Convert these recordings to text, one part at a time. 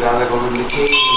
राधा गोविंद की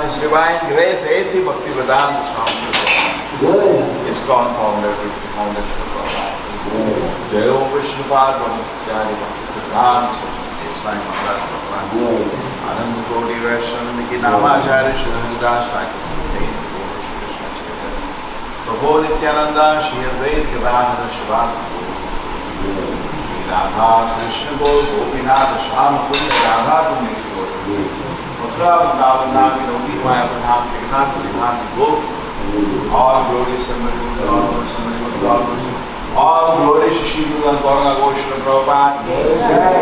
His divine grace, A.C. Bhaktivedanta Swami, ISKCON founder with the foundation of Prabhupada. Jai Om Vishnupad Brahmacharya Bhakti Siddhanta Saraswati Sai Maharaj Bhagwan. Anand Koti Vaishnava Niki Namacharya Shri Das Thakur. Prabhu Nityananda Shri Advaita Gadadhara Shivasa Radha Krishna Gol Gopinath Shama Kunda Radha Kunda all glorious and all glorious Shri Guru and Gauranga Goswami Prabhupada.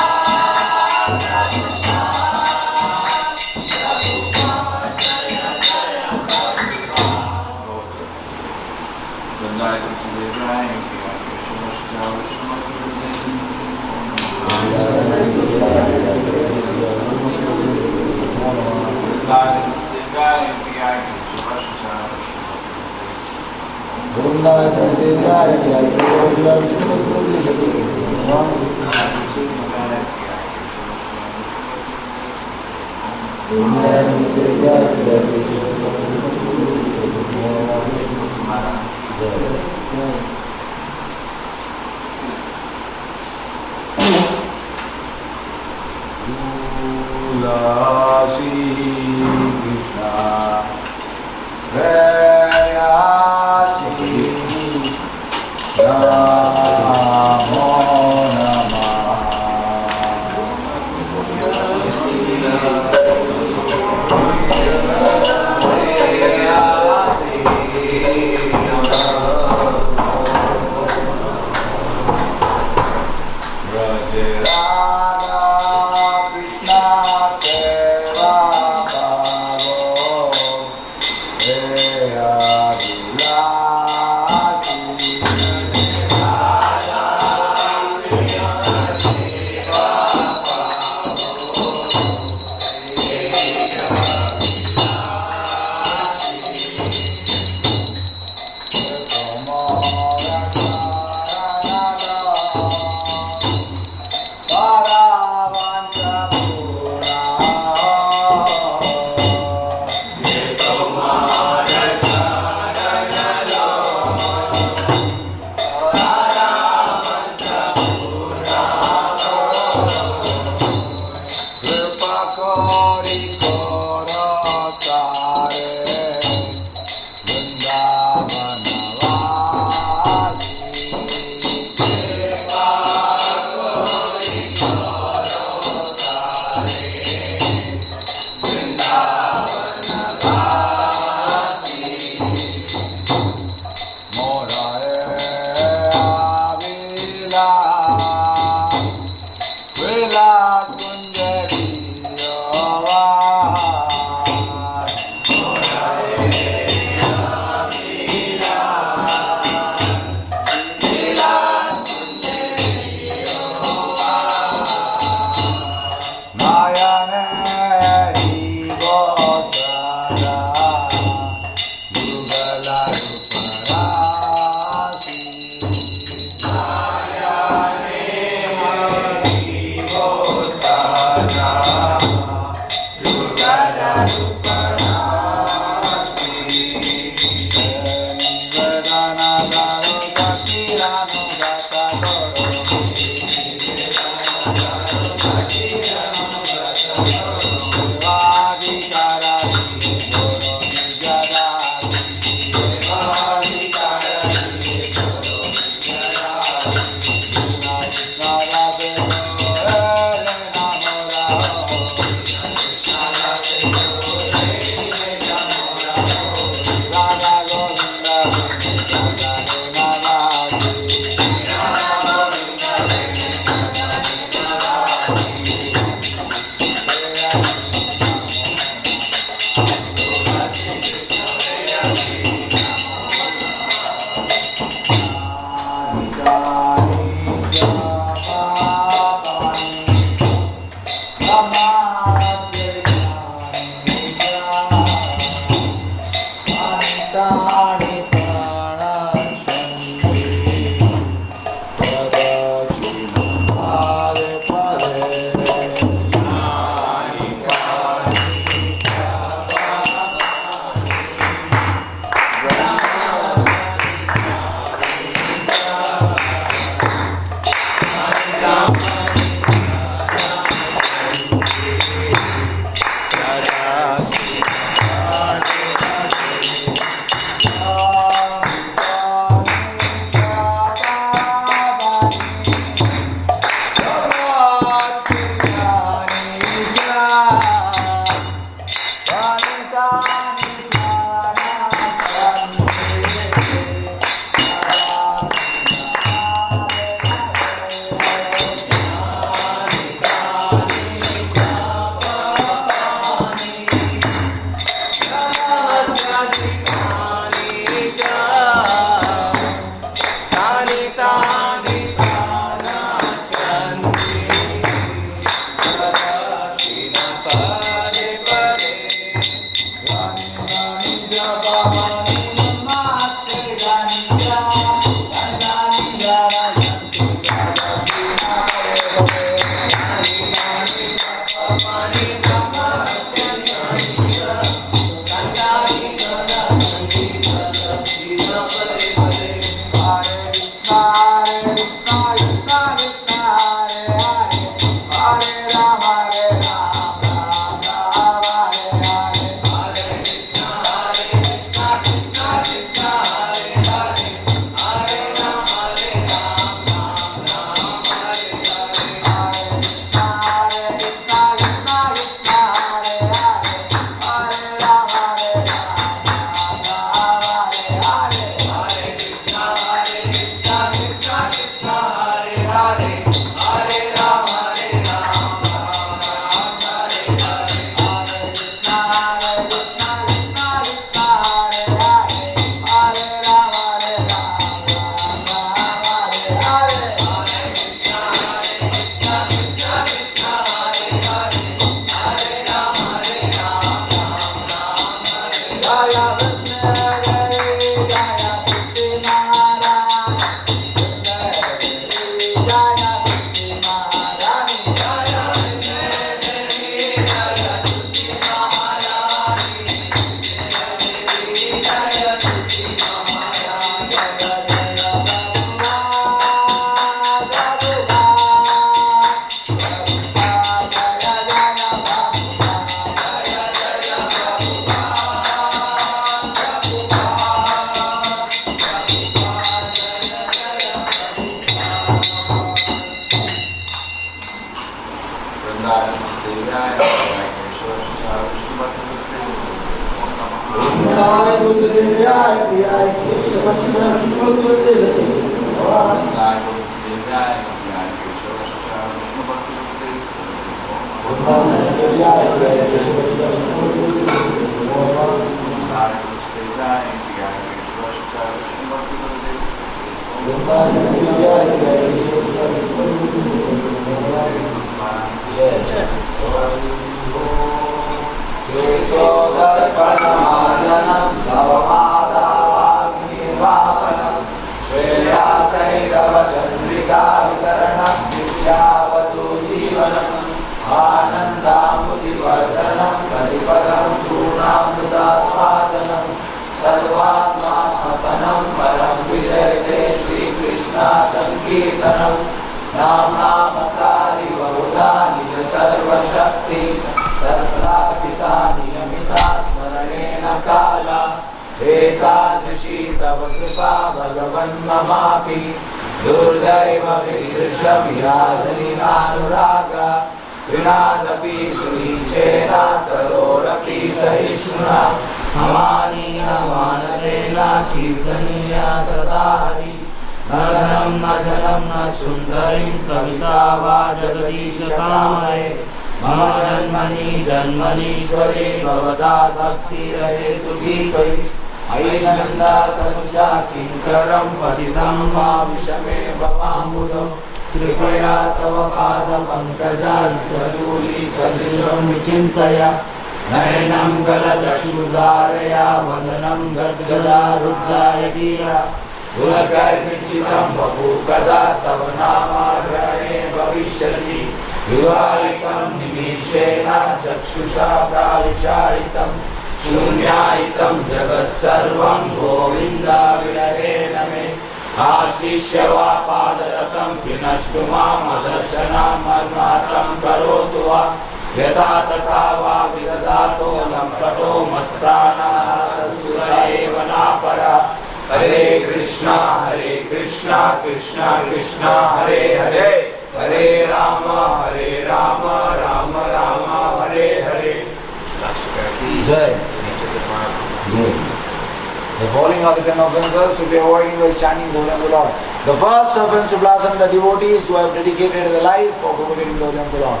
The following are the 10 offenses to be avoided while chanting the name of the Lord. The first offense to blossom the devotees who have dedicated their life for propagating the name of the Lord.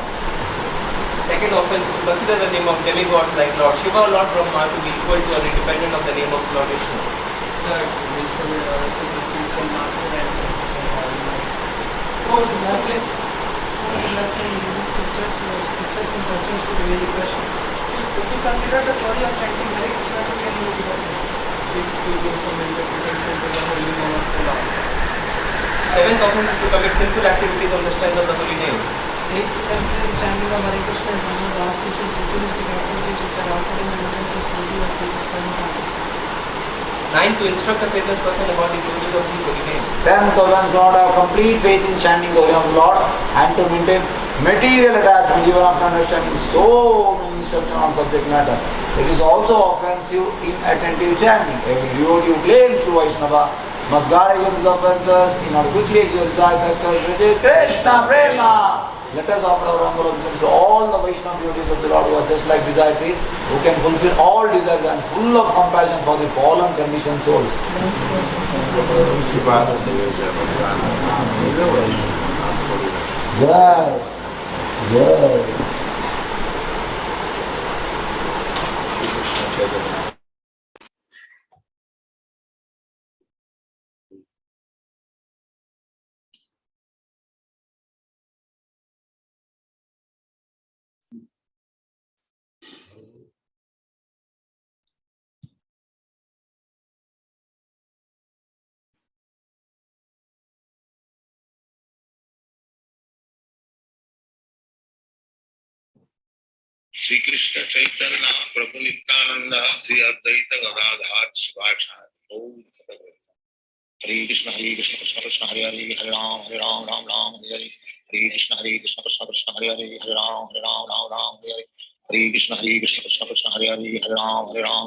Second offense is to consider the name of demigods like Lord Shiva or Lord Brahma to be equal to or independent of the name of Lord Vishnu. Third, which will also be spiritual master and fourth, lastly, scriptures and persons to the very question. If we consider the glory of chanting Hare Krishna to be an easy person, which will be also interpretation to the holy name of the Lord. Seventh offense is to commit sinful activities on the strength of the holy name. Eighth, consider chanting of Hare Krishna as one of the auspicious ritualistic activities which are offered in the remembrance of the of this Paramahansa. Ninth, to instruct a faithless person about the glories of the holy name. 10th offense, do not have complete faith in chanting the name of the Lord and to maintain material attachment even after understanding so many instructions on subject matter. It is also offensive inattentive chanting. Every devotee who claims to Vaishnava must guard against the offences in order quickly achieve success, which is Krishna Prema. Let us offer our humble obeisance to all the Vaishnava devotees of the Lord who are just like desire trees, who can fulfill all desires and full of compassion for the fallen conditioned souls. Jai, Jai. Shri Krishna Chaitanya Prabhu Nityanand Shri Advaita Gadadhar Shivacharya Hare Krishna Krishna Krishna Hare Hare Hare Ram Ram Ram Hare Hare Hare Krishna Krishna Krishna Hare Hare Hare Ram Ram Hare Hare Hare Krishna Krishna Krishna Hare Hare Hare Ram Ram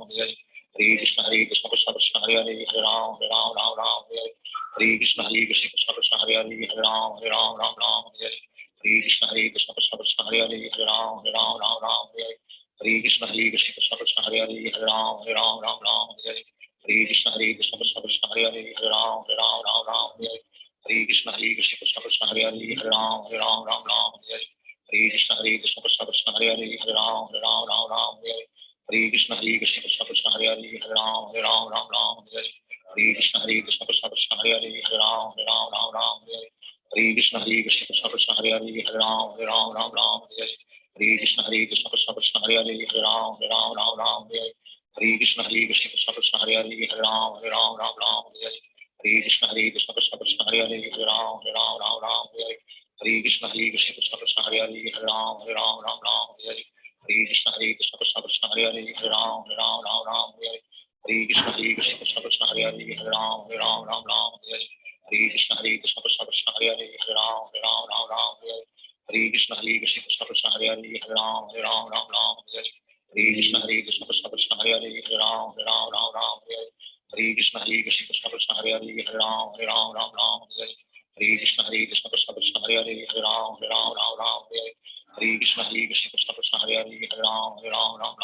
Hare Hare Hare Krishna Krishna Krishna Hare Hare Hare Ram Ram Hare Hare Hare Krishna Krishna Krishna Hare Hare Hare Ram Ram Hare Hare Hare Krishna Krishna Krishna Hare Hare Hare Ram Ram Hare Hare Hare Krishna Krishna Krishna Hare Hare Hare Ram Ram Hare Hare Hare Krishna Krishna Krishna Hare Hare Hare Ram Hare Hare Hare Krishna Krishna Krishna Hare Hare Hare Ram Hare Hare Hare Krishna Krishna Krishna Hare Hare Hare Ram Hare Hare Hare Krishna Krishna Krishna Hare Hare Hare Ram Hare Hare Hare Krishna Krishna Krishna Krishna Hare Hare Hare Ram Hare Hare Hare Krishna Krishna Krishna Hare Hare Hare Ram Hare Hare Hare Krishna Krishna Krishna Krishna Hare Hare Hare Ram Hare Hare Hare Krishna Krishna Krishna Hare Hare Hare Ram Hare Hare Hare Krishna Krishna Krishna Krishna Hare Hare Hare Ram Hare Hare Hare Krishna Krishna Krishna Krishna Hare Hare Hare Ram Hare Hare Hare Krishna Krishna Krishna Krishna Hare Hare Hare Ram Hare Hare Hare Krishna Krishna Krishna Krishna Hare Hare Hare Ram Hare Hare Hare Krishna Krishna Krishna Krishna Hare Hare Hare Ram Hare Hare Hare Krishna Krishna Krishna Hare Hare Hare Ram Hare Hare Hare Krishna Krishna Krishna Krishna Hare Hare Hare Ram Hare Hare Hare Krishna Krishna Krishna Krishna Hare Hare Hare Ram Hare Hare Hare Krishna Krishna Krishna Krishna Hare Hare Hare Ram Hare Hare Hare Krishna Krishna Krishna Hare Hare Hare Ram Hare Hare Hare Krishna Krishna Krishna Krishna Hare Hare Hare Ram Hare Hare Hare Krishna Krishna Krishna Hare Hare Hare Ram Hare Hare Hare Krishna Krishna Krishna Krishna Hare Hare Hare Ram Hare Hare Hare Krishna Krishna Krishna Hare Hare Hare Ram Hare Hare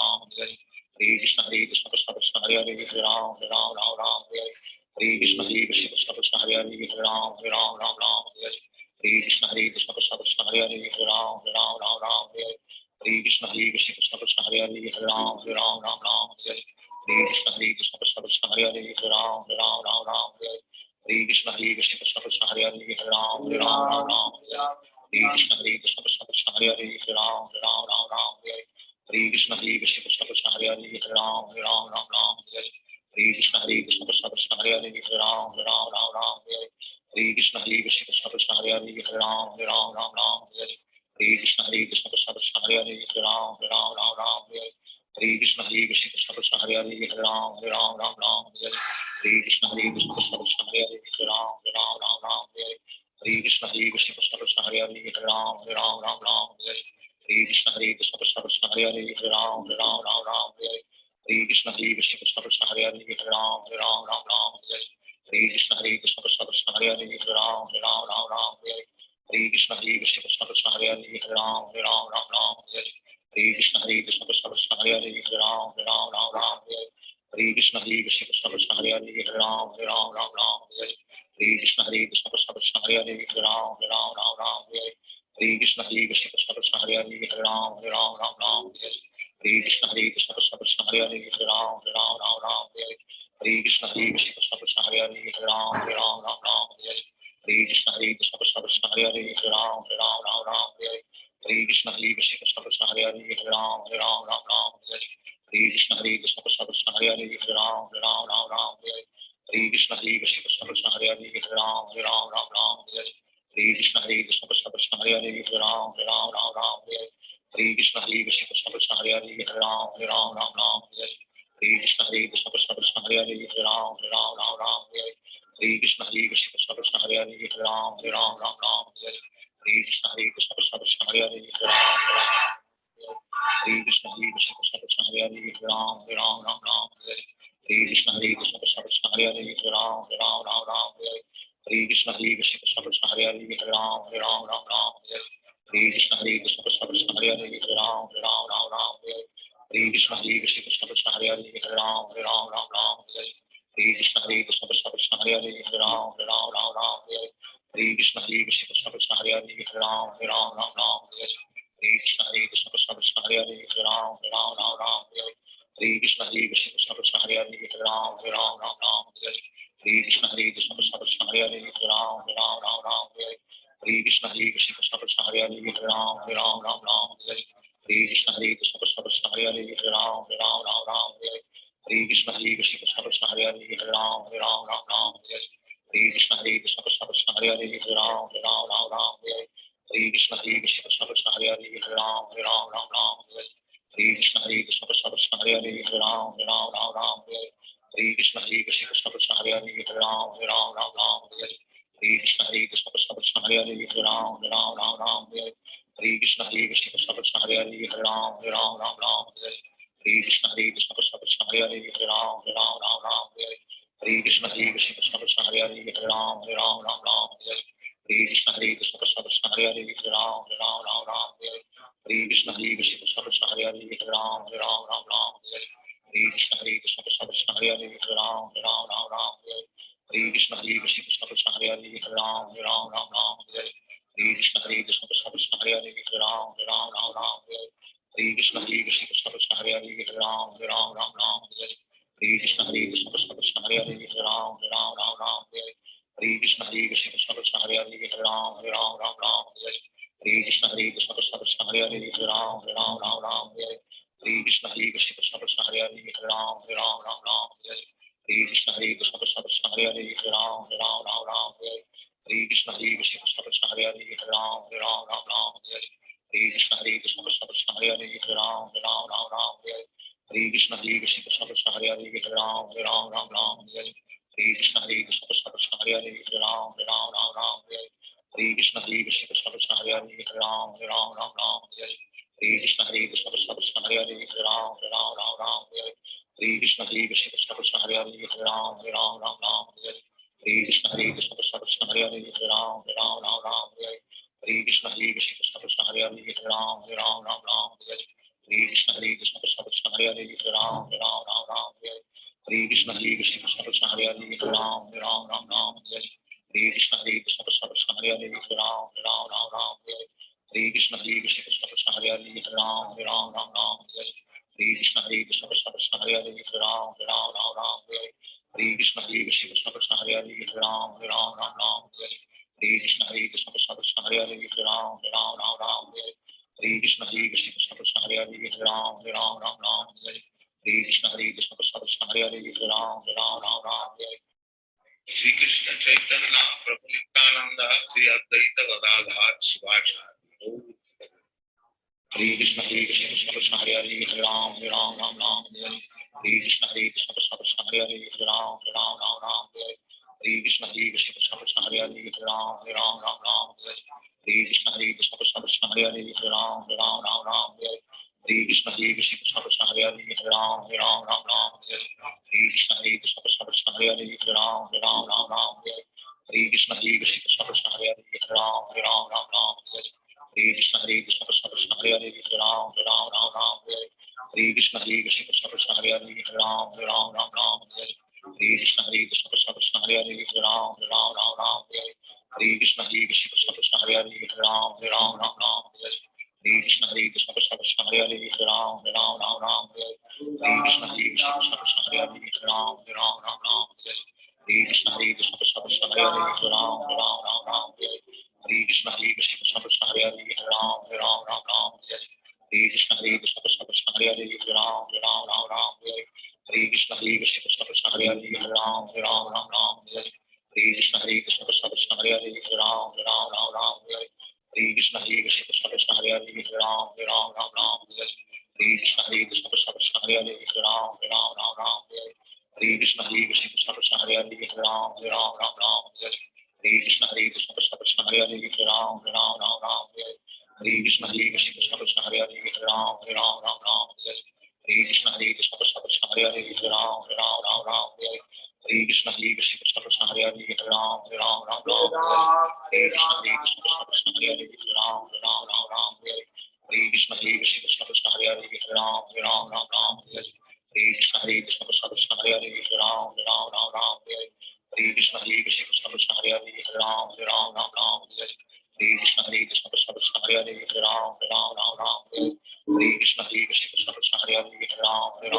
Hare Krishna Krishna Krishna Krishna Hare Hare Hare Ram Hare Hare Hare Krishna Krishna Krishna Krishna Hare Hare Hare Ram Hare Hare Hare Krishna Krishna Krishna Krishna Hare Hare Hare Ram Hare Hare Hare Krishna Krishna Krishna Krishna Hare Hare Hare Ram Hare Hare Hare Krishna Krishna Krishna Krishna Hare Hare Hare Ram Hare Hare Hare Krishna Krishna Krishna Krishna Hare Hare Hare Ram Hare Hare Hare Krishna Krishna Krishna Krishna Hare Hare Hare Ram Hare Hare Hare Krishna Krishna Krishna Krishna Hare Hare Hare Ram Hare Hare Hare Krishna Krishna Krishna Krishna Hare Hare Hare Ram Hare Hare Hare Krishna Krishna Krishna Krishna Hare Hare Hare Ram Hare Hare Hare Krishna Krishna Krishna Krishna Hare Hare Hare Ram Hare Hare Hare Krishna Krishna Krishna Krishna Hare Hare Hare Ram Hare Hare Hare Krishna Krishna Krishna Krishna Hare Hare Hare Ram Hare Hare Hare Krishna Krishna Krishna Krishna Hare Hare Hare Ram Hare Hare Hare Krishna Krishna Krishna Krishna Hare Hare Hare Ram Hare Hare Hare Krishna Krishna Krishna Krishna Hare Hare Hare Ram Hare Hare Hare Krishna Krishna Krishna Krishna Hare Hare Hare Ram Hare Hare Hare Krishna Krishna Krishna Krishna Hare Hare Hare Ram Hare Hare Hare Krishna Krishna Krishna Krishna Hare Hare Hare Ram Hare Hare Hare Krishna Krishna Krishna Krishna Hare Hare Hare Ram Hare Hare Hare Krishna Krishna Krishna Krishna Hare Hare Hare Ram Hare Hare Hare Krishna Krishna Krishna Krishna Hare Hare Hare Ram Hare Hare Hare Krishna Krishna Krishna Krishna Hare Hare Hare Ram Hare Hare Hare Krishna Krishna Krishna Krishna Hare Hare Hare Ram Hare Hare Hare Krishna Krishna Krishna Krishna Hare Hare Hare Ram Hare Hare Hare Krishna Krishna Krishna Krishna Hare Hare Hare Ram Hare Hare Hare Krishna Krishna Krishna Krishna Hare Hare Hare Ram Hare Hare Hare Krishna Krishna Krishna Krishna Hare Hare Hare Ram Hare Hare Hare Krishna Krishna Krishna Krishna Hare Hare Hare Ram Hare Ram Hare Krishna Krishna Krishna Hare Hare Hare Ram Hare Ram Ram Ram Hare Hare Krishna Krishna Krishna Hare Hare Hare Ram Hare Ram Ram Ram Hare Hare Krishna Krishna Krishna Hare Hare Hare Ram Hare Ram Ram Ram Hare Hare Krishna Krishna Krishna Hare Hare Hare Ram Hare Ram Ram Ram Hare Hare Krishna Krishna Krishna Hare Hare Hare Ram Hare Ram Ram Ram Hare Hare Krishna Krishna Krishna Hare Hare Hare Ram Hare Ram Ram Ram Hare Hare Krishna Krishna Krishna Hare Hare Hare Ram Hare Ram Ram Ram Hare Hare Krishna Krishna Krishna Hare Hare Hare Ram Hare Ram Ram Ram Hare Hare Krishna Krishna Krishna Hare Hare Hare Ram Hare Ram Ram Ram Hare Hare Krishna Krishna Krishna Hare Hare Hare Ram Hare Ram Ram Ram Hare Hare Krishna Krishna Krishna Hare Hare Hare Ram Hare Ram Ram Ram Hare Hare Krishna Krishna Krishna Hare Hare Hare Ram Hare Ram Ram Ram Hare Hare Krishna Krishna Krishna Hare Hare Hare Ram Hare Ram Ram Ram Hare Hare Krishna Krishna Krishna Hare Hare Hare Ram Hare Ram Ram Ram Hare Hare Krishna Krishna Krishna Hare Hare Hare Ram Hare Ram Ram Ram Hare Hare Krishna Krishna Krishna Hare Hare Hare Ram Hare Ram Ram Ram Hare Hare Krishna Krishna Krishna Hare Hare Hare Ram Hare Ram Ram Ram Hare Hare Krishna Krishna Krishna Hare Hare Hare Ram Hare Ram Ram Ram Hare Hare Krishna Krishna Krishna Hare Hare Hare Ram Hare Ram Ram Ram Hare Hare Krishna Krishna Krishna Hare Hare Hare Ram Hare Ram Ram Ram Hare Hare Krishna Krishna Krishna Hare Hare Hare Ram Hare Ram Ram Ram Hare Hare Krishna Krishna Krishna Hare Hare Hare Ram Hare Ram Ram Ram Hare Hare Krishna Krishna Krishna Hare Hare Hare Ram Hare Ram Ram Ram Hare Hare Krishna Krishna Krishna Hare Hare Hare Ram Hare Ram Ram Ram Hare Hare Krishna Krishna Krishna Hare Hare Hare Ram Hare Ram Ram Ram Hare Hare Krishna Krishna Krishna Hare Hare Hare Ram Hare Ram Ram Ram Hare Hare Krishna Krishna Krishna Hare Hare Hare Ram Hare Ram Ram Ram Hare Hare Krishna Krishna Krishna Hare Hare Hare Ram Hare Ram Ram Ram Hare Hare Krishna Krishna Krishna Hare Hare Hare Ram Hare Ram Ram Ram Hare Hare Krishna Krishna Krishna Hare Hare Hare Ram Hare Ram Ram Ram Hare Hare Krishna Krishna Krishna Hare Hare Hare Ram Hare Ram Ram Ram Hare Hare Krishna Krishna Krishna Hare Hare Hare Ram Hare Ram Ram Ram Hare Hare Krishna Krishna Krishna Hare Hare Hare Ram Hare Ram Ram Ram Hare Hare Krishna Krishna Krishna Hare Hare Hare Ram Hare Ram Ram Ram Hare Hare Krishna Krishna Krishna Hare Hare Hare Ram Hare Ram Ram Ram Hare Hare Krishna Krishna Krishna Hare Hare Hare Ram Hare Ram Ram Ram Hare Hare Krishna Krishna Krishna Hare Hare Hare Ram Hare Ram Ram Ram Hare Hare Krishna Krishna Krishna Hare Hare Hare Ram Hare Ram Ram Ram Hare Hare Krishna Krishna Krishna Hare Hare Hare Ram Hare Ram Ram Ram Hare Hare Krishna Krishna Krishna Hare Hare Hare Ram Hare Ram Ram Ram Hare Hare Krishna Krishna Krishna Hare Hare Hare Ram Hare Ram Ram Ram Hare Hare Krishna Krishna Krishna Hare Hare Hare Ram Hare Ram Ram Ram Hare Hare Krishna Krishna Krishna Hare Hare Hare Ram Hare Ram Ram Ram Hare Hare Krishna Krishna Krishna Hare Hare Hare Ram Hare Ram Ram Ram Hare Hare Krishna Krishna Krishna Hare Hare Hare Ram Hare Ram Ram Ram Hare Hare Krishna Krishna Krishna Hare Hare Hare Ram Hare Ram Ram Ram Hare Hare Krishna Krishna Krishna Hare Hare Hare Ram Hare Ram Ram Ram Hare Hare Krishna Krishna Krishna Hare Hare Hare Ram Hare Ram Ram Ram Hare Hare Krishna Krishna Krishna Hare Hare Hare Ram Hare Ram Ram Ram Hare Hare Krishna Krishna Krishna Hare Hare Hare Ram Hare Ram Ram Ram Hare Shri Krishna Chaitanya Prabhu Nityananda Sri Advaita Gadadhar Shivacharya Hare Krishna Krishna Krishna Hare Hare Hare Ram Hare Ram Ram Ram Hare Hare Krishna Krishna Krishna Hare Hare Hare Ram Hare Ram Ram Ram Hare Hare Krishna Krishna Krishna Hare Hare Hare Ram Hare Ram Ram Ram Hare Hare Krishna Krishna Krishna Hare Hare Hare Ram Hare Ram Ram Ram Hare Hare Krishna Krishna Krishna Hare Hare Hare Ram Hare Ram Ram Ram Hare Hare Krishna Krishna Krishna Hare Hare Hare Ram Hare Ram Ram Ram Hare Hare Krishna Krishna Krishna Hare Hare Hare Ram Hare Ram Ram Ram Hare Hare Krishna Krishna Krishna Hare Hare Hare Ram Hare Ram Ram Ram Hare Hare Krishna Krishna Krishna Hare Hare Hare Ram Hare Ram Ram Ram Hare Hare Krishna Krishna Krishna Hare Hare Hare Ram Hare Ram Ram Ram Hare Hare Krishna Krishna Krishna Hare Hare Hare Ram Hare Ram Ram Ram Hare Hare Krishna Krishna Krishna Hare Hare Hare Ram Hare Ram Ram Ram Hare Hare Krishna Krishna Krishna Hare Hare Hare Ram Hare Ram Ram Ram Hare Hare Krishna Krishna Krishna Hare Hare Hare Ram Hare Ram Ram Ram Hare Hare Krishna Krishna Krishna Hare Hare Hare Ram Hare Ram Ram Ram Hare Hare Krishna Krishna Krishna Hare Hare Hare Ram Hare Ram Ram Ram Hare Hare Krishna Krishna Krishna Hare Hare Hare Ram Hare Ram Ram Ram Hare Hare Krishna Krishna Krishna Hare Hare Hare Ram Hare Ram Ram Ram Hare Hare Krishna Krishna Krishna Hare Hare Hare Ram Hare Ram Ram Ram Hare Hare Krishna Krishna Krishna Hare Hare Hare Ram Hare Ram Ram Ram Hare Hare Krishna Krishna Krishna Hare Hare Hare Ram Hare Ram Ram Ram Hare Hare Krishna Krishna Krishna Hare Hare Hare Ram Hare Ram Ram Ram Hare Hare Krishna Krishna Krishna Hare Hare Hare Ram Ram Ram Hare Hare. Hare Krishna Krishna Krishna Hare Hare Hare Ram Ram Hare Hare. Hare Krishna Krishna Krishna Hare Hare Hare Ram Ram Hare Hare. Hare Krishna Krishna Krishna Hare Hare Hare Ram Ram Hare Hare. Hare Krishna Krishna Krishna Hare Hare Hare Ram Ram Hare Hare. Hare Krishna Krishna Krishna Krishna Hare Hare Hare Ram Ram Hare Hare. Hare Krishna Krishna Krishna Hare Hare Hare Ram Ram Hare Hare. Hare Krishna Krishna Krishna Krishna Hare Hare Hare Ram Ram Hare Hare. Hare Krishna Krishna Krishna Hare Hare Hare Ram Ram Hare Hare.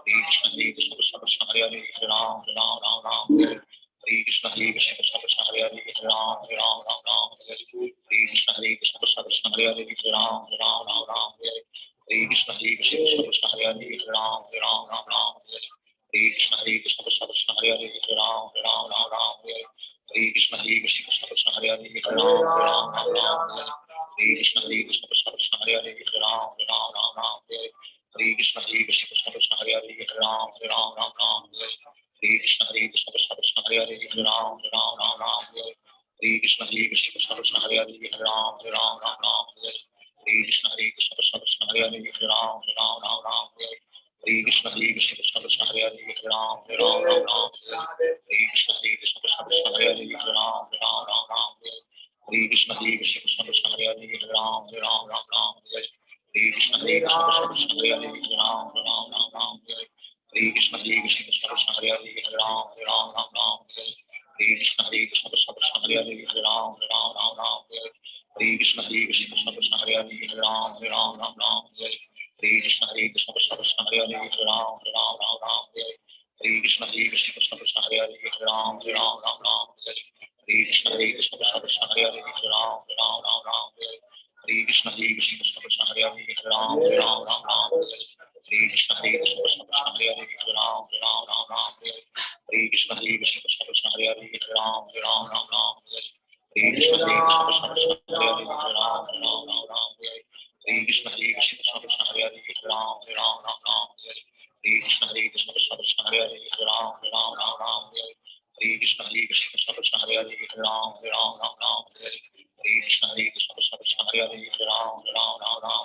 Hare Krishna Krishna Krishna Krishna Hare Hare Hare Ram Ram Hare Hare. Hare Krishna Krishna Krishna Krishna Hare Hare Hare Ram Ram Hare Hare. Hare Krishna Krishna Krishna Krishna Hare Hare Hare Ram Ram Hare Hare. Hare Krishna Krishna Krishna Krishna Hare Hare Hare Ram Ram Hare Hare. Hare Krishna Krishna Krishna Krishna Hare Hare Hare Ram Ram Hare Hare. Hare Krishna Krishna Krishna Krishna Hare Hare Hare Ram Ram Hare Hare. Hare Krishna Krishna Krishna Krishna Hare Hare Hare Ram Ram Hare Hare. Hare Krishna Krishna Krishna Krishna Hare Hare Hare Ram Ram Hare Hare. Hare Krishna Krishna Krishna Krishna Hare Hare Hare Ram Ram Hare Hare. Hare Krishna Krishna Krishna Krishna Hare Hare Hare Ram Ram Hare Hare. Hare Krishna Krishna Krishna Krishna Hare Hare Hare Ram Ram Hare Hare. Hare Krishna Krishna Krishna Krishna Hare Hare Hare Ram Ram Hare Hare. Hare Krishna Krishna Krishna Krishna Hare Hare Hare Ram Ram Hare Hare. Hare Krishna Krishna Krishna Krishna Hare Hare Hare Ram Ram Hare Hare. Hare Krishna Krishna Krishna Krishna Hare Hare Hare Ram Ram Hare Hare. Hare Krishna Krishna Krishna Krishna Hare Hare Hare Ram Ram Hare Hare. Hare Krishna Krishna Krishna Krishna Hare Hare Hare Ram Ram Hare Hare. Hare Krishna Krishna Krishna Krishna Hare Hare Hare Ram Ram Hare Hare. Hare Krishna Krishna Krishna Krishna Hare Hare Hare Ram Ram Hare Hare. Hare Krishna Krishna Krishna Krishna Hare Hare Hare Ram Ram Hare Hare. Hare Krishna Krishna Krishna Krishna Hare Hare Hare Ram Ram Hare Hare. Hare Krishna Krishna Krishna Krishna Hare Hare Hare Ram Ram Hare Hare. Hare Krishna Krishna Krishna Krishna Hare Hare Hare Ram Ram Hare Hare. Hare Krishna Krishna Krishna Krishna Hare Hare Hare Ram Ram Hare Hare. Hare Krishna Krishna Krishna Krishna Hare Hare Hare Ram Ram Hare Hare. Hare Krishna Krishna Krishna Krishna Hare Hare Hare Ram Ram Hare Hare. Hare Krishna Krishna Krishna Krishna Hare Hare Hare Ram Ram Hare Hare. Hare Krishna Krishna Krishna Krishna Hare Hare Hare Ram Hare Hare. Hare Krishna Krishna Krishna Krishna Hare Hare Hare Ram Hare Hare. Hare Krishna Krishna Krishna Krishna Hare Hare Hare Ram Hare Hare.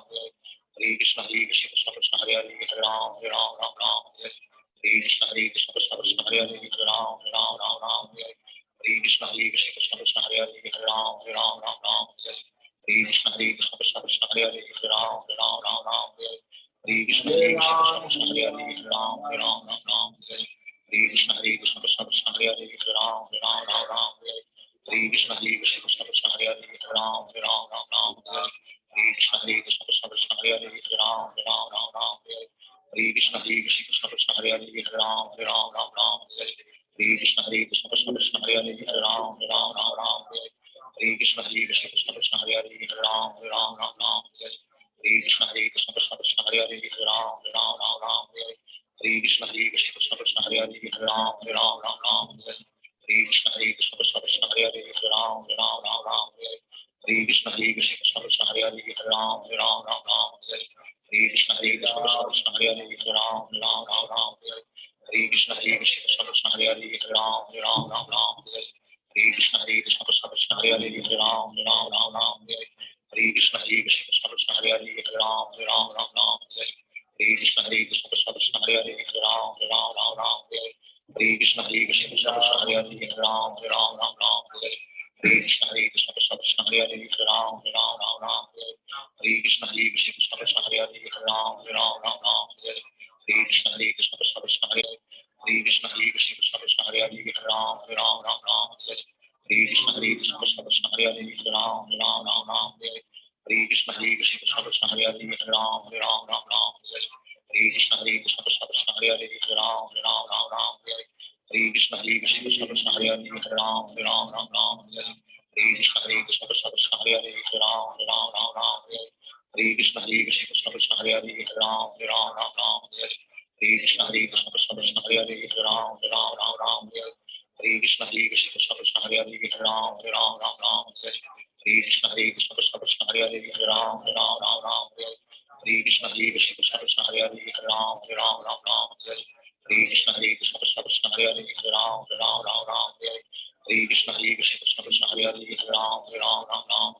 Hare Krishna Krishna Krishna Krishna Hare Hare Hare Ram Hare Hare. Hare Krishna Krishna Krishna Krishna Hare Hare Hare Ram Hare Hare. Hare Krishna Krishna Krishna Krishna Hare Hare Hare Ram Hare Hare. Hare Krishna Krishna Krishna Krishna Hare Hare Hare Ram Hare Hare. Hare Krishna Krishna Krishna Krishna Hare Hare Hare Ram Hare. Hare Krishna Krishna Krishna Krishna Hare Hare Hare Ram Hare. Hare Krishna Krishna Krishna Krishna Hare Hare Hare Ram Hare. Hare Krishna Krishna Krishna Krishna Hare Hare Hare Ram Hare. Hare Krishna Krishna Krishna Krishna Hare Hare Hare Ram Hare. Hare Krishna Krishna Krishna Krishna Hare Hare Hare Ram Hare. Hare Krishna Krishna Krishna Krishna Hare Hare Hare Ram Hare. Hare Krishna Krishna Krishna Krishna Hare Hare Hare Ram Hare. Hare Krishna Krishna Krishna Krishna Hare Hare Hare Ram Hare. Hare Krishna Krishna Krishna Krishna Hare Hare Hare Ram Hare. Hare Krishna Krishna Krishna Krishna Hare Hare Hare Ram Hare. Hare Krishna Krishna Krishna Krishna Hare Hare Hare Ram Hare. Hare Krishna Krishna Krishna Krishna Hare Hare Hare Ram Hare. Hare Krishna Krishna Krishna Krishna Hare Hare Hare Ram Hare. Hare Krishna Krishna Krishna Krishna Hare Hare Hare Ram Hare. Hare Krishna Krishna Krishna Krishna Hare Hare Hare Ram Hare. Hare Krishna Krishna Krishna Krishna Hare Hare Hare Ram Hare. Hare Krishna Krishna Krishna Krishna Hare Hare Hare Ram Hare. Hare Krishna Krishna Krishna Krishna Hare Hare. Hare Krishna Krishna Krishna Krishna Hare Hare Hare Ram Hare. Hare Krishna Krishna Krishna Krishna Hare Hare Hare Ram Hare. Hare Krishna Krishna Krishna Krishna Hare Hare Hare Ram Hare. Hare Krishna Krishna Krishna Krishna Hare Hare Hare Ram Hare. Hare Krishna Krishna Krishna Krishna Hare Hare Hare Ram Hare. Hare Krishna Krishna Krishna Krishna Hare Hare Hare Ram Hare. Hare Krishna Krishna Krishna Krishna Hare Hare Hare Ram Hare. Hare Krishna Krishna Krishna Krishna Hare Hare Hare Ram Hare. Hare Krishna Krishna Krishna Krishna Hare Hare Hare Ram Hare. Hare Krishna Krishna Krishna Krishna Hare Hare Hare Ram Hare. Hare Krishna Krishna Krishna Krishna Hare Hare Hare Ram Hare. Hare Krishna Krishna Krishna Krishna Hare Hare Hare Ram Hare. Hare Krishna Krishna Krishna Krishna Hare Hare Hare Ram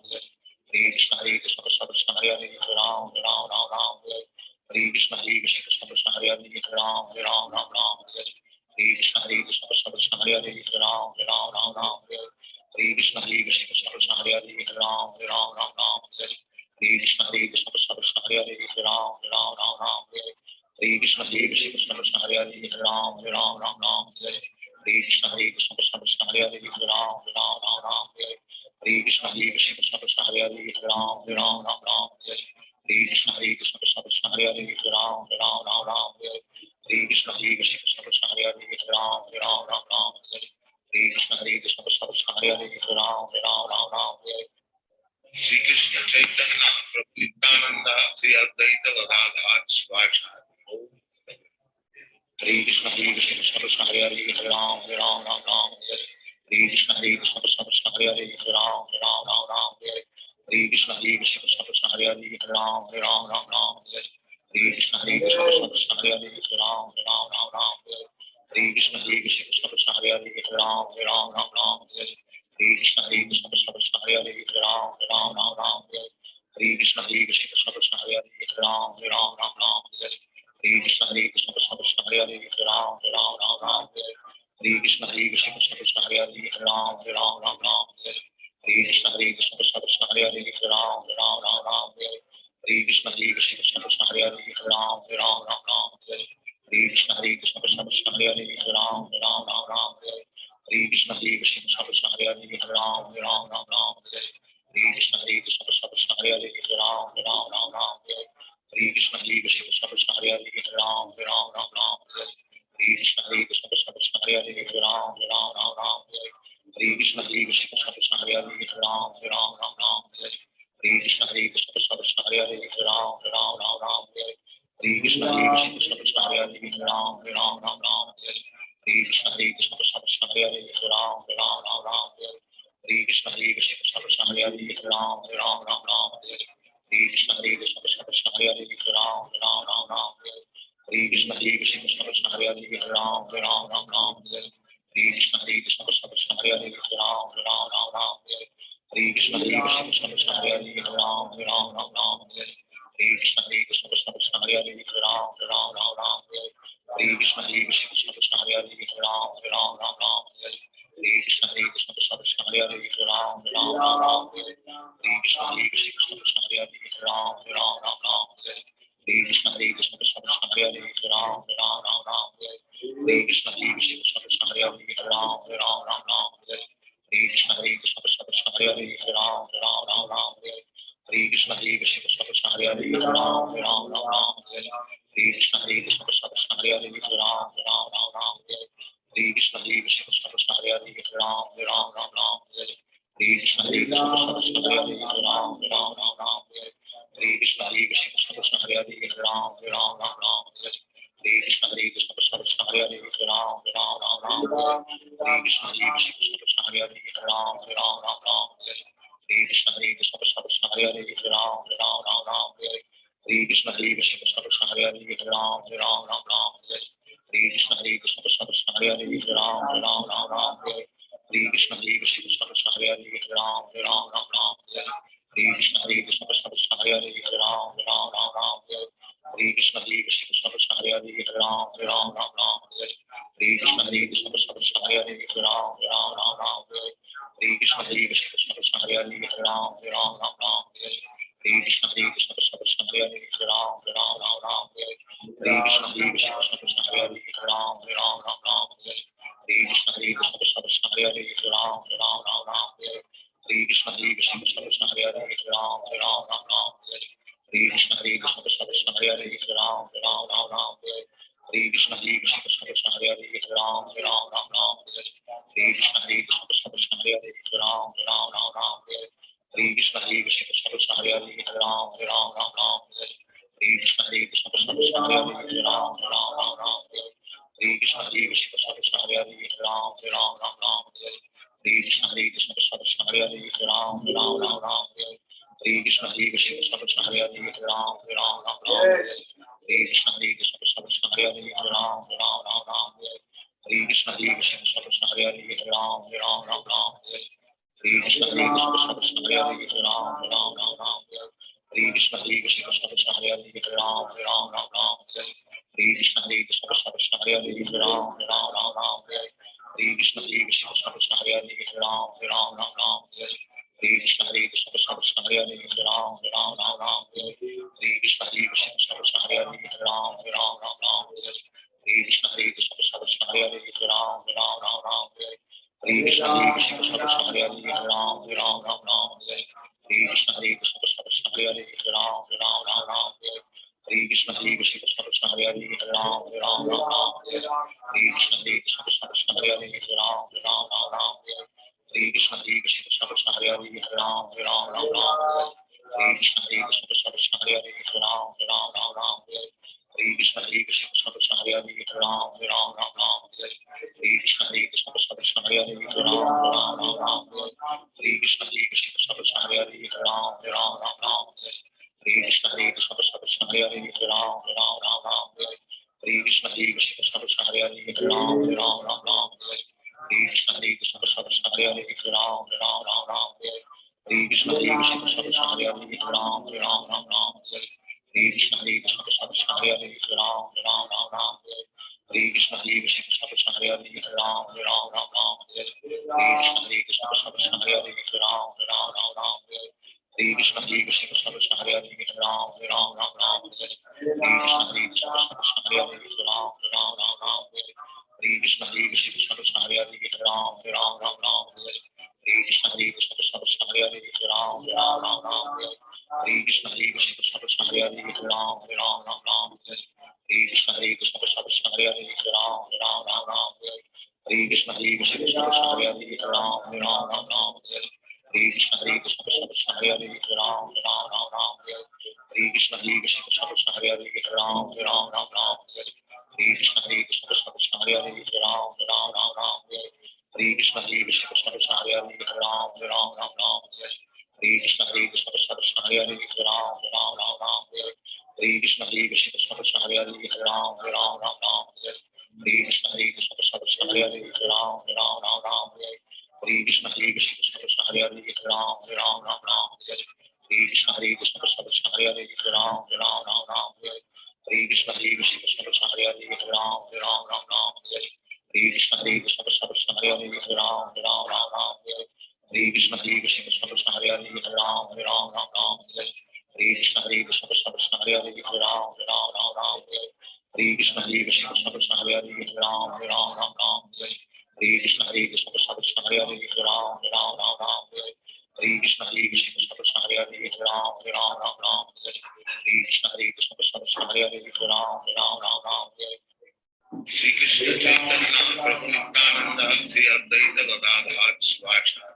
Hare. Hare Hare Krishna Krishna Hare Hare Hare Ram Ram Ram Ram Hare Hare Krishna Krishna Hare Hare Hare Ram Ram Ram Ram Hare Hare Krishna Krishna Hare Hare Hare Ram Ram Ram Ram Hare Hare Krishna Krishna Hare Hare Hare Ram Ram Ram Ram Hare Hare Krishna Krishna Hare Hare Hare Ram Ram Ram Ram Hare Hare Krishna Krishna Hare Hare Hare Ram Ram Ram Ram Hare Hare Krishna Krishna Hare Hare Hare Ram Ram Ram Ram Hare Hare Krishna Krishna Hare Hare Hare Ram Ram Ram Ram Hare Hare Krishna Krishna Hare Hare Hare Ram Ram Ram Ram Hare Hare Krishna Krishna Hare Hare Hare Ram Ram Ram Ram Hare Hare Krishna Krishna Hare Hare Hare Ram Ram Ram Ram Hare Shri Krishna Chaitanya Prabhu Nityananda Sri Advaita Gadadhar Shivacharya Hare Krishna Krishna Hare Hare Hare Ram Ram Ram Ram Hare Hare Krishna Krishna Hare Hare Hare Ram Ram Ram Ram Hare Hare Krishna Krishna Hare Hare Hare Ram Ram Ram Ram Hare Hare Krishna Krishna Hare Hare Hare Ram Ram Ram Ram Hare Hare Krishna Krishna Hare Hare Hare Ram Ram Ram Ram Hare Hare Krishna Krishna Hare Hare Hare Ram Ram Ram Ram Hare Hare Krishna Krishna Hare Hare Hare Ram Ram Ram Ram Hare Hare Krishna Krishna Hare Hare Hare Ram Ram Ram Ram Hare Hare Krishna Krishna Hare Hare Hare Ram Ram Ram Ram Hare Hare Krishna Krishna Hare Hare Hare Ram Ram Ram Ram Hare Hare Krishna Krishna Hare Hare Hare Ram Ram Ram Ram Hare Hare Krishna Krishna Hare Hare Hare Ram Ram Ram Ram Hare Hare Krishna Krishna Hare Hare Hare Ram Ram Ram Ram Hare Hare Krishna Krishna Hare Hare Hare Ram Ram Ram Ram Hare Hare Krishna Krishna Hare Hare Hare Ram Ram Ram Ram Hare Hare Krishna Krishna Hare Hare Hare Ram Ram Ram Ram Hare Hare Krishna Krishna Hare Hare Hare Ram Ram Ram Ram Hare Hare Krishna Krishna Hare Hare Hare Ram Ram Ram Ram Hare Hare Krishna Krishna Hare Hare Hare Ram Ram Ram Ram Hare Hare Krishna Krishna Hare Hare Hare Ram Ram Ram Ram Hare Hare Krishna Krishna Hare Hare Hare Ram Ram Ram Ram Hare Hare Krishna Krishna Hare Hare Hare Ram Ram Ram Ram Hare Hare Krishna Krishna Hare Hare Hare Ram Ram Ram Ram Hare Hare Krishna Krishna Hare Hare Hare Ram Ram Ram Ram Hare Hare Krishna Krishna Hare Hare Hare Ram Ram Ram Ram Hare Hare Krishna Krishna Hare Hare Hare Ram Ram Ram Ram Hare Hare Krishna Krishna Hare Hare Hare Ram Ram Ram Ram Hare Hare Krishna Krishna Hare Hare Hare Ram Ram Ram Ram Hare Hare Krishna Krishna Hare Hare Hare Ram Ram Ram Ram Hare Hare Krishna Krishna Hare Hare Hare Ram Ram Ram Ram Hare Hare Krishna Krishna Hare Hare Hare Ram Ram Ram Ram Hare Hare Krishna Krishna Hare Hare Hare Ram Ram Ram Ram Hare Hare Krishna Krishna Hare Hare Hare Ram Ram Ram Ram Hare Hare Krishna Krishna Hare Hare Hare Ram Ram Ram Ram Hare Hare Krishna Krishna Hare Hare Hare Ram Ram Ram Ram Hare Hare Krishna Krishna Hare Hare Hare Ram Ram Ram Ram Hare Hare Krishna Krishna Hare Hare Hare Ram Ram Ram Ram Hare Hare Krishna Krishna Hare Hare Hare Ram Ram Ram Ram Hare Hare Krishna Krishna Hare Hare Hare Ram Ram Ram Ram Hare Hare Krishna Krishna Hare Hare Hare Ram Ram Ram Ram Hare Hare Krishna Krishna Hare Hare Hare Ram Ram Ram Ram Hare Hare Krishna Krishna Hare Hare Hare Ram Ram Ram Ram Hare Hare Krishna Krishna Hare Hare Hare Ram Ram Ram Ram Hare Hare Krishna Krishna Hare Hare Hare Ram Ram Ram Ram Hare Hare Krishna Krishna Hare Hare Hare Ram Ram Ram Ram Hare Hare Krishna Krishna Hare Hare Hare Ram Ram Ram Ram Hare Hare Krishna Krishna Hare Hare Hare Ram Ram Ram Ram Hare Hare Krishna Krishna Hare Hare Hare Ram Ram Ram Ram Hare Hare Krishna Krishna Hare Hare Hare Ram Ram Ram Ram Hare Hare Krishna Krishna Hare Hare Hare Ram Ram Ram Ram Hare Hare Krishna Krishna Hare Hare Hare Ram Ram Ram Ram Hare Hare Krishna Krishna Hare Hare Hare Ram Ram Ram Ram Hare Hare Krishna Krishna Hare Hare Hare Ram Ram Ram Ram Hare Hare Krishna Krishna Hare Hare Hare Ram Ram Ram Ram Hare Hare Krishna Krishna Hare Hare Hare Ram Ram Ram Ram Hare Hare Krishna Krishna Hare Hare Hare Ram Ram Ram Ram Hare Hare Krishna Krishna Hare Hare Hare Ram Ram Ram Ram Hare Hare Krishna Krishna Hare Hare Hare Ram Ram Ram Ram Hare Hare Krishna Krishna Hare Hare Hare Ram Ram Ram Ram Hare Hare Krishna Krishna Hare Hare Hare Ram Ram Ram Ram Hare Hare Krishna Krishna Hare Hare Hare Ram Ram Ram Ram Hare Hare Krishna Krishna Hare Hare Hare Ram Ram Ram Ram Krishna Krishna Krishna Hare Hare Hare Ram Hare Ram Ram Ram Hare Hare Hare Krishna Krishna Krishna Hare Hare Hare Ram Hare Ram Ram Ram Hare Hare Hare Krishna Krishna Krishna Hare Hare Hare Ram Hare Ram Ram Ram Hare Hare Hare Krishna Krishna Krishna Hare Hare Hare Ram Hare Ram Ram Ram Hare Hare Hare Krishna Krishna Krishna Hare Hare Hare Ram Hare Ram Ram Ram Hare Hare Hare Krishna Krishna Krishna Hare Hare Hare Ram Hare Ram Ram Ram Hare Hare Hare Krishna Krishna Krishna Hare Hare Hare Ram Hare Ram Ram Ram Hare Hare Hare Krishna Krishna Krishna Hare Hare Hare Ram Hare Ram Ram Ram Hare Hare Hare Krishna Krishna Krishna Hare Hare Hare Ram Hare Ram Ram Ram Hare Hare Hare Krishna Krishna Krishna Hare Hare Hare Ram Hare Ram Ram Ram Hare Hare Hare Krishna Krishna Krishna Hare Hare Hare Ram Hare Ram Ram Ram Hare Hare Hare Krishna Krishna Krishna Hare Hare Hare Ram Hare Ram Ram Ram Hare Hare Hare Krishna Krishna Krishna Hare Hare Hare Ram Hare Ram Ram Ram Hare Hare Hare Krishna Krishna Krishna Hare Hare Hare Ram Hare Ram Ram Ram Hare Hare Hare Krishna Krishna Krishna Hare Hare Hare Ram Hare Ram Ram Ram Hare Hare Hare Krishna Krishna Krishna Hare Hare Hare Ram Hare Ram Ram Ram Hare Hare Hare Krishna Krishna Krishna Hare Hare Hare Ram Hare Ram Ram Ram Hare Hare Hare Krishna Krishna Krishna Hare Hare Hare Ram Hare Ram Ram Ram Hare Hare Hare Krishna Krishna Krishna Hare Hare Hare Ram Hare Ram Ram Ram Hare Hare Hare Krishna Krishna Krishna Hare Hare Hare Ram Hare Ram Ram Ram Hare Hare Hare Krishna Krishna Krishna Hare Hare Hare Ram Hare Ram Ram Ram Hare Hare Hare Krishna Krishna Krishna Hare Hare Hare Ram Hare Ram Ram Ram Hare Hare Hare Krishna Krishna Krishna Hare Hare Hare Ram Hare Ram Ram Ram Hare Hare Hare Krishna Krishna Krishna Hare Hare Hare Ram Hare Ram Ram Ram Hare Hare Hare Krishna Krishna Krishna Hare Hare Hare Ram Hare Ram Ram Ram Hare Hare Hare Krishna Krishna Krishna Hare Hare Hare Ram Hare Ram Ram Ram Hare Hare Hare Krishna Krishna Krishna Hare Hare Hare Ram Hare Ram Ram Ram Hare Hare Hare Krishna Krishna Krishna Hare Hare Hare Ram Hare Ram Ram Ram Hare Hare Hare Krishna Krishna Krishna Hare Hare Hare Ram Hare Ram Ram Ram Hare Hare Hare Krishna Krishna Krishna Hare Hare Hare Ram Hare Ram Ram Ram Hare Hare Hare Krishna Krishna Krishna Hare Hare Hare Ram Hare Ram Ram Ram Hare Hare Hare Krishna Krishna Krishna Hare Hare Hare Ram Hare Ram Ram Ram Hare Hare Hare Krishna Krishna Krishna Hare Hare Hare Ram Hare Ram Ram Ram Hare Hare Hare Krishna Krishna Krishna Hare Hare Hare Ram Hare Ram Ram Ram Hare Hare Hare Krishna Krishna Krishna Hare Hare Hare Ram Hare Ram Ram Ram Hare Hare Hare Krishna Krishna Krishna Hare Hare Hare Ram Hare Ram Ram Ram Hare Hare Hare Krishna Krishna Krishna Hare Hare Hare Ram Hare Ram Ram Ram Hare Hare Hare Krishna Krishna Krishna Hare Hare Hare Ram Hare Ram Ram Ram Hare Hare Hare Krishna Krishna Krishna Hare Hare Hare Ram Hare Ram Ram Ram Hare Hare Hare Krishna Krishna Krishna Hare Hare Hare Ram Hare Ram Ram Ram Hare Hare Hare Krishna Krishna Krishna Hare Hare Hare Ram Hare Ram Ram Ram Hare Hare Hare Krishna Krishna Krishna Hare Hare Hare Ram Hare Ram Ram Ram Hare Hare Hare Krishna Krishna Krishna Hare Hare Hare Ram Hare Ram Ram Ram Hare Hare Hare Krishna Krishna Krishna Hare Hare Hare Ram Hare Ram Ram Ram Hare Hare Hare Krishna Krishna Krishna Hare Hare Hare Ram Hare Ram Ram Ram Hare Hare Hare Krishna Krishna Krishna Hare Hare Hare Ram Hare Ram Ram Ram Hare Hare Shri Krishna Chaitanya Prabhu Nityananda Shri Advaita Gadadhar Shivasana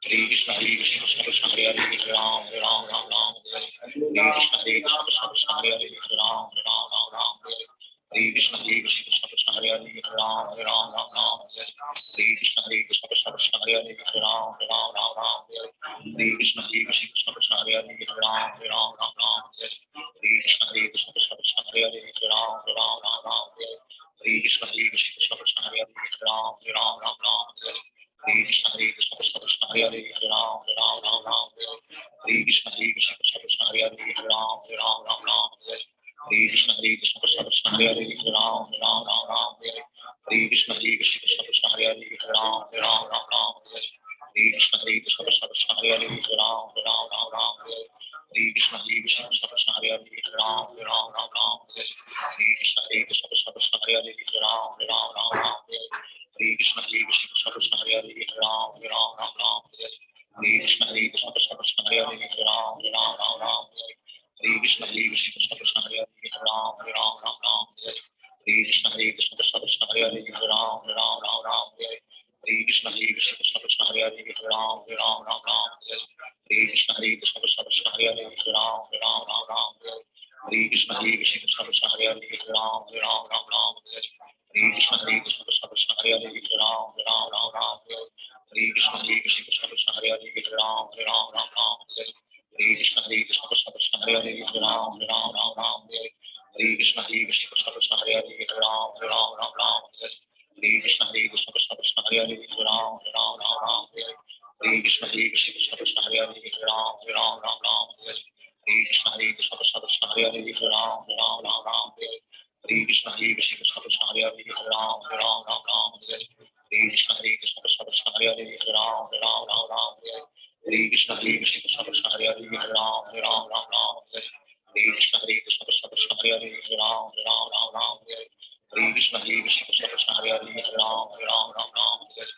Hare Krishna Krishna Krishna Hare Hare Hare Ram Hare Ram Ram Ram Hare Hare Hare Krishna Krishna Krishna Hare Hare Hare Ram Hare Ram Ram Ram Hare Hare Hare Krishna Krishna Krishna Hare Hare Hare Ram Hare Ram Ram Ram Hare Hare Hare Krishna Krishna Krishna Hare Hare Hare Ram Hare Ram Ram Ram Hare Hare Hare Krishna Krishna Krishna Hare Hare Hare Ram Hare Ram Ram Ram Hare Hare Hare Krishna Krishna Krishna Hare Hare Hare Ram Hare Ram Ram Ram Hare Hare Hare Krishna Krishna Krishna Hare Hare Hare Ram Hare Ram Ram Ram Hare Hare Hare Krishna Krishna Krishna Hare Hare Hare Ram Hare Ram Ram Ram Hare Hare Hare Krishna Krishna Krishna Hare Hare Hare Ram Hare Ram Ram Ram Hare Hare Hare Krishna Krishna Krishna Hare Hare Hare Ram Hare Ram Ram Ram Hare Hare Hare Krishna Krishna Krishna Hare Hare Hare Ram Hare Ram Ram Ram Hare Hare Hare Krishna Krishna Krishna Hare Hare Hare Ram Hare Ram Ram Ram Hare Hare Hare Krishna Krishna Krishna Hare Hare Hare Ram Hare Ram Ram Ram Hare Hare Hare Krishna Krishna Krishna Hare Hare Hare Ram Hare Ram Ram Ram Hare Hare Hare Krishna Krishna Krishna Hare Hare Hare Ram Hare Ram Ram Ram Hare Hare Hare Krishna Krishna Krishna Hare Hare Hare Ram Hare Ram Ram Ram Hare Hare Hare Krishna Krishna Krishna Hare Hare Hare Ram Hare Ram Ram Ram Hare Hare Hare Krishna Krishna Krishna Hare Hare Hare Ram Hare Ram Ram Ram Hare Hare Hare Krishna Krishna Krishna Hare Hare Hare Ram Hare Ram Ram Ram Hare Hare Hare Krishna Krishna Krishna Hare Hare Hare Ram Hare Ram Ram Ram Hare Hare Hare Krishna Krishna Krishna Hare Hare Hare Ram Hare Ram Ram Ram Hare Hare Hare Krishna Krishna Krishna Hare Hare Hare Ram Hare Ram Ram Ram Hare Hare Hare Krishna Krishna Krishna Hare Hare Hare Ram Hare Ram Ram Ram Hare Hare Hare Krishna Krishna Krishna Hare Hare Hare Ram Hare Ram Ram Ram Hare Hare Hare Krishna Krishna Krishna Hare Hare Hare Ram Hare Ram Ram Ram Hare Hare Hare Krishna Krishna Krishna Hare Hare Hare Ram Hare Ram Ram Ram Hare Hare Hare Krishna Krishna Krishna Hare Hare Hare Ram Hare Ram Ram Ram Hare Hare Hare Krishna Krishna Krishna Hare Hare Hare Ram Ram Ram Ram Hare Hare Krishna Krishna Krishna Hare Hare Hare Ram Ram Ram Ram Hare Hare Krishna Krishna Krishna Hare Hare Hare Ram Ram Ram Ram Hare Hare Krishna Krishna Krishna Hare Hare Hare Ram Ram Ram Ram Hare Hare Krishna Krishna Krishna Hare Hare Hare Ram Ram Ram Ram Hare Hare Krishna Krishna Krishna Hare Hare Hare Ram Ram Ram Ram Hare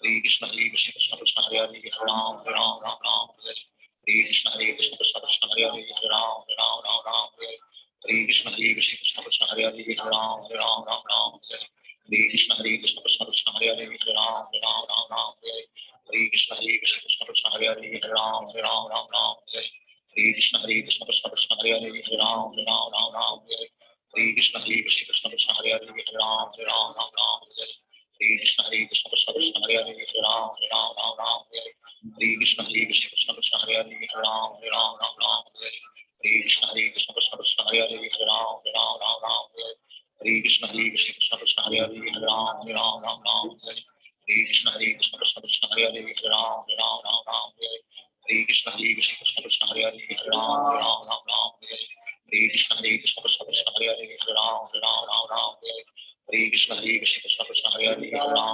Hare Krishna Krishna Krishna Hare Hare Hare Ram Ram Ram Ram Hare Hare Krishna Krishna Krishna Hare Hare Hare Ram Ram Ram Ram Hare Hare Krishna Krishna Krishna Hare Hare Hare Ram Ram Ram Ram Hare Hare Krishna Krishna Krishna Hare Hare Hare Ram Ram Ram Ram Hare Hare Krishna Krishna Krishna Hare Hare Hare Ram Ram Ram Ram Hare Hare Krishna Krishna Krishna Hare Hare Hare Ram Ram Ram Ram Hare Hare Krishna Krishna Krishna Hare Hare Hare Ram Ram Ram Ram Hare Hare Krishna Krishna Krishna Hare Hare Hare Ram Ram Ram Ram Hare Hare Krishna Krishna Krishna Hare Hare Hare Ram Ram Ram Ram Hare Hare Krishna Krishna Krishna Hare Hare Hare Ram Ram Ram Ram Hare Hare Krishna Krishna Krishna Hare Hare Hare Ram Ram Ram Ram Hare Hare Krishna Krishna Krishna Hare Hare Hare Ram Ram Ram Ram Hare Hare Krishna Krishna Krishna Hare Hare Hare Ram Ram Ram Ram Hare Hare Krishna Krishna Krishna Hare Hare Hare Ram Ram Ram Ram Hare Hare Krishna Krishna Krishna Hare Hare Hare Ram Ram Ram Ram Hare Hare Krishna Krishna Krishna Hare Hare Hare Ram Ram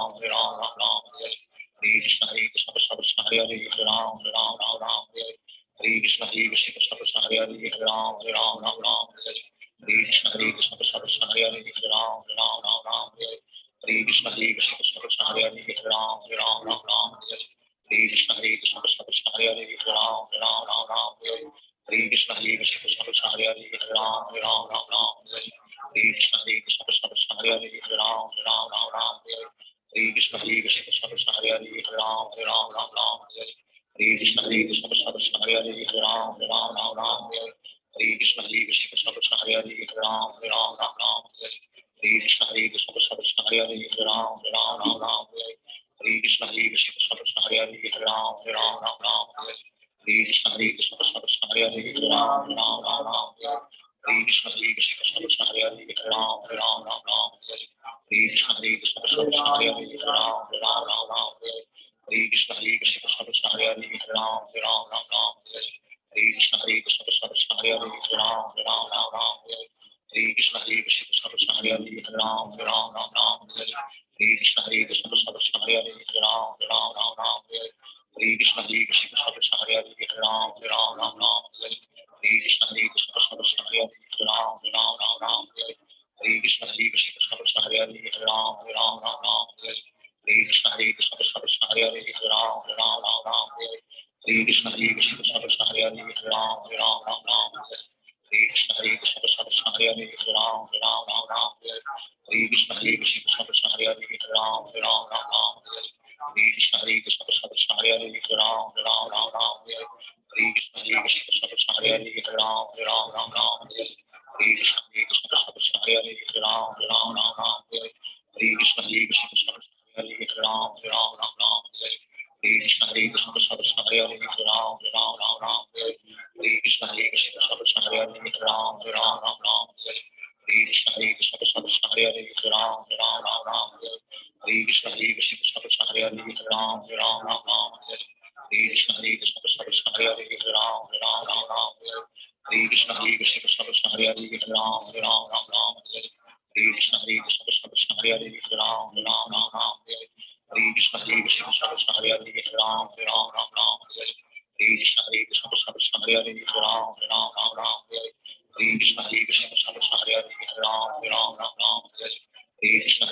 Ram Ram Hare Hare Krishna Krishna Krishna Hare Hare Hare Ram Ram Ram Ram Hare Hare Krishna Krishna Krishna Hare Hare Hare Ram Ram Ram Ram Hare Hare Krishna Krishna Krishna Hare Hare Hare Ram Ram Ram Ram Hare Hare Krishna Krishna Krishna Hare Hare Hare Ram Ram Ram Ram Hare Hare Krishna Krishna Krishna Hare Hare Hare Ram Ram Ram Ram Hare Hare Krishna Krishna Krishna Hare Hare Hare Ram Ram Ram Ram Hare Hare Krishna Krishna Krishna Hare Hare Hare Ram Ram Ram Ram Hare Hare Krishna Krishna Krishna Hare Hare Hare Ram Ram Ram Ram Hare Hare Krishna Krishna Krishna Hare Hare Hare Ram Ram Ram Ram Hare Hare Krishna Krishna Krishna Hare Hare Hare Ram Ram Ram Ram Hare Hare Krishna Krishna Krishna Hare Hare Hare Ram Ram Ram Ram Hare Hare Krishna Krishna Krishna Hare Hare Hare Ram Ram Ram Ram Hare Hare Krishna Krishna Krishna Hare Hare Hare Ram Ram Ram Ram Hare Hare Krishna Krishna Krishna Hare Hare Hare Ram Ram Ram Ram Hare Hare Krishna Krishna Krishna Hare Hare Hare Ram Ram Ram Ram Hare Hare Krishna Krishna Krishna Hare Hare Hare Ram Ram Ram Ram Hare Hare Krishna Krishna Krishna Hare Hare Hare Ram Ram Ram Ram Hare Hare Krishna Krishna Krishna Hare Hare Hare Ram Ram Ram Ram Hare Hare Krishna Krishna Krishna Hare Hare Hare Ram Ram Ram Ram Hare Hare Krishna Krishna Krishna Hare Hare Hare Ram Ram Ram Ram Hare Hare Krishna Krishna Krishna Hare Hare Hare Ram Ram Ram Ram Hare Hare Krishna Krishna Krishna Hare Hare Hare Ram Ram Ram Ram Hare Hare Krishna Krishna Krishna Hare Hare Hare Ram Ram Ram Ram Hare Hare Krishna Krishna Krishna Hare Hare Hare Ram Ram Ram Ram Hare Hare Krishna Krishna Krishna Hare Hare Hare Ram Ram Ram Ram Hare Hare Krishna Krishna Krishna Hare Hare Hare Ram Ram Ram Ram Hare Hare Krishna Krishna Krishna Hare Hare Hare Ram Ram Ram Ram Hare Hare Krishna Krishna Krishna Hare Hare Hare Ram Ram Ram Ram Hare Hare Krishna Krishna Krishna Hare Hare Hare Ram Ram Ram Ram Hare Hare Krishna Krishna Krishna Hare Hare Hare Ram Ram Ram Ram Hare Hare Krishna Krishna Krishna Hare Hare Hare Ram Ram Ram Ram Hare Hare Krishna Krishna Krishna Hare Hare Hare Ram Ram Ram Ram Hare Hare Krishna Krishna Krishna Hare Hare Hare Ram Ram Ram Ram Hare Hare Krishna Krishna Krishna Hare Hare Hare Ram Ram Ram Ram Hare Hare Krishna Krishna Krishna Hare Hare Hare Ram Ram Ram Ram Hare Hare Krishna Krishna Krishna Hare Hare Hare Ram Ram Ram Ram Hare Hare Krishna Krishna Krishna Hare Hare Hare Ram Ram Ram Ram Hare Hare Krishna Krishna Krishna Hare Hare Hare Ram Ram Ram Ram Hare Hare Krishna Krishna Krishna Hare Hare Hare Ram Ram Ram Ram Hare Hare Krishna Krishna Krishna Hare Hare Hare Ram Ram Ram Ram Hare Hare Krishna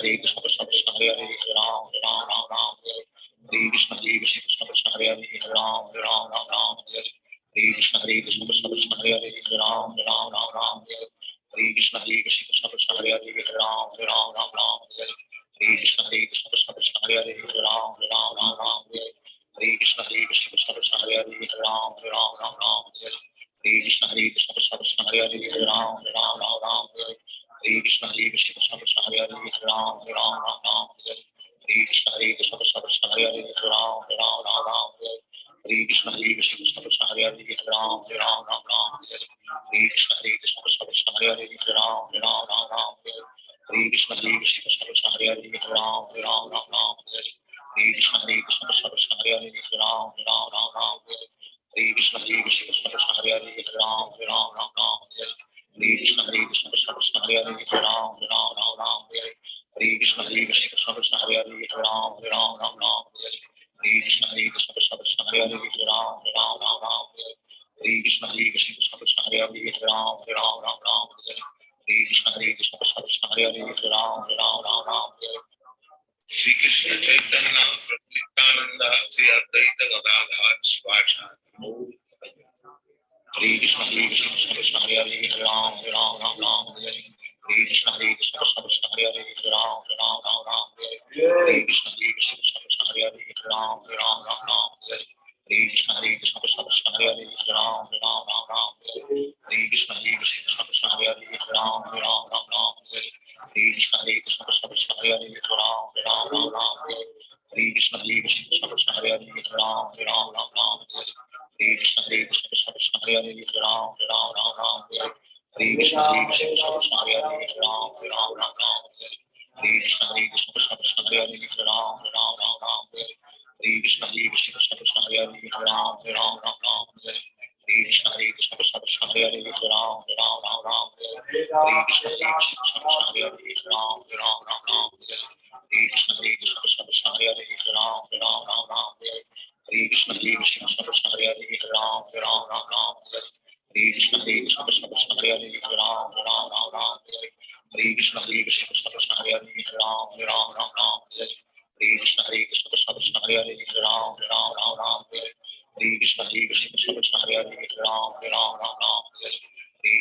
Krishna Krishna Hare Hare Hare Ram Ram Ram Ram Hare Hare Krishna Krishna Krishna Hare Hare Hare Ram Ram Ram Ram Hare Hare Krishna Krishna Krishna Hare Hare Hare Ram Ram Ram Ram Hare Hare Krishna Krishna Krishna Hare Hare Hare Ram Ram Ram Ram Hare Hare Krishna Krishna Krishna Hare Hare Hare Ram Ram Ram Ram Hare Hare Krishna Krishna Krishna Hare Hare Hare Ram Ram Ram Ram Hare Hare Krishna Krishna Krishna Hare Hare Hare Ram Ram Ram Ram Hare Hare Krishna Krishna Krishna Hare Hare Hare Ram Ram Ram Ram Hare Hare Krishna Krishna Krishna Hare Hare Hare Ram Ram Ram Ram Hare Hare Krishna Krishna Krishna Hare Hare Hare Ram Ram Ram Ram Hare Hare Krishna Krishna Krishna Hare Hare Hare Ram Ram Ram Ram Hare Hare Krishna Krishna Krishna Hare Hare Hare Ram Ram Ram Ram Hare Hare Krishna Krishna Krishna Hare Hare Hare Ram Ram, Ram, Ram, Ram, Hare Krishna, Hare Krishna, Krishna Hare Hare, Hare Ram, Ram, Ram, Ram, Hare Krishna, Hare Krishna, Krishna Hare Hare, Hare Ram, Ram, Ram, Ram, Hare Krishna, Hare Krishna, Krishna Hare Hare, Hare Ram, Ram, Ram, Ram, Hare Krishna, Hare Krishna, Krishna Hare Hare, Hare Ram, Ram, Ram, Ram, Hare Krishna, Hare Krishna, Krishna Hare Hare, Hare Ram, Ram, Ram, Ram, Hare Krishna, Hare Krishna, Krishna Hare Hare, Hare Ram, Ram, Ram, Ram, Shri Krishna Chaitanya Prabhu Nityananda Shri Advaita Gadadhar Shivacharya Hare Krishna, Hare Krishna, Krishna Hare Hare, Hare Ram, Ram, Ram, Ram, Hare Hare Krishna, Hare Krishna, Krishna Hare Hare, Hare Ram, Ram, Ram, Ram, Hare Krishna, Hare Krishna, Krishna Hare Hare, Hare Ram, Ram, Ram, Ram, Hare Krishna, Hare Krishna, Krishna Hare Hare, Hare Ram, Ram, Ram, Ram, Hare Krishna, Hare Krishna, Krishna Hare Hare, Hare Ram, Ram, Ram, Ram, Hare Krishna, Hare Krishna, Krishna Hare Hare, Hare Ram, Ram, Ram, Ram, Hare Krishna, Hare Krishna, Krishna Hare Hare, Hare Ram, Ram, Ram, Ram, Hare Krishna, Hare Krishna, Krishna Hare Hare, Hare Ram, Ram, Ram, Ram, Hare Krishna, Hare Krishna, Krishna Hare Hare, Hare Ram, Ram, Ram, Ram, Hare Krishna, Hare Krishna, Krishna Hare Hare, Hare Ram, Ram, Ram, Ram, Hare Krishna, Hare Krishna, Krishna Hare Hare, Hare Ram, Ram, Ram, Ram, Hare Krishna, Hare Krishna, Krishna Hare Hare, Hare Ram, Ram, Ram, Ram, Hare Krishna, Hare Krishna, Krishna Hare Hare, Hare Ram, Ram, Ram, Ram, Hare Krishna, Hare Krishna, Krishna Hare Hare, Hare Ram, Ram, Ram, Ram, Hare Krishna, Hare Krishna, Krishna Hare Hare, Hare Ram, Ram, Ram, Ram, Hare Krishna, Hare Krishna, Krishna Hare Hare, Hare Ram, Ram, Ram, Ram, Hare Krishna, Hare Krishna, Krishna Hare Hare, Hare Ram, Ram, Ram, Ram, Hare Krishna, Hare Krishna, Krishna Hare Hare, Hare Ram, Ram, Ram, Ram, Hare Krishna, Hare Krishna, Krishna Hare Hare, Hare Ram, Ram, Ram, Ram, Hare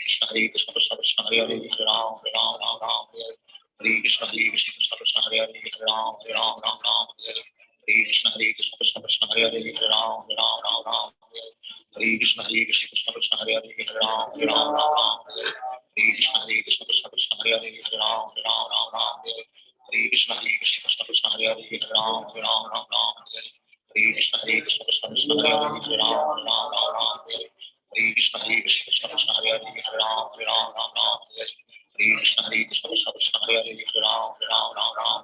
Krishna, Hare Krishna, Krishna Hare Hare, Hare Ram, Ram, Ram, Ram, Hare Krishna, Hare Krishna, Krishna Hare Hare, Hare Ram, Ram, Ram, Ram, Hare Krishna, Hare Krishna, Krishna Hare Hare, Hare Ram, Ram, Ram, Ram, Hare Krishna, Hare Krishna, Krishna Hare Hare, Hare Ram, Ram, Ram, Ram, Hare Krishna, Hare Krishna, Krishna Hare Hare, Hare Ram, Ram, Ram, Ram, Hare Krishna, Hare Krishna, Krishna Hare Hare, Hare Ram, Ram, Ram, Ram, Hare Krishna, Hare Krishna, Krishna Hare Hare, Hare Ram, Ram, Ram, Ram, Hare Krishna, Hare Krishna, Krishna Hare Hare, Hare Ram, Ram, Ram, Ram, Hare Krishna, Hare Krishna, Krishna Hare Hare, Hare Ram, Ram, Ram, Ram,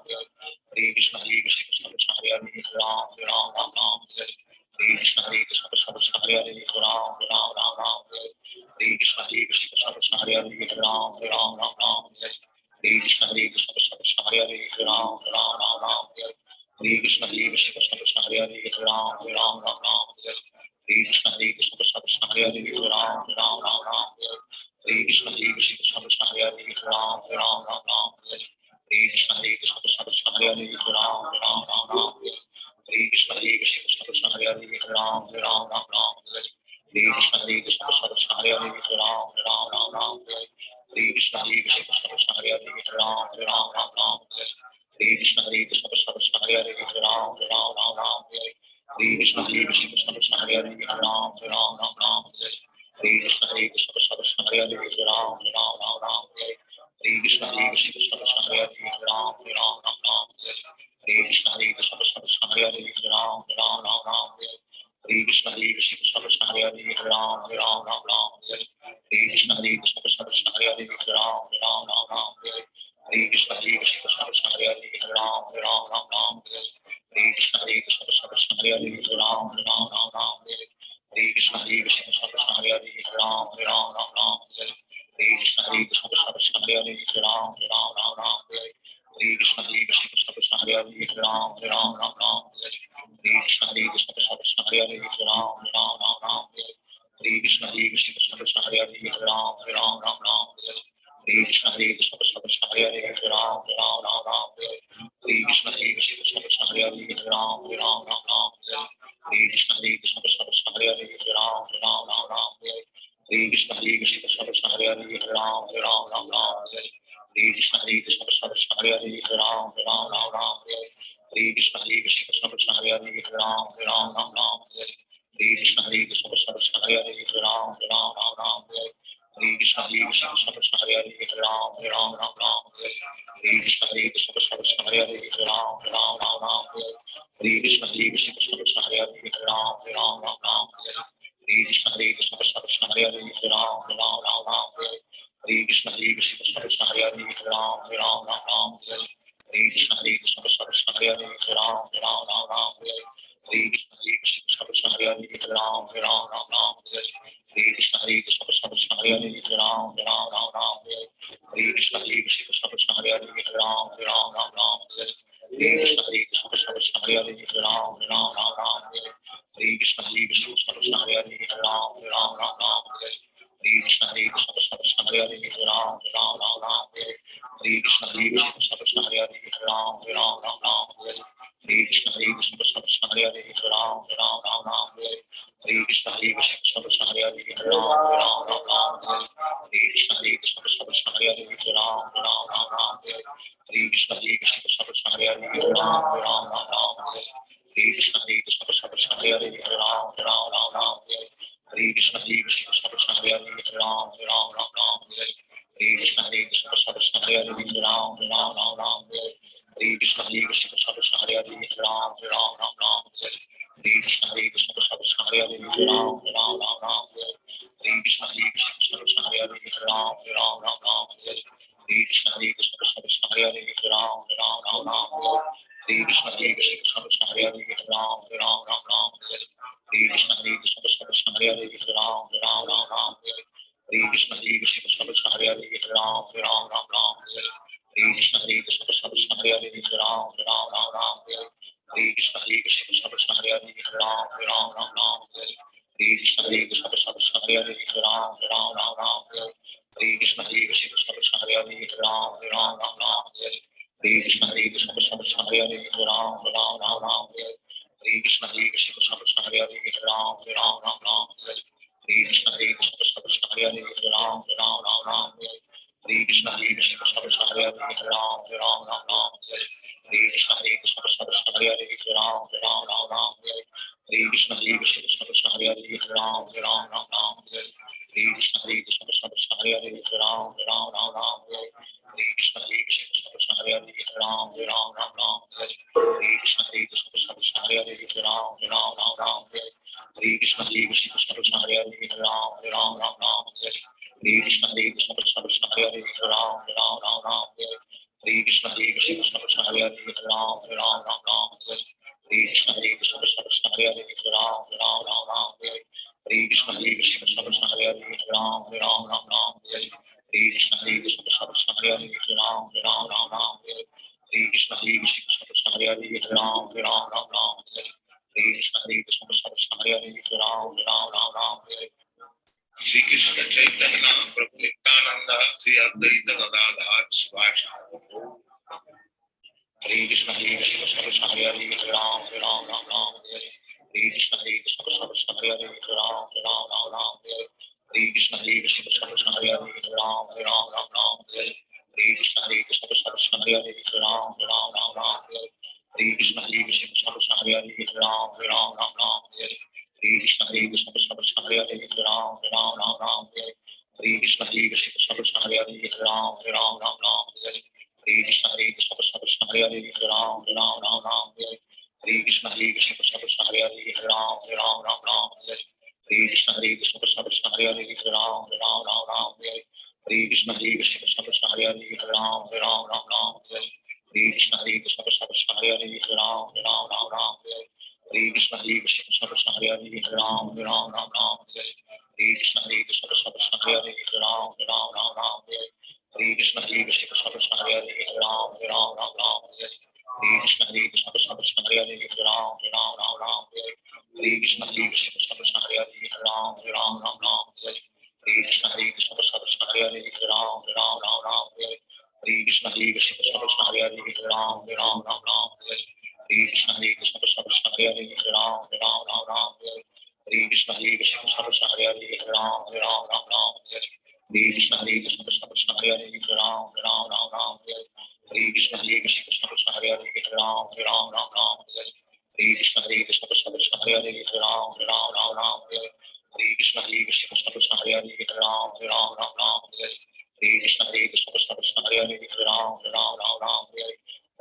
Hare Krishna, Hare Krishna, Krishna Hare Hare, Hare Ram, Ram, Ram, Ram, Hare Krishna, Hare Krishna, Krishna Hare Hare, Hare Ram, Ram, Ram, Ram, Hare Krishna, Hare Krishna, Krishna Hare Hare, Hare Ram, Ram, Ram, Ram, Hare Krishna, Hare Krishna, Krishna Hare Hare, Hare Ram, Ram, Ram, Ram, Hare Krishna, Hare Krishna, Krishna Hare Hare, Hare Ram, Ram, Ram, Ram, Hare Krishna, Hare Krishna, Krishna Hare Hare, Hare Ram, Ram, Ram, Ram, Hare Krishna, Hare Krishna, Krishna Hare Hare, Hare Ram, Ram, Ram, Ram, Hare Krishna, Hare Krishna, Krishna Hare Hare, Hare Ram, Ram, Ram, Ram, Hare Krishna, Hare Krishna, Krishna Hare Hare, Hare Ram, Ram, Ram, Ram, Hare Krishna, Hare Krishna, Krishna Hare Hare, Hare Ram, Ram, Ram, Ram, Hare Krishna, Hare Krishna, Krishna Hare Hare, Hare Ram, Ram, Ram, Ram, Hare Krishna, Hare Krishna, Krishna Hare Hare, Hare Ram, Ram, Ram, Ram, Hare Krishna, Hare Krishna, Krishna Hare Hare, Hare Ram, Ram, Ram, Ram, Hare Krishna, Hare Krishna, Krishna Hare Hare, Hare Ram, Ram, Ram, Ram, Hare Krishna, Hare Krishna, Krishna Hare Hare, Hare Ram, Ram, Ram, Ram, Hare Krishna, Hare Krishna, Krishna Hare Hare, Hare Ram, Ram, Ram, Ram, Hare Krishna, Hare Krishna, Krishna Hare Hare, Hare Ram, Ram, Ram, Ram, Hare Krishna, Hare Krishna, Krishna Hare Hare, Hare Ram, Ram, Ram, Ram, Hare Krishna, Hare Krishna, Krishna Hare Hare, Hare Ram, Ram, Ram, Ram, Hare Krishna, Hare Krishna, Krishna Hare Hare, Hare Ram, Ram, Ram, Ram, Hare Krishna, Hare Krishna, Krishna Hare Hare, Hare Ram, Ram, Ram, Ram, Hare Krishna, Hare Krishna, Krishna Hare Hare, Hare Ram, Ram, Ram, Ram, Hare Krishna, Hare Krishna, Krishna Hare Hare, Hare Ram, Ram, Ram, Ram, Hare Krishna, Hare Krishna, Krishna Hare Hare, Hare Ram, Ram, Ram, Ram, Hare Krishna, Hare Krishna, Krishna Hare Hare, Hare Ram, Ram, Ram, Ram, Hare Krishna, Hare Krishna, Krishna Hare Hare, Hare Ram, Ram, Ram, Ram, Hare Krishna, Hare Krishna, Krishna Hare Hare, Hare Ram, Ram, Ram, Ram, Hare Krishna, Hare Krishna, Krishna Hare Hare, Hare Ram, Ram, Ram, Ram, Hare Krishna, Hare Krishna, Krishna Hare Hare, Hare Ram, Ram, Ram, Ram, Hare Krishna, Hare Krishna, Krishna Hare Hare, Hare Ram, Ram, Ram, Ram, Hare Krishna, Hare Krishna, Krishna Hare Hare, Hare Ram, Ram, Ram, Ram, Hare Krishna, Hare Krishna, Krishna Hare Hare, Hare Ram, Ram, Ram, Ram, Hare Krishna, Hare Krishna, Krishna Hare Hare, Hare Ram, Ram, Ram, Ram, Hare Krishna, Hare Krishna, Krishna Hare Hare, Hare Ram, Ram, Ram, Ram, Hare Krishna, Hare Krishna, Krishna Hare Hare, Hare Ram, Ram, Ram, Ram, Hare Krishna, Hare Krishna, Krishna Hare Hare, Hare Ram, Ram, Ram, Ram, Hare Krishna, Hare Krishna, Krishna Hare Hare, Hare Ram, Ram, Ram, Ram, Hare Krishna, Hare Krishna, Krishna Hare Hare, Hare Ram, Ram, Ram, Ram, Hare Krishna, Hare Krishna, Hare Ram Ram Ram Hare Hare Krishna Hare Krishna Krishna Krishna Hare Hare Ram Ram Ram Ram Hare Hare Krishna Hare Krishna Krishna Krishna Hare Hare Ram Ram Ram Ram Hare Hare Krishna Hare Krishna Krishna Krishna Hare Hare Ram Ram Ram Ram Hare Hare Krishna Hare Krishna Krishna Krishna Hare Hare Ram Ram Ram Ram Hare Hare Krishna Hare Krishna Krishna Krishna Hare Hare Ram Ram Ram Ram Hare Hare Krishna Hare Krishna Krishna Krishna Hare Hare Ram Ram Ram Ram Hare Hare Krishna Hare Krishna Krishna Krishna Hare Hare Ram Ram Ram Ram Hare Hare Krishna Hare Krishna Krishna Krishna Hare Hare Ram Ram Ram Ram Hare Hare Krishna Hare Krishna Krishna Krishna Hare Hare Ram Ram Ram Ram Hare Hare Krishna Hare Krishna Krishna Krishna Hare Hare Ram Ram Ram Ram Hare Hare Krishna Hare Krishna Krishna Krishna Hare Hare Ram Ram Ram Ram Hare Hare Krishna Hare Krishna Krishna Krishna Hare Hare Ram Ram Ram Ram Hare Hare Krishna Hare Krishna Krishna Krishna Hare Hare Ram Ram Ram Ram Hare Hare Krishna Hare Krishna Krishna Krishna Hare Hare Ram Ram Ram Ram Hare Hare Krishna Hare Krishna Krishna Krishna Hare Hare Ram Ram Ram Ram Hare Hare Krishna Hare Krishna Krishna Krishna Hare Hare Ram Ram Ram Ram Hare Hare Krishna Hare Krishna Krishna Krishna Hare Hare Ram Ram Ram Ram Hare Hare Krishna Hare Krishna Krishna Krishna Hare Hare Ram Ram Ram Ram Hare Hare Krishna Hare Krishna Krishna Krishna Hare Hare Ram Ram Ram Ram Hare Hare Krishna Hare Krishna Krishna Krishna Hare Hare Ram Ram Ram Ram Hare Hare Krishna Hare Krishna Krishna Krishna Hare Hare Ram Ram Ram Ram Hare Hare Krishna Hare Krishna Krishna Krishna Hare Hare Ram Ram Ram Ram Hare Hare Krishna Hare Krishna Krishna Krishna Hare Hare Ram Ram Ram Ram Hare Hare Krishna Hare Krishna Krishna Krishna Hare Hare Ram Ram Ram Ram Hare Hare Krishna Hare Krishna Krishna Krishna Hare Hare Ram Ram Ram Ram Hare Hare Krishna Hare Krishna Krishna Krishna Hare Hare Ram Ram Ram Ram Hare Hare Krishna Hare Krishna Krishna Krishna Hare Hare Ram Ram Ram Ram Hare Hare Krishna Hare Krishna Krishna Krishna Hare Hare Ram Ram Ram Ram Hare Hare Krishna Hare Krishna Krishna Krishna Hare Hare Ram Ram Ram Ram Hare Hare Krishna Hare Krishna Krishna Krishna Hare Hare Ram Ram Ram Ram Hare Hare Krishna Hare Krishna Krishna Krishna Hare Hare Ram Ram Ram Ram Hare Hare Krishna Hare Krishna Krishna Krishna Hare Hare Ram Ram Ram Ram Hare Hare Krishna Hare Krishna Krishna Krishna Hare Hare Ram Ram Ram Ram Hare Hare Krishna Hare Krishna Krishna Krishna Hare Hare Ram Ram Ram Ram Hare Hare Krishna Hare Krishna Krishna Krishna Hare Hare Ram Ram Ram Ram Hare Hare Krishna Hare Krishna Krishna Krishna Hare Hare Ram Ram Ram Ram Hare Hare Krishna Hare Krishna Krishna Krishna Hare Hare Ram Ram Ram Ram Hare Hare Krishna Hare Krishna Krishna Krishna Hare Hare Ram Ram Ram Ram Hare Hare Krishna Hare Krishna Krishna Krishna Hare Hare Ram Ram Ram Ram Hare Hare Krishna Hare Krishna Krishna Krishna Hare Hare Ram Ram Ram Ram Hare Hare Krishna Hare Krishna Krishna Krishna Hare Hare Ram Ram Ram Ram Hare Shri Krishna Chaitanya Prabhu Nityananda Sri Advaita Gadadhar Shivashana Hare Krishna Krishna Krishna Hare Hare Ram Ram Ram Ram Hare Hare Krishna Krishna Krishna Krishna Hare Hare Ram Ram Ram Ram Hare Hare Krishna Krishna Krishna Krishna Hare Hare Ram Ram Ram Ram Hare Hare Krishna Krishna Krishna Krishna Hare Hare Ram Ram Ram Ram Hare Hare Krishna Krishna Krishna Krishna Hare Hare Ram Ram Ram Ram Hare Hare Krishna Krishna Krishna Krishna Hare Hare Ram Ram Ram Ram Hare Hare Krishna Krishna Krishna Krishna Hare Hare Ram Ram Ram Ram Hare Hare Krishna Krishna Krishna Krishna Hare Hare Ram Ram Ram Ram Hare Hare Krishna Krishna Krishna Krishna Hare Hare Ram Ram Ram Ram Hare Hare Krishna Krishna Krishna Krishna Hare Hare Ram Ram Ram Ram Hare Hare Krishna Krishna Krishna Krishna Hare Hare Ram Ram Ram Ram Hare Hare Krishna Krishna Krishna Krishna Hare Hare Ram Ram Ram Ram Hare Hare Krishna Krishna Krishna Krishna Hare Hare Ram Ram Ram Ram Hare Hare Krishna Krishna Krishna Krishna Hare Hare Ram Ram Ram Ram Hare Hare Krishna Krishna Krishna Krishna Hare Hare Ram Ram Ram Ram Hare Hare Krishna Krishna Krishna Krishna Hare Hare Ram Ram Ram Ram Hare Hare Krishna Krishna Krishna Krishna Hare Hare Ram Ram Ram Ram Hare Hare Krishna Krishna Krishna Krishna Hare Hare Ram Ram Ram Ram Hare Hare Krishna Krishna Krishna Krishna Hare Hare Ram Ram Ram Ram Hare Hare Krishna Krishna Krishna Krishna Hare Hare Ram Ram Ram Ram Hare Hare Krishna Krishna Krishna Krishna Hare Hare Ram Ram Ram Ram Hare Hare Krishna Krishna Krishna Krishna Hare Hare Ram Ram Ram Ram Hare Hare Krishna Krishna Krishna Krishna Hare Hare Ram Ram Ram Ram Hare Hare Krishna Krishna Krishna Krishna Hare Hare Ram Ram Ram Ram Hare Hare Krishna Krishna Krishna Krishna Hare Hare Ram Ram Ram Ram Hare Hare Krishna Krishna Krishna Krishna Hare Hare Ram Ram Ram Ram Hare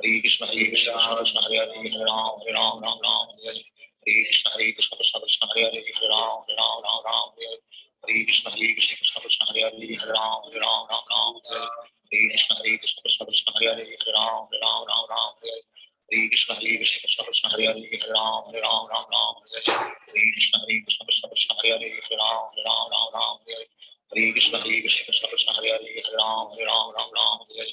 Hare Krishna Krishna Krishna Krishna Hare Hare Ram Ram Ram Ram Hare Hare Krishna Krishna Krishna Krishna Hare Hare Ram Ram Ram Ram Hare Hare Krishna Krishna Krishna Krishna Hare Hare Ram Ram Ram Ram Hare Hare Krishna Krishna Krishna Krishna Hare Hare Ram Ram Ram Ram Hare Hare Krishna Krishna Krishna Krishna Hare Hare Ram Ram Ram Ram Hare Hare Krishna Krishna Hare Ram Ram Ram Ram Hare Hare Krishna Hare Krishna Krishna Krishna Hare Hare Ram Ram Ram Ram Hare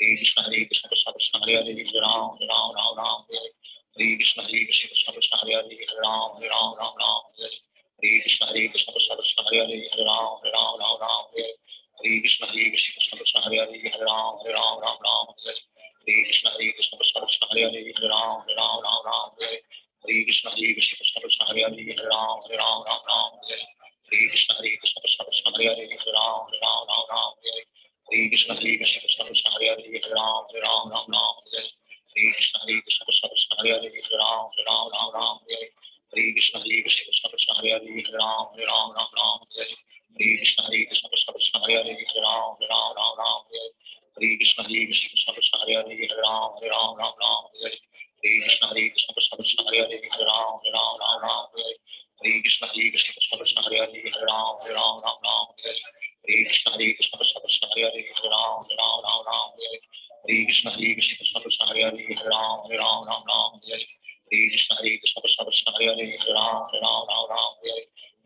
Hare Krishna Hare Krishna Krishna Krishna Hare Hare Ram Ram Ram Ram Hare Hare Krishna Hare Krishna Krishna Krishna Hare Hare Ram Ram Ram Ram Hare Hare Krishna Hare Krishna Krishna Krishna Hare Hare Ram Ram Ram Ram Hare Hare Krishna Hare Krishna Krishna Krishna Hare Hare Ram Ram Ram Ram Hare Hare Krishna Hare Krishna Krishna Krishna Hare Hare Ram Ram Ram Ram Hare Hare Krishna Hare Krishna Krishna Krishna Hare Hare Ram Ram Ram Ram Hare Hare Krishna Hare Krishna Krishna Krishna Hare Hare Ram Ram Ram Ram Hare Hare Krishna Hare Krishna Krishna Krishna Hare Hare Ram Ram Ram Ram Hare Hare Krishna Hare Krishna Krishna Krishna Hare Hare Ram Ram Ram Ram Hare Hare Krishna Hare Krishna Krishna Krishna Hare Hare Ram Ram Ram Ram Hare Hare Krishna Hare Krishna Krishna Krishna Hare Hare Ram Ram Ram Ram Hare Hare Krishna Hare Krishna Krishna Krishna Hare Hare Ram Ram Ram Ram Hare Hare Krishna Hare Krishna Krishna Krishna Hare Hare Ram Ram Ram Ram Hare Hare Krishna Hare Krishna Krishna Krishna Hare Hare Ram Ram Ram Ram Hare Hare Krishna Hare Krishna Krishna Krishna Hare Hare Ram Ram Ram Ram Hare Hare Krishna Hare Krishna Krishna Krishna Hare Hare Ram Ram Ram Ram Hare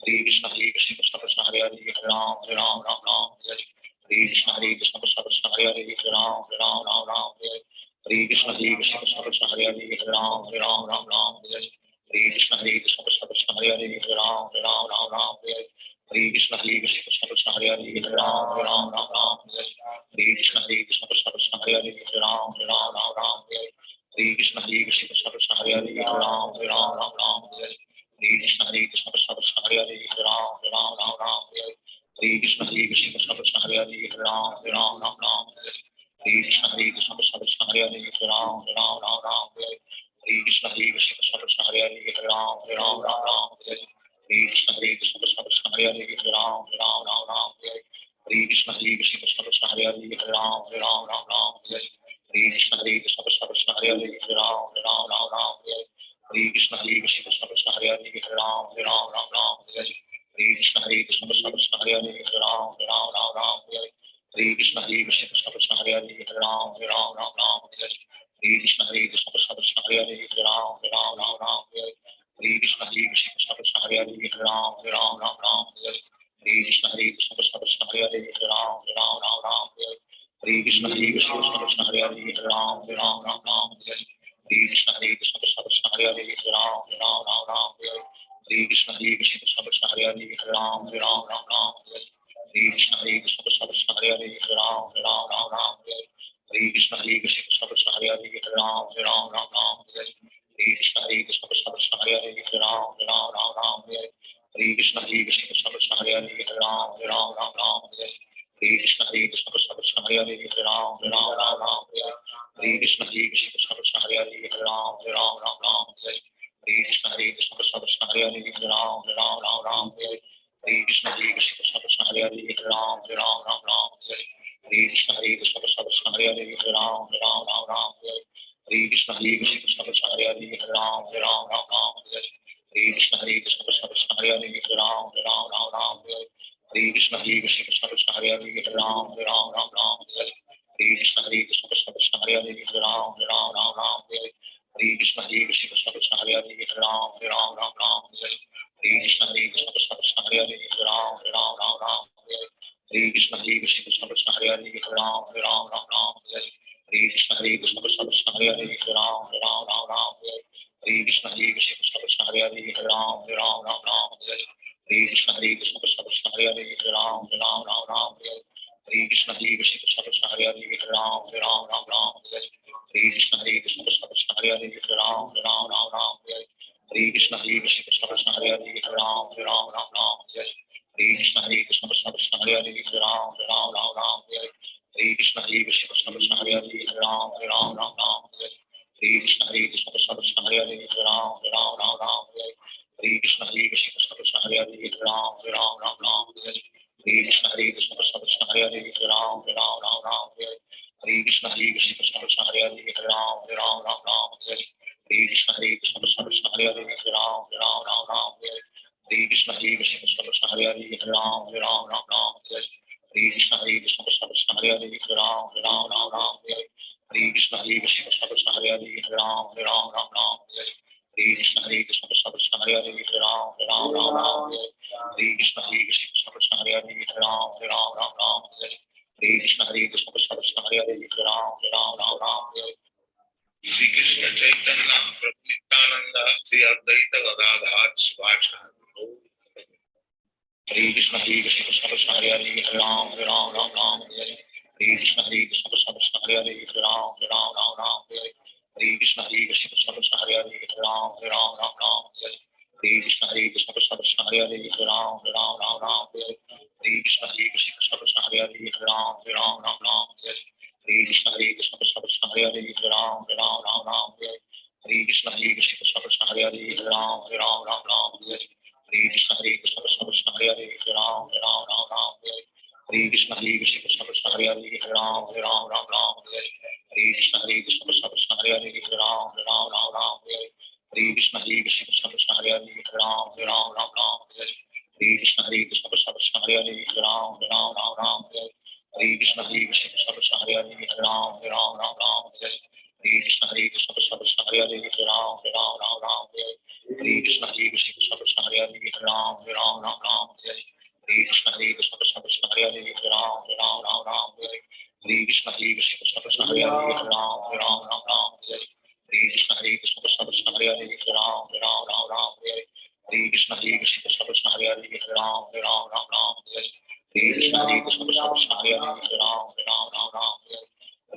Hare Krishna Hare Krishna Krishna Krishna Hare Hare Ram Ram Ram Ram Hare Hare Krishna Hare Krishna Krishna Krishna Hare Hare Ram Ram Ram Ram Hare Hare Krishna Hare Krishna Krishna Krishna Hare Hare Ram Ram Ram Ram Hare Hare Krishna Hare Krishna Krishna Krishna Hare Hare Ram Ram Ram Ram Hare Hare Krishna Hare Krishna Krishna Krishna Hare Hare Ram Ram Ram Ram Hare Hare Krishna Hare Krishna Krishna Krishna Hare Hare Ram Ram Ram Ram Hare Hare Krishna Hare Krishna Krishna Krishna Hare Hare Ram Ram Ram Ram Hare Hare Krishna Hare Krishna Krishna Krishna Hare Hare Ram Ram Ram Ram Hare Hare Krishna Hare Krishna Krishna Krishna Hare Hare Ram Ram Ram Ram Hare Hare Krishna Hare Krishna Krishna Krishna Hare Hare Ram Ram Ram Ram Hare Hare Krishna Hare Krishna Krishna Krishna Hare Hare Ram Ram Ram Ram Hare Hare Krishna Hare Krishna Krishna Krishna Hare Hare Ram Ram Ram Ram Hare Hare Krishna Hare Krishna Krishna Krishna Hare Hare Ram Ram Ram Ram Hare Hare Krishna Hare Krishna Krishna Krishna Hare Hare Ram Ram Ram Ram Hare Hare Krishna Hare Krishna Krishna Krishna Hare Hare Ram Ram Ram Ram Hare Hare Krishna Hare Krishna Krishna Krishna Hare Hare Ram Ram Ram Ram Hare Hare Krishna Hare Krishna Krishna Krishna Hare Hare Ram Ram Ram Ram Hare Hare Krishna Hare Krishna Krishna Krishna Hare Hare Ram Ram Ram Ram Hare Hare Krishna Hare Krishna Krishna Krishna Hare Hare Ram Ram Ram Ram Hare Hare Krishna Hare Krishna Krishna Krishna Hare Hare Ram Ram Ram Ram Hare Hare Krishna Hare Krishna Krishna Krishna Hare Hare Ram Ram Ram Ram Hare Hare Krishna Hare Krishna Krishna Krishna Hare Hare Ram Ram Ram Ram Hare Hare Krishna Hare Krishna Krishna Krishna Hare Hare Ram Ram Ram Ram Hare Hare Krishna Hare Krishna Krishna Krishna Hare Hare Ram Ram Ram Ram Hare Hare Krishna Hare Krishna Krishna Krishna Hare Hare Ram Ram Ram Ram Hare Hare Krishna Hare Krishna Krishna Krishna Hare Hare Ram Ram Ram Ram Hare Hare Krishna Hare Krishna Krishna Krishna Hare Hare Ram Ram Ram Ram Hare Hare Krishna Hare Krishna Krishna Krishna Hare Hare Ram Ram Ram Ram Hare Hare Krishna Hare Krishna Krishna Krishna Hare Hare Ram Ram Ram Ram Hare Hare Krishna Hare Krishna Krishna Krishna Hare Hare Ram Ram Ram Ram Hare Hare Krishna Hare Krishna Krishna Krishna Hare Hare Ram Ram Ram Ram Hare Hare Krishna Hare Krishna Krishna Krishna Hare Hare Ram Ram Ram Ram Hare Hare Krishna Hare Krishna Krishna Krishna Hare Hare Ram Ram Ram Ram Hare Hare Krishna Hare Krishna Krishna Krishna Hare Hare Ram Ram Ram Ram Hare Hare Krishna Hare Krishna Krishna Krishna Hare Hare Ram Ram Ram Ram Hare Hare Krishna Hare Krishna Krishna Krishna Hare Hare Ram Ram Ram Ram Hare Hare Krishna Hare Krishna Krishna Krishna Hare Hare Ram Ram Ram Ram Hare Hare Krishna Hare Krishna Krishna Krishna Hare Hare Ram Ram Ram Ram Hare Hare Krishna Hare Krishna Krishna Krishna Hare Hare Ram Ram Ram Ram Hare Hare Krishna Hare Krishna Krishna Krishna Hare Hare Ram Ram Ram Ram Hare Hare Krishna Hare Krishna Krishna Krishna Hare Hare Ram Ram Ram Ram Hare Hare Krishna Hare Krishna Krishna Krishna Hare Hare Ram Ram Ram Ram Hare Hare Krishna Hare Krishna Krishna Krishna Hare Hare Ram Ram Ram Ram Hare Hare Krishna Hare Krishna Krishna Krishna Hare Hare Ram Ram Ram Ram Hare Hare Krishna Hare Krishna Krishna Krishna Hare Hare Ram Ram Ram Ram Hare Hare Krishna Hare Krishna Krishna Krishna Hare Hare Ram Ram Ram Ram Hare Hare Krishna Hare Krishna Krishna Krishna Hare Hare Ram Ram Ram Ram Hare Hare Krishna Hare Krishna Krishna Krishna Hare Hare Ram Ram Ram Ram Hare Hare Krishna Hare Krishna Krishna Krishna Hare Hare Ram Ram Ram Ram Hare Hare Krishna Hare Krishna Krishna Krishna Hare Hare Ram Ram Ram Ram Hare Hare Krishna Hare Krishna Krishna Krishna Hare Hare Ram Ram Ram Ram Hare Hare Krishna Hare Krishna Krishna Krishna Hare Hare Ram Ram Ram Ram Hare Hare Krishna Hare Krishna Krishna Krishna Hare Hare Ram Ram Ram Ram Hare Hare Krishna Hare Krishna Krishna Krishna Hare Hare Ram Ram Ram Ram Hare Hare Krishna Hare Krishna Krishna Krishna Hare Hare Ram Ram Ram Ram Hare Hare Krishna Hare Krishna Krishna Krishna Hare Hare Ram Ram Ram Ram Hare Hare Krishna Hare Krishna Krishna Krishna Hare Hare Ram Ram Ram Ram Hare Hare Hare Krishna Krishna Krishna Hare Hare Hare Ram Ram Ram Hare Hare Hare Krishna Krishna Krishna Hare Hare Hare Ram Ram Hare Hare Hare Krishna Krishna Krishna Hare Hare Hare Ram Ram Hare Hare Hare Krishna Krishna Krishna Hare Hare Hare Ram Ram Hare Hare Hare Krishna Krishna Krishna Hare Hare Hare Ram Ram Hare Hare Hare Krishna Krishna Krishna Hare Hare Hare Ram Ram Hare Hare Hare Krishna Krishna Krishna Hare Hare Hare Ram Ram Hare Hare Hare Krishna Krishna Krishna Hare Hare Hare Ram Ram Hare Hare Hare Krishna Krishna Krishna Hare Hare Hare Ram Ram Hare Hare Hare Krishna Krishna Krishna Hare Hare Hare Ram Ram Hare Hare Hare Krishna Krishna Krishna Hare Hare Hare Ram Ram Hare Hare Hare Krishna Krishna Krishna Hare Hare Hare Ram Ram Hare Hare Hare Krishna Krishna Krishna Hare Hare Hare Ram Ram Hare Hare Hare Krishna Krishna Krishna Hare Hare Hare Ram Ram Hare Hare Hare Krishna Krishna Krishna Hare Hare Hare Ram Ram Hare Hare Hare Krishna Krishna Krishna Hare Hare Hare Ram Ram Hare Hare Hare Krishna Krishna Krishna Hare Hare Hare Ram Ram Hare Hare Hare Krishna Krishna Krishna Hare Hare Hare Ram Ram Hare Hare Hare Krishna Krishna Krishna Hare Hare Hare Ram Ram Hare Hare Hare Krishna Krishna Krishna Hare Hare Hare Ram Ram Hare Hare Hare Krishna Krishna Krishna Hare Hare Hare Ram Ram Hare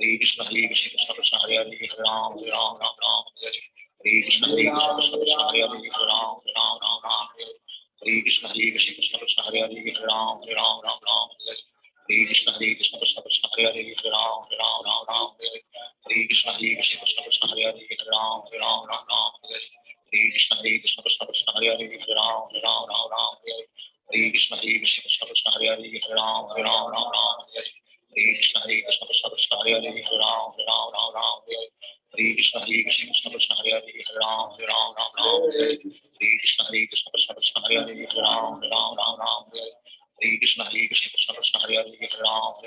Hare Hare Krishna Krishna Krishna Hare Hare Hare Ram Ram Hare Hare Hare Krishna Krishna Krishna Hare Hare Hare Ram Ram Hare Hare Hare Krishna Krishna Krishna Hare Hare Hare Ram Ram Hare Hare Hare Krishna Krishna Krishna Hare Hare Hare Ram Ram Hare Hare Hare Krishna Krishna Krishna Hare Hare Hare Ram Ram Hare Hare Hare Krishna Krishna Krishna Hare Hare Hare Ram Ram Hare Hare Hare Krishna Krishna Krishna Hare Hare Hare Ram Ram Hare Hare Hare Krishna Krishna Krishna Hare Hare Hare Ram Ram Hare Hare Hare Krishna Krishna Krishna Hare Hare Hare Ram Ram Hare Hare Hare Krishna Krishna Krishna Hare Hare Hare Ram Ram Hare Hare Hare Krishna Krishna Krishna Hare Hare Hare Ram Ram Hare Hare Hare Krishna Krishna Krishna Hare Hare Hare Ram Ram Hare Hare Hare Krishna Krishna Krishna Hare Hare Hare Ram Ram Hare Hare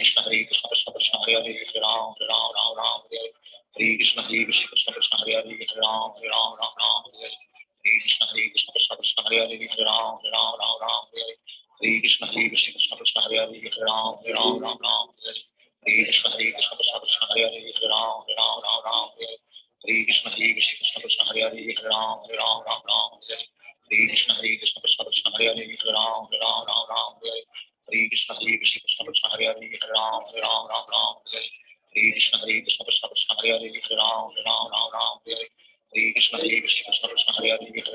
Hare Krishna Krishna Krishna Hare Hare Hare Ram Ram Hare Hare Hare Krishna Krishna Krishna Hare Hare Hare Ram Ram Hare Hare Hare Krishna Krishna Krishna Hare Hare Hare Ram Ram Hare Hare Hare Krishna Krishna Krishna Hare Hare Hare Ram Ram Hare Hare Hare Krishna Krishna Krishna Hare Hare Hare Ram Ram Hare Hare Hare Krishna Krishna Krishna Hare Hare Hare Ram Ram Hare Hare Hare Krishna Krishna Krishna Hare Hare Hare Ram Ram Hare Hare Hare Krishna Krishna Krishna Hare Hare Hare Ram Ram Hare Hare Hare Krishna Krishna Krishna Hare Hare Hare Ram Ram Hare Hare Hare Krishna Krishna Krishna Hare Hare Hare Ram Ram Hare Hare Hare Krishna Krishna Krishna Hare Hare Hare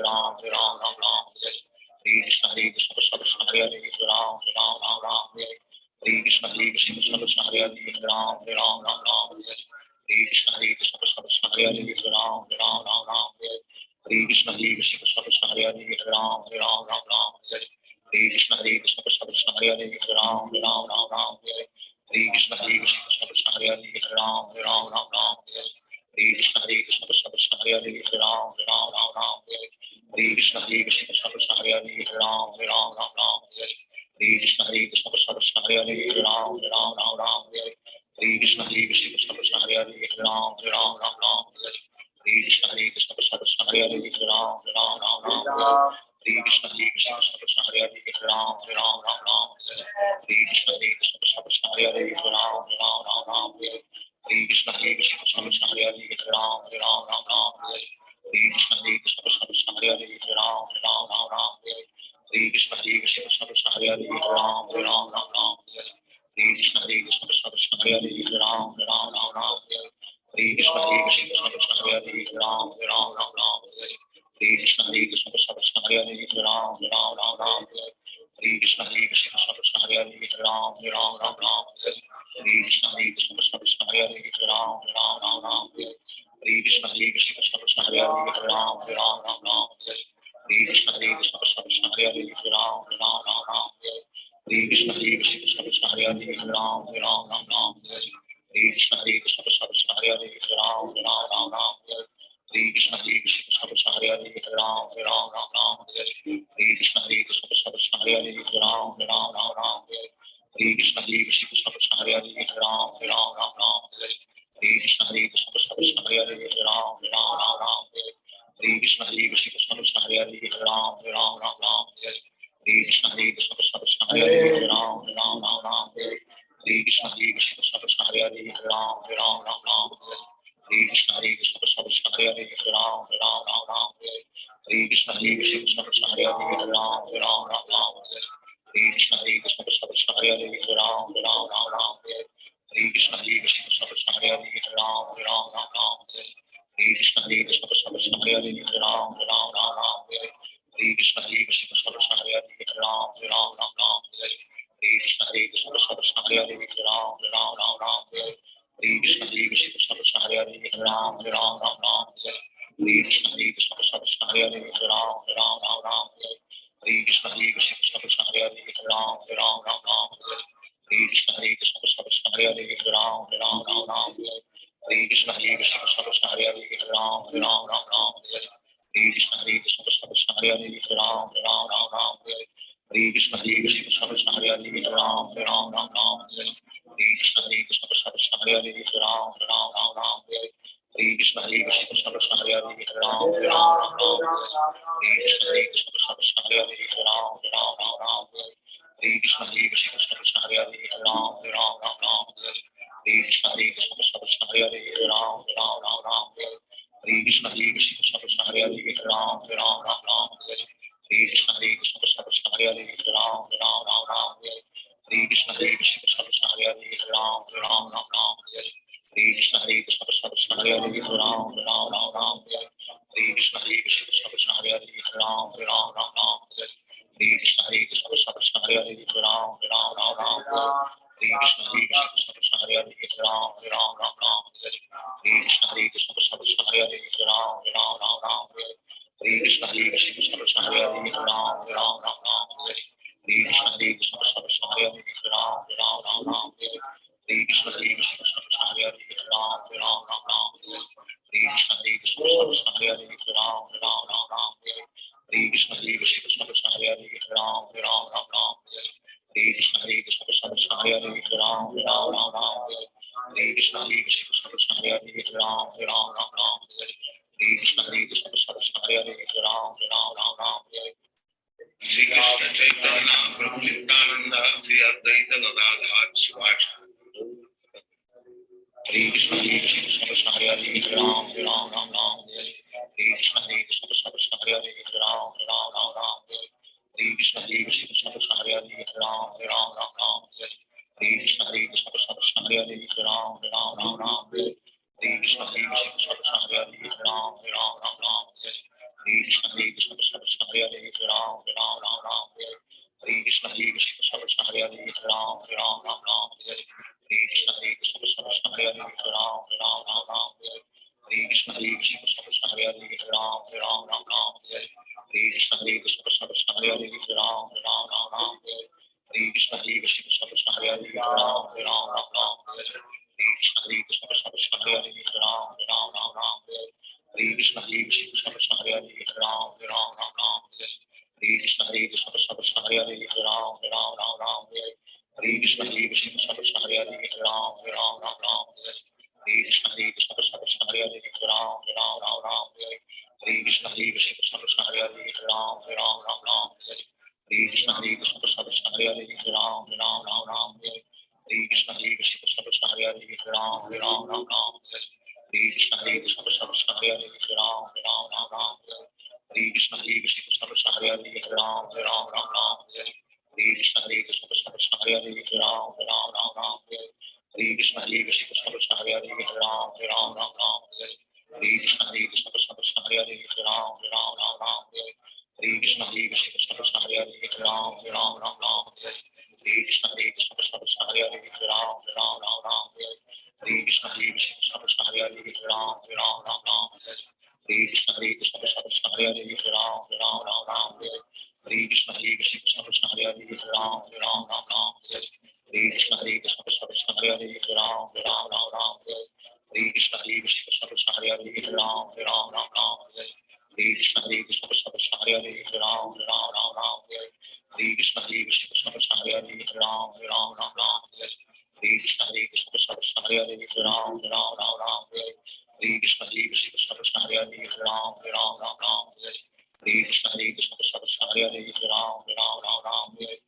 Ram Ram Hare Hare Hare Krishna Krishna Krishna Hare Hare Hare Ram Ram Hare Hare Hare Krishna Krishna Krishna Hare Hare Hare Ram Ram Hare Hare Hare Krishna Krishna Krishna Hare Hare Hare Ram Ram Hare Hare Hare Krishna Krishna Krishna Hare Hare Hare Ram Ram Hare Hare Hare Krishna Krishna Krishna Hare Hare Hare Ram Ram Hare Hare Hare Krishna Krishna Krishna Hare Hare Hare Ram Ram Hare Hare Hare Krishna Krishna Krishna Hare Hare Hare Ram Ram Hare Hare Hare Krishna Krishna Krishna Hare Hare Hare Ram Ram Hare Hare Hare Krishna Krishna Krishna Hare Hare Hare Ram Ram Hare Hare Hare Krishna Krishna Krishna Hare Hare Hare Ram Ram Hare Hare Hare Krishna Krishna Krishna Hare Hare Hare Ram Ram Hare Hare Hare Krishna Krishna Krishna Hare Hare Hare Ram Ram Hare Hare Hare Krishna Krishna Krishna Hare Hare Hare Ram Ram Hare Hare Hare Krishna Krishna Krishna Hare Hare Hare Ram Ram Hare Hare Hare Krishna Krishna Krishna Hare Hare Hare Ram Ram Hare Hare Hare Krishna Krishna Krishna Hare Hare Hare Ram Ram Hare Hare Hare Krishna Krishna Krishna Hare Hare Hare Ram Ram Hare Hare Hare Krishna Krishna Krishna Hare Hare Hare Ram Ram Hare Hare Hare Krishna Krishna Krishna Hare Hare Hare Ram Ram Hare Hare Hare Krishna Krishna Krishna Hare Hare Hare Ram Ram Hare Hare Hare Krishna Krishna Krishna Hare Hare Hare Ram Ram Hare Hare Hare Krishna Krishna Krishna Hare Hare Hare Ram Ram Hare Hare Hare Krishna Krishna Krishna Hare Hare Hare Ram Ram Hare Hare Hare Krishna Krishna Krishna Hare Hare Hare Ram Ram Hare Hare Hare Krishna Krishna Krishna Hare Hare Hare Ram Ram Hare Hare Hare Krishna Krishna Krishna Hare Hare Hare Ram Ram Hare Hare Hare Krishna Krishna Krishna Hare Hare Hare Ram Ram Hare Hare Hare Krishna Krishna Krishna Hare Hare Hare Ram Ram Hare Hare Hare Krishna Krishna Krishna Hare Hare Hare Ram Ram Hare Hare Hare Krishna Krishna Hare Krishna Krishna Krishna Hare Hare Hare Ram Hare Ram Ram Ram Hare Hare Krishna Hare Krishna Krishna Krishna Hare Hare Hare Ram Hare Ram Ram Ram Hare Hare Krishna Hare Krishna Krishna Krishna Hare Hare Hare Ram Hare Ram Ram Ram Hare Hare Krishna Hare Krishna Krishna Krishna Hare Hare Hare Ram Hare Ram Ram Ram Hare Hare Krishna Hare Krishna Krishna Krishna Hare Hare Hare Ram Hare Ram Ram Ram Hare Hare Krishna Hare Krishna Krishna Krishna Hare Hare Hare Ram Hare Ram Ram Ram Hare Hare Krishna Hare Krishna Krishna Krishna Hare Hare Hare Ram Hare Ram Ram Ram Hare Hare Krishna Hare Krishna Krishna Krishna Hare Hare Hare Ram Hare Ram Ram Ram Hare Hare Krishna Hare Krishna Krishna Krishna Hare Hare Hare Ram Hare Ram Ram Ram Hare Hare Krishna Hare Krishna Krishna Krishna Hare Hare Hare Ram Hare Ram Ram Ram Hare Hare Krishna Hare Krishna Krishna Krishna Hare Hare Hare Ram Hare Ram Ram Ram Hare Hare Krishna Hare Krishna Krishna Krishna Hare Hare Hare Ram Hare Ram Ram Ram Hare Hare Krishna Hare Krishna Krishna Krishna Hare Hare Hare Ram Hare Ram Ram Ram Hare Hare Krishna Hare Krishna Krishna Krishna Hare Hare Hare Ram Hare Ram Ram Ram Hare Hare Krishna Hare Krishna Krishna Krishna Hare Hare Hare Ram Hare Ram Ram Ram Hare Krishna Hare Krishna Krishna Krishna Hare Hare Hare Ram Hare Ram Ram Ram Hare Krishna Hare Krishna Krishna Krishna Hare Hare Hare Ram Hare Ram Ram Ram Hare Krishna Hare Krishna Krishna Krishna Hare Hare Hare Ram Hare Ram Ram Ram Hare Krishna Hare Krishna Krishna Krishna Hare Hare Hare Ram Hare Ram Ram Ram Hare Krishna Hare Krishna Krishna Krishna Hare Hare Hare Ram Hare Ram Ram Ram Hare Krishna Hare Krishna Krishna Krishna Hare Hare Hare Ram Hare Ram Ram Ram Hare Krishna Hare Krishna Krishna Krishna Hare Hare Hare Ram Hare Ram Ram Ram Hare Krishna Hare Krishna Krishna Krishna Hare Hare Hare Ram Hare Ram Ram Ram Hare Krishna Hare Krishna Krishna Krishna Hare Hare Hare Ram Hare Ram Ram Ram Hare Krishna Hare Krishna Krishna Krishna Hare Hare Hare Ram Hare Ram Ram Ram Hare Krishna Hare Krishna Krishna Krishna Hare Hare Hare Ram Hare Ram Ram Ram Hare Krishna Hare Krishna Krishna Krishna Hare Hare Hare Ram Hare Ram Ram Ram Hare Krishna Hare Krishna Krishna Krishna Hare Hare Hare Ram Hare Ram Ram Ram Hare Krishna Hare Krishna Krishna Krishna Hare Hare Hare Ram Hare Ram Ram Ram Hare Krishna Hare Krishna Krishna Krishna Hare Hare Hare Ram Hare Ram Ram Ram Hare Krishna Hare Krishna Krishna Krishna Hare Hare Hare Ram Hare Ram Ram Ram Hare Krishna Hare Krishna Krishna Krishna Hare Hare Hare Ram Hare Ram Ram Ram Hare Krishna Hare Krishna Krishna Krishna Hare Hare Hare Ram Hare Ram Ram Ram Hare Krishna Hare Krishna Krishna Krishna Hare Hare Hare Ram Hare Ram Ram Ram Hare Shri Krishna Chaitanya Prabhu Nityananda Shri Advaita Gadadhar Shivacharya Hare Krishna Krishna Krishna Hare Hare Hare Ram Hare Ram Ram Ram Hare Hare Krishna Krishna Krishna Krishna Hare Hare Hare Ram Hare Ram Ram Ram Hare Hare Krishna Krishna Krishna Krishna Hare Hare Hare Ram Hare Ram Ram Ram Hare Hare Krishna Krishna Krishna Krishna Hare Hare Hare Ram Hare Ram Ram Ram Hare Hare Krishna Krishna Krishna Krishna Hare Hare Hare Ram Hare Ram Ram Ram Hare Hare Krishna Krishna Krishna Krishna Hare Hare Hare Ram Hare Ram Ram Ram Hare Hare Krishna Krishna Krishna Krishna Hare Hare Hare Ram Hare Ram Ram Ram Hare Krishna Krishna Krishna Krishna Hare Hare Hare Ram Hare Ram Ram Ram Hare Krishna Krishna Krishna Krishna Hare Hare Hare Ram Hare Ram Ram Ram Hare Krishna Krishna Krishna Krishna Hare Hare Hare Ram Hare Ram Ram Ram Hare Krishna Krishna Krishna Krishna Hare Hare Hare Ram Hare Ram Ram Ram Hare Krishna Krishna Krishna Krishna Hare Hare Hare Ram Hare Ram Ram Ram Hare Krishna Krishna Krishna Krishna Hare Hare Hare Ram Hare Ram Ram Ram Hare Krishna Krishna Krishna Krishna Hare Hare Hare Ram Hare Ram Ram Ram Hare Krishna Krishna Krishna Krishna Hare Hare Hare Ram Hare Ram Ram Ram Hare Krishna Krishna Krishna Krishna Hare Hare Hare Ram Hare Ram Ram Ram Hare Krishna Krishna Krishna Krishna Hare Hare Hare Ram Hare Ram Ram Ram Hare Krishna Krishna Krishna Krishna Hare Hare Hare Ram Hare Ram Ram Ram Hare Krishna Krishna Krishna Krishna Hare Hare Hare Ram Hare Ram Ram Ram Hare Krishna Krishna Krishna Krishna Hare Hare Hare Ram Hare Ram Ram Ram Hare Krishna Krishna Krishna Krishna Hare Hare Hare Ram Hare Ram Ram Ram Hare Krishna Krishna Krishna Krishna Hare Hare Hare Ram Hare Ram Ram Ram Hare Krishna Krishna Krishna Krishna Hare Hare Hare Ram Hare Ram Ram Ram Hare Krishna Krishna Krishna Krishna Hare Hare Hare Ram Hare Ram Ram Ram Hare Krishna Krishna Krishna Krishna Hare Hare Hare Ram Hare Ram Ram Ram Hare Krishna Krishna Krishna Krishna Hare Hare Hare Ram Hare Ram Ram Ram Hare Krishna Krishna Krishna Krishna Hare Hare Hare Ram Hare Ram Ram Ram Hare Krishna Krishna Krishna Krishna Hare Hare Hare Ram Hare Ram Ram Ram Hare Krishna Krishna Krishna Krishna Hare Hare Hare Ram Hare Ram Ram Ram Hare Krishna Krishna Krishna Krishna Hare Hare Hare Ram Hare Ram Ram Ram Hare Krishna Krishna Krishna Krishna Hare Hare Hare Ram Hare Ram Ram Ram Hare Krishna Krishna Krishna Krishna Hare Hare Hare Ram Hare Ram Ram Ram Hare Krishna Krishna Krishna Krishna Hare Hare Hare Ram Hare Ram Ram Ram Hare Krishna Krishna Krishna Krishna Hare Hare Hare Ram Hare Ram Ram Ram Hare Krishna Krishna Krishna Krishna Hare Hare Hare Ram Hare Ram Ram Ram Hare Krishna Krishna Krishna Krishna Hare Hare Hare Ram Hare Ram Ram Ram Hare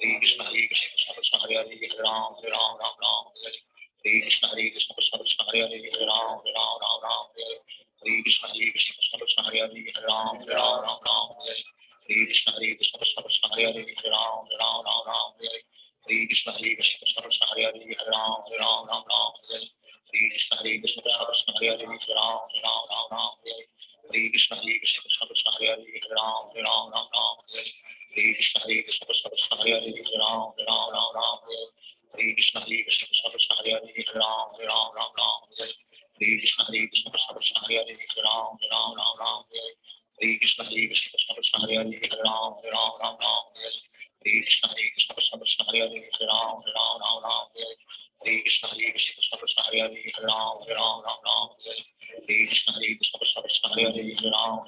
Krishna Krishna Krishna Krishna Hare Hare Hare Ram Hare Ram Ram Ram Hare Krishna Krishna Krishna Krishna Hare Hare Hare Ram Hare Ram Ram Ram Hare Hare Krishna Krishna Krishna Hare Hare Hare Ram Ram Ram Ram Hare Hare Krishna Krishna Krishna Hare Hare Hare Ram Ram Ram Ram Hare Hare Krishna Krishna Krishna Hare Hare Hare Ram Ram Ram Ram Hare Hare Krishna Krishna Krishna Hare Hare Hare Ram Ram Ram Ram Hare Hare Krishna Krishna Krishna Hare Hare Hare Ram Ram Ram Ram Hare Hare Krishna Krishna Krishna Hare Hare Hare Ram Ram Ram Ram Hare Hare Krishna Krishna Krishna Hare Hare Hare Ram Ram Ram Ram Hare Hare Krishna Krishna Krishna Hare Hare Hare Ram Ram Ram Ram Hare Hare Krishna Krishna Krishna Hare Hare Hare Ram Ram Ram Ram Hare Hare Krishna Krishna Krishna Hare Hare Hare Ram Ram Ram Ram Hare Hare Krishna Krishna Krishna Hare Hare Hare Ram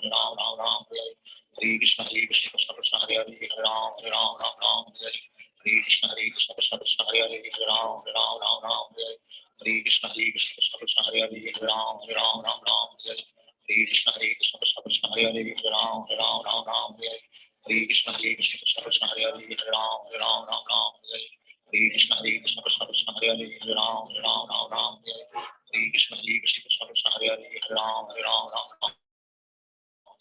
Ram Ram Ram Hare Hare Krishna Krishna Krishna Hare Hare Hare Ram Ram Ram Ram Hare Hare Krishna Krishna Krishna Hare Hare Hare Ram Ram Ram Ram Hare Hare Krishna Krishna Krishna Hare Hare Hare Ram Ram Ram Ram Hare Hare Krishna Krishna Krishna Hare Hare Hare Ram Ram Ram Ram Hare Hare Krishna Krishna Krishna Hare Hare Hare Ram Ram Ram Ram Hare Hare Krishna Krishna Krishna Hare Hare Hare Ram Ram Ram Ram Hare Hare Krishna Krishna Krishna Hare Hare Hare Ram Ram Ram Ram Hare Hare Krishna Krishna Krishna Hare Hare Hare Ram Ram Ram Ram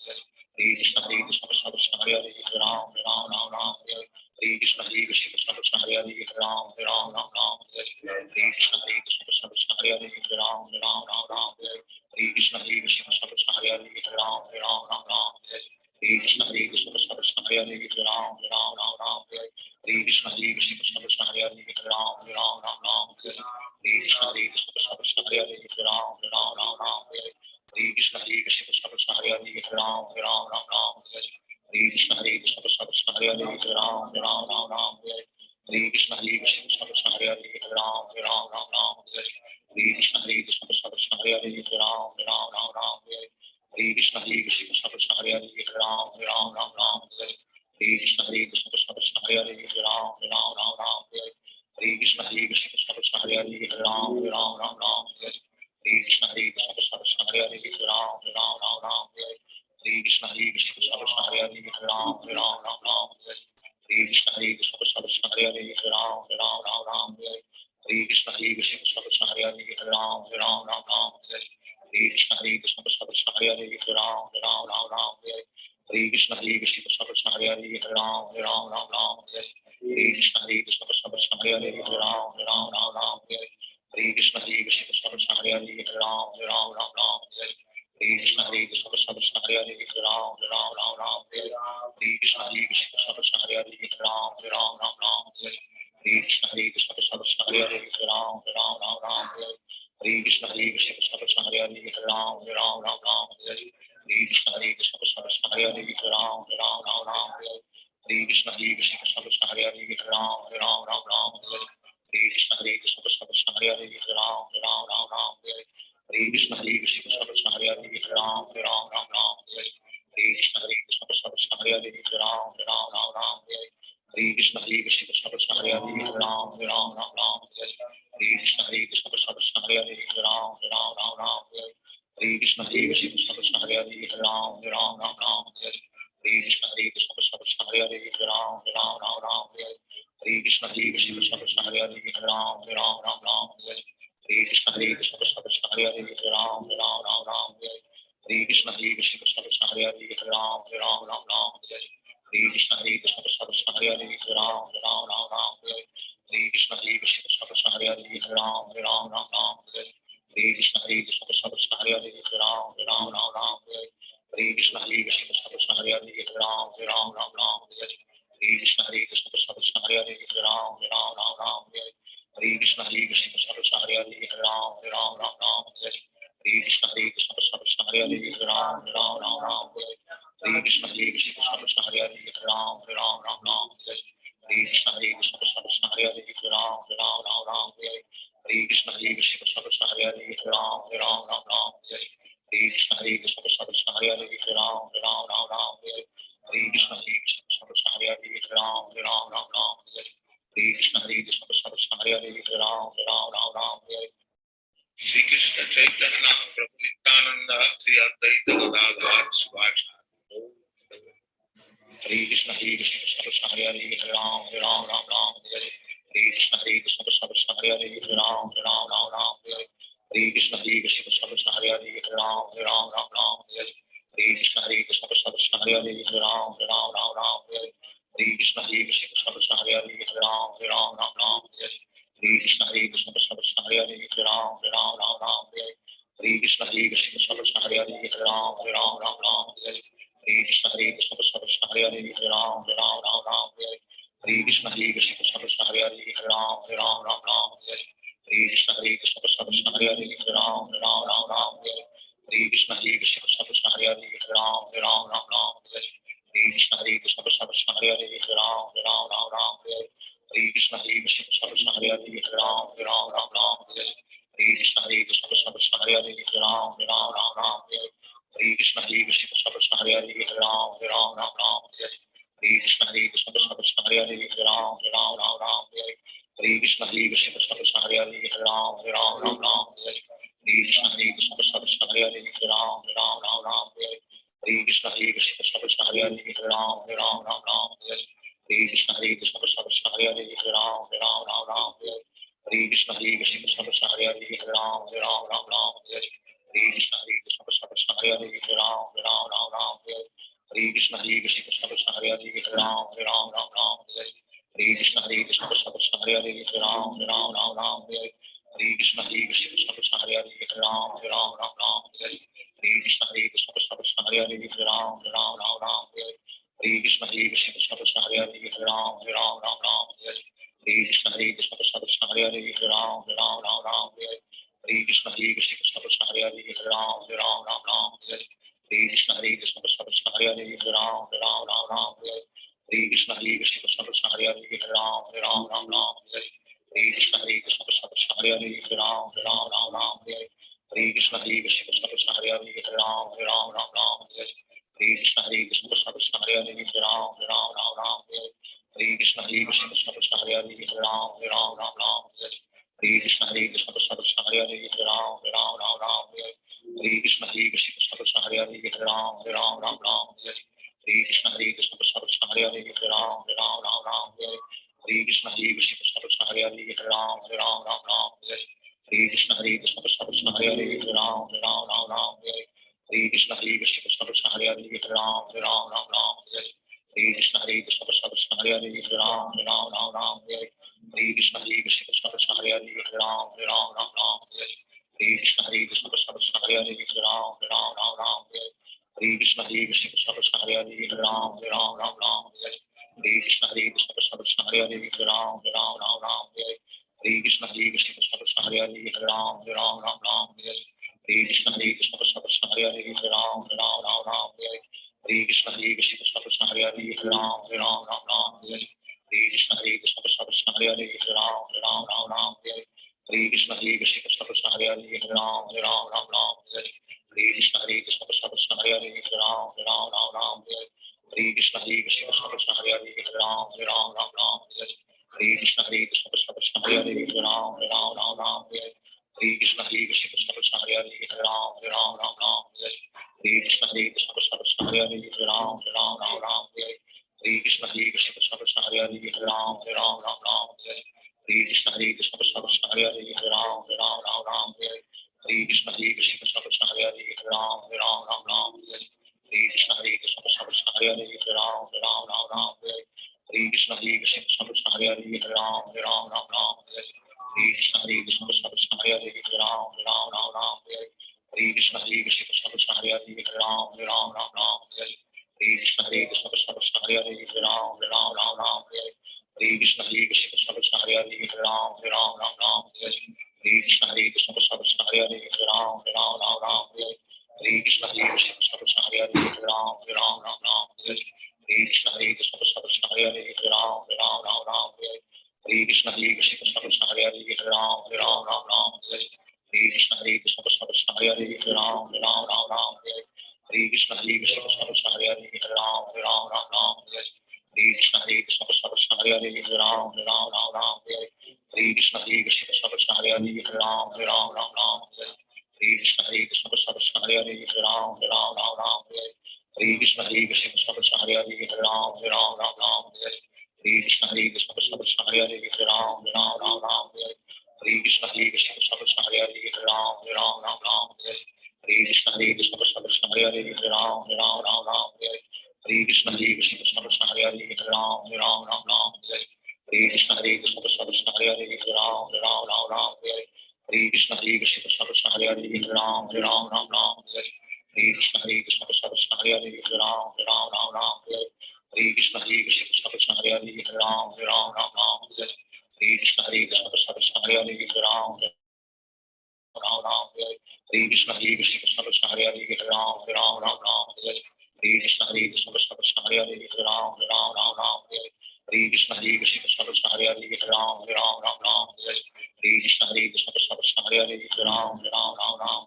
Hare Krishna Krishna Krishna Hare Hare Hare Ram Ram Ram Ram Hare Hare Krishna Krishna Krishna Hare Hare Hare Ram Ram Ram Ram Hare Hare Krishna Krishna Krishna Hare Hare Hare Ram Ram Ram Ram Hare Hare Krishna Krishna Krishna Hare Hare Hare Ram Ram Ram Ram Hare Hare Krishna Krishna Krishna Hare Hare Hare Ram Ram Ram Ram Hare Hare Krishna Krishna Krishna Hare Hare Hare Ram Ram Ram Ram Hare Hare Krishna Krishna Krishna Hare Hare Hare Ram Ram Ram Ram Hare Hare Krishna Krishna Krishna Hare Hare Hare Ram Ram Ram Ram Hare Hare Krishna Krishna Krishna Hare Hare Hare Ram Ram Ram Ram Hare Hare Krishna Krishna Krishna Hare Hare Hare Ram Ram Ram Ram Hare Hare Krishna Krishna Krishna Hare Hare Hare Ram Ram Ram Ram Hare Hare Krishna Krishna Krishna Hare Hare Hare Ram Ram Ram Ram Hare Hare Krishna Krishna Krishna Hare Hare Hare Ram Ram Ram Ram Hare Hare Krishna Krishna Krishna Hare Hare Hare Ram Ram Ram Ram Hare Hare Krishna Krishna Krishna Hare Hare Hare Ram Ram Ram Ram Hare Hare Krishna Krishna Krishna Hare Hare Hare Ram Ram Ram Ram Hare Hare Krishna Krishna Krishna Hare Hare Hare Ram Ram Ram Ram Hare Hare Krishna Krishna Krishna Hare Hare Hare Ram Ram Ram Ram Hare Hare Krishna Krishna Krishna Hare Hare Hare Ram Ram Ram Ram Hare Hare Krishna Krishna Krishna Hare Hare Hare Ram Ram Ram Ram Hare Hare Krishna Krishna Krishna Hare Hare Hare Ram Ram Ram Ram Hare Hare Krishna Krishna Krishna Hare Hare Hare Ram Ram Ram Ram Hare Hare Krishna Krishna Krishna Hare Hare Hare Ram Ram Ram Ram Hare Hare Krishna Krishna Krishna Hare Hare Hare Ram Ram Ram Ram Hare Hare Krishna Krishna Krishna Hare Hare Hare Ram Ram Ram Ram Hare Hare Krishna Krishna Krishna Hare Hare Hare Ram Ram Ram Ram Hare Hare Krishna Krishna Krishna Hare Hare Hare Ram Ram Ram Ram Hare Hare Krishna Krishna Krishna Hare Hare Hare Ram Ram Ram Ram Hare Hare Krishna Krishna Krishna Hare Hare Hare Ram Ram Ram Ram Hare Hare Krishna Krishna Krishna Hare Hare Hare Ram Ram Ram Ram Hare Hare Krishna Krishna Krishna Hare Hare Hare Ram Ram Ram Ram Hare Hare Krishna Krishna Krishna Hare Hare Hare Ram Ram Ram Ram Hare Hare Krishna Krishna Krishna Hare Hare Hare Ram Ram Ram Ram Hare Hare Krishna Krishna Krishna Hare Hare Hare Ram Ram Ram Ram Hare Hare Krishna Krishna Krishna Hare Hare Hare Ram Ram Ram Ram Hare Hare Krishna Krishna Krishna Hare Hare Hare Ram Ram Ram Ram Hare Hare Krishna Krishna Krishna Hare Hare Hare Ram Ram Ram Ram Hare Hare Krishna Krishna Krishna Hare Hare Hare Ram Ram Ram Ram Hare Hare Krishna Krishna Krishna Hare Hare Hare Ram Ram Ram Ram Hare Hare Krishna Krishna Krishna Hare Hare Hare Ram Ram Ram Ram Hare Hare Krishna Krishna Krishna Hare Hare Hare Ram Ram Ram Ram Hare Hare Krishna Krishna Krishna Hare Hare Hare Ram Ram Ram Ram Hare Hare Krishna Krishna Krishna Hare Hare Hare Ram Ram Ram Ram Hare Hare Krishna Krishna Krishna Hare Hare Hare Ram Ram Ram Ram Hare Hare Krishna Krishna Krishna Hare Hare Hare Ram Ram Ram Ram Hare Hare Krishna Krishna Krishna Hare Hare Hare Ram Ram Ram Ram Hare Hare Krishna Krishna Krishna Hare Hare Hare Ram Ram Ram Ram Hare Hare Krishna Krishna Krishna Hare Hare Hare Ram Ram Ram Ram Hare Hare Krishna Krishna Krishna Hare Hare Hare Ram Ram Ram Ram Hare Hare Krishna Krishna Krishna Hare Hare Hare Ram Ram Ram Ram Hare Hare Krishna Krishna Krishna Hare Hare Hare Ram Ram Ram Ram Hare Shri Krishna Chaitanya Prabhu Nityananda Sri Advaita Gadadhar Shivacharya Hare Krishna Krishna Hare Hare Hare Ram Ram Ram Ram Hare Hare Krishna Krishna Krishna Hare Hare Hare Ram Ram Ram Ram Hare Hare Krishna Krishna Krishna Hare Hare Hare Ram Ram Ram Hare Hare Krishna Krishna Krishna Hare Hare Hare Ram Ram Hare Hare Krishna Krishna Krishna Hare Hare Hare Ram Ram Hare Hare Krishna Krishna Krishna Hare Hare Hare Ram Ram Hare Hare Krishna Krishna Krishna Hare Hare Hare Ram Ram Hare Hare Krishna Krishna Krishna Hare Hare Hare Ram Ram Hare Hare Krishna Krishna Krishna Hare Hare Hare Ram Ram Hare Hare Krishna Krishna Krishna Hare Hare Hare Ram Ram Hare Hare Krishna Krishna Krishna Hare Hare Hare Ram Ram Hare Hare Krishna Krishna Krishna Hare Hare Hare Ram Ram Hare Hare Krishna Krishna Krishna Hare Hare Hare Ram Ram Hare Hare Krishna Krishna Krishna Hare Hare Hare Ram Ram Hare Hare Krishna Krishna Krishna Hare Hare Hare Ram Ram Hare Hare Krishna Krishna Krishna Hare Hare Hare Ram Ram Hare Hare Krishna Krishna Krishna Hare Hare Hare Ram Ram Hare Hare Krishna Krishna Krishna Hare Hare Hare Ram Ram Hare Hare Krishna Krishna Krishna Hare Hare Hare Ram Ram Hare Hare Krishna Krishna Krishna Hare Hare Hare Ram Ram Hare Hare Krishna Krishna Krishna Hare Hare Hare Ram Ram Hare Hare Krishna Krishna Krishna Hare Hare Hare Ram Ram Hare Hare Krishna Krishna Krishna Hare Hare Hare Ram Ram Hare Hare Krishna Krishna Krishna Hare Hare Hare Ram Ram Hare Hare Krishna Krishna Krishna Hare Hare Hare Ram Ram Hare Hare Krishna Krishna Krishna Hare Hare Hare Ram Ram Hare Hare Krishna Krishna Krishna Hare Hare Hare Ram Ram Hare Hare Krishna Krishna Krishna Hare Hare Hare Ram Ram Hare Hare Krishna Krishna Krishna Hare Hare Hare Ram Ram Hare Hare Krishna Krishna Krishna Hare Hare Hare Ram Ram Hare Hare Krishna Krishna Krishna Hare Hare Hare Ram Ram Hare Hare Krishna Krishna Krishna Hare Hare Hare Ram Ram Hare Hare Krishna Krishna Krishna Hare Hare Hare Ram Ram Hare Hare Krishna Krishna Krishna Hare Hare Hare Ram Ram Hare Hare Krishna Krishna Krishna Hare Hare Hare Ram Ram Hare Hare Krishna Krishna Krishna Hare Hare Hare Ram Ram Hare Hare Krishna Krishna Krishna Hare Hare Hare Ram Ram Hare Hare Krishna Krishna Krishna Hare Hare Hare Ram Ram Hare Hare Krishna Krishna Krishna Hare Hare Hare Ram Ram Hare Hare Krishna Krishna Krishna Hare Hare Hare Ram Ram Hare Hare Krishna Krishna Krishna Hare Hare Hare Ram Ram Hare Hare Krishna Krishna Krishna Hare Hare Hare Ram Ram Hare Hare Krishna Krishna Krishna Hare Hare Hare Ram Ram Hare Hare Krishna Krishna Krishna Hare Hare Hare Ram Ram Hare Hare Krishna Krishna Krishna Hare Hare Hare Ram Ram Hare Hare Krishna Krishna Krishna Hare Hare Hare Ram Ram Hare Hare Krishna Krishna Krishna Hare Hare Hare Ram Ram Hare Hare Krishna Krishna Krishna Hare Hare Hare Ram Ram Hare Hare Krishna Krishna Krishna Hare Hare Hare Ram Ram Hare Hare Krishna Krishna Krishna Hare Hare Hare Ram Ram Hare Hare Krishna Krishna Krishna Hare Hare Hare Ram Ram Hare Hare Krishna Krishna Krishna Hare Hare Hare Ram Ram Hare Hare Krishna Krishna Krishna Hare Hare Hare Ram Ram Hare Hare Krishna Krishna Krishna Hare Hare Hare Ram Ram Hare Hare Krishna Krishna Krishna Hare Hare Hare Ram Ram Hare Hare Krishna Krishna Krishna Hare Hare Hare Ram Ram Hare Hare Krishna Krishna Krishna Hare Hare Hare Ram Ram Hare Hare Krishna Krishna Krishna Hare Hare Hare Ram Ram Hare Hare Krishna Krishna Krishna Hare Hare Hare Ram Ram Hare Hare Krishna Krishna Krishna Hare Hare Hare Ram Ram Hare Hare Krishna Krishna Krishna Hare Hare Hare Ram Ram Hare Hare Krishna Krishna Krishna Hare Hare Hare Ram Ram Hare Hare Krishna Krishna Krishna Hare Hare Hare Ram Ram Hare Hare Krishna Krishna Krishna Hare Hare Hare Ram Ram Hare Hare Krishna Krishna Krishna Hare Hare Hare Ram Ram Hare Hare Krishna Krishna Krishna Hare Hare Hare Ram Ram Hare Hare Krishna Krishna Krishna Hare Hare Hare Ram Ram Hare Krishna Krishna Krishna Hare Hare Hare Ram Ram Hare Krishna Krishna Krishna Hare Hare Hare Ram Ram Hare Krishna Krishna Krishna Hare Hare Hare Ram Ram Hare Krishna Krishna Krishna Hare Hare Hare Ram Ram Hare Krishna Krishna Krishna Hare Hare Hare Ram Ram Hare Krishna Krishna Krishna Hare Hare Hare Ram Ram Hare Krishna Krishna Krishna Hare Hare Hare Ram Ram Hare Krishna Krishna Krishna Hare Hare Hare Ram Ram Hare Krishna Krishna Krishna Hare Hare Hare Ram Ram Hare Hare Krishna Krishna Krishna Hare Hare Hare Ram Ram Ram Hare Hare Krishna Krishna Krishna Hare Hare Ram Ram Ram Hare Hare Krishna Krishna Krishna Hare Hare Ram Ram Ram Hare Hare Krishna Krishna Krishna Hare Hare Ram Ram Hare Hare Krishna Krishna Krishna Hare Hare Ram Ram Ram Hare Hare Krishna Krishna Krishna Hare Hare Ram Ram Hare Hare Krishna Krishna Krishna Hare Hare Ram Ram Hare Hare Krishna Krishna Krishna Hare Hare Ram Ram Hare Hare Krishna Krishna Krishna Hare Hare Ram Ram Hare Hare Krishna Krishna Krishna Hare Hare Ram Ram Hare Hare Krishna Krishna Krishna Hare Hare Ram Ram Hare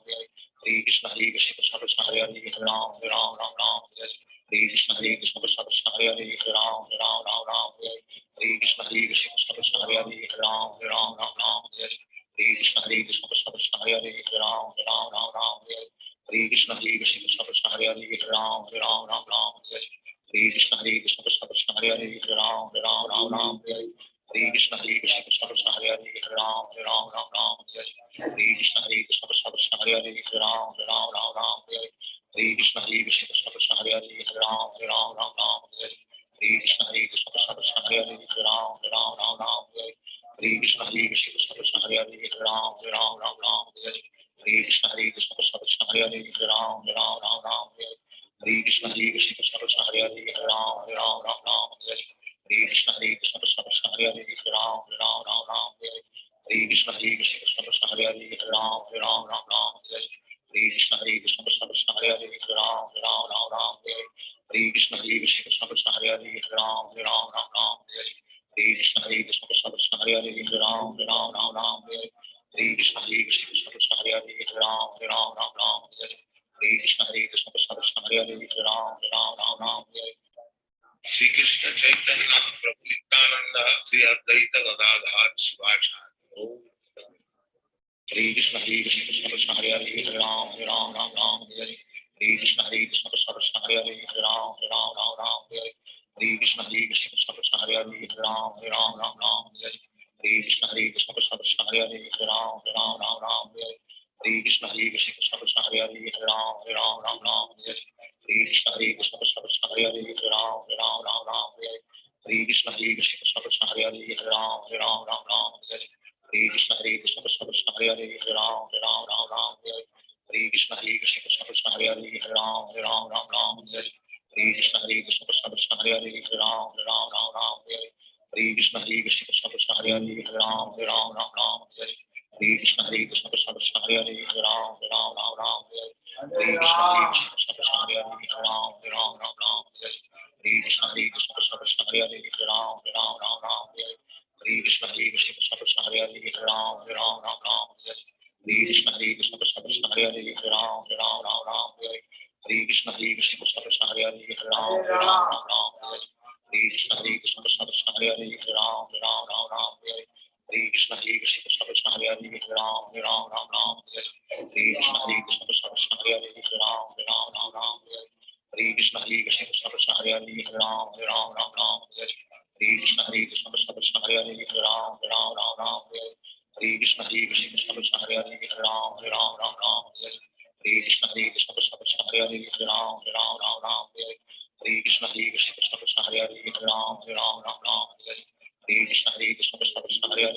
Hare Krishna Krishna Krishna Hare Hare Ram Ram Hare Hare Krishna Krishna Krishna Hare Hare Ram Ram Hare Hare Krishna Krishna Krishna Hare Hare Ram Ram Hare Hare Krishna Krishna Krishna Hare Hare Ram Ram Hare Hare Krishna Krishna Krishna Hare Hare Ram Ram Hare Hare Krishna Krishna Krishna Hare Hare Ram Ram Hare Hare Krishna Krishna Krishna Hare Hare Ram Ram Hare Hare Krishna Krishna Krishna Hare Hare Ram Ram Hare Hare Krishna Krishna Krishna Hare Hare Ram Ram Hare Hare Krishna Krishna Krishna Hare Hare Ram Ram Hare Hare Krishna Krishna Krishna Hare Hare Ram Ram Hare Hare Krishna Krishna Krishna Hare Hare Ram Ram Hare Hare Krishna Krishna Krishna Hare Hare Ram Ram Hare Hare Krishna Krishna Krishna Hare Hare Ram Ram Hare Hare Krishna Krishna Krishna Hare Hare Ram Ram Hare Hare Krishna Krishna Krishna Hare Hare Ram Ram Hare Hare Krishna Krishna Krishna Hare Hare Ram Ram Hare Hare Krishna Krishna Krishna Hare Hare Ram Ram Hare Hare Krishna Krishna Krishna Hare Hare Ram Ram Hare Hare Krishna Krishna Krishna Hare Hare Ram Ram Hare Hare Krishna Krishna Krishna Hare Hare Ram Ram Hare Hare Shri Krishna Chaitanya Prabhu Nityananda Sri Advaita Gadadhar Shivacharya Hare Krishna Krishna Krishna Hare Hare Ram Ram Hare Hare Krishna Krishna Krishna Hare Hare Ram Hare Hare Krishna Krishna Krishna Hare Hare Ram Hare Hare Krishna Krishna Krishna Hare Hare Ram Hare Hare Krishna Krishna Krishna Hare Hare Ram Hare Hare Krishna Krishna Krishna Hare Hare Ram Hare Hare Krishna Krishna Krishna Hare Hare Ram Hare Hare Krishna Krishna Krishna Hare Hare Ram Hare Hare Krishna Krishna Krishna Hare Hare Ram Hare Hare Krishna Krishna Krishna Hare Hare Ram Hare Hare Krishna Krishna Krishna Hare Hare Ram Hare Hare Krishna Krishna Krishna Hare Hare Ram Hare Hare Krishna Krishna Krishna Hare Hare Ram Hare Hare Krishna Krishna Krishna Hare Hare Ram Hare Hare Krishna Krishna Krishna Hare Hare Ram Hare Hare Krishna Krishna Krishna Hare Hare Ram Hare Hare Krishna Krishna Krishna Hare Hare Ram Hare Hare Krishna Krishna Krishna Hare Hare Ram Hare Hare Krishna Krishna Krishna Hare Hare Ram Hare Hare Krishna Krishna Krishna Hare Hare Ram Hare Hare Krishna Krishna Krishna Hare Hare Ram Hare Hare Krishna Krishna Krishna Hare Hare Ram Hare Hare Krishna Krishna Krishna Hare Hare Ram Hare Hare Krishna Krishna Krishna Hare Hare Ram Hare Hare Krishna Krishna Krishna Hare Hare Ram Hare Hare Krishna Krishna Krishna Hare Hare Ram Hare Hare Krishna Krishna Krishna Hare Hare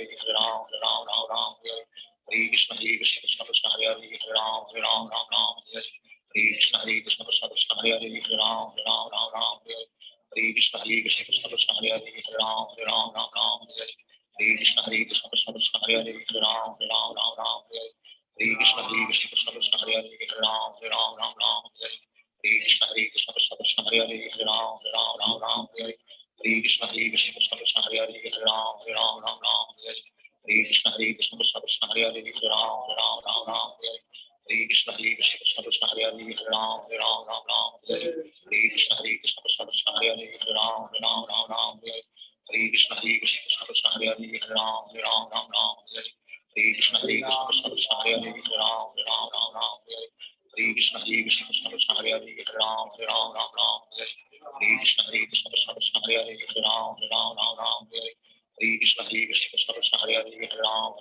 Ram Hare Hare Krishna Krishna Krishna Hare Hare Ram Hare Hare Krishna Krishna Krishna Hare Hare Ram Hare Hare Krishna Krishna Krishna Hare Hare Ram Hare Hare Krishna Krishna Krishna Hare Hare Ram Hare Hare Krishna Krishna Krishna Hare Hare Ram Hare Hare Krishna Krishna Krishna Hare Hare Ram Hare Hare Krishna Krishna Krishna Hare Hare Ram Hare Hare Krishna Krishna Krishna Hare Hare Ram Hare Hare Krishna Krishna Krishna Hare Hare Ram Hare Hare Krishna Krishna Krishna Hare Hare Ram Hare Hare Krishna Krishna Krishna Hare Hare Ram Hare Hare Krishna Krishna Krishna Hare Hare Ram Hare Hare Krishna Krishna Krishna Hare Hare Ram Hare Hare Krishna Krishna Krishna Hare Hare Ram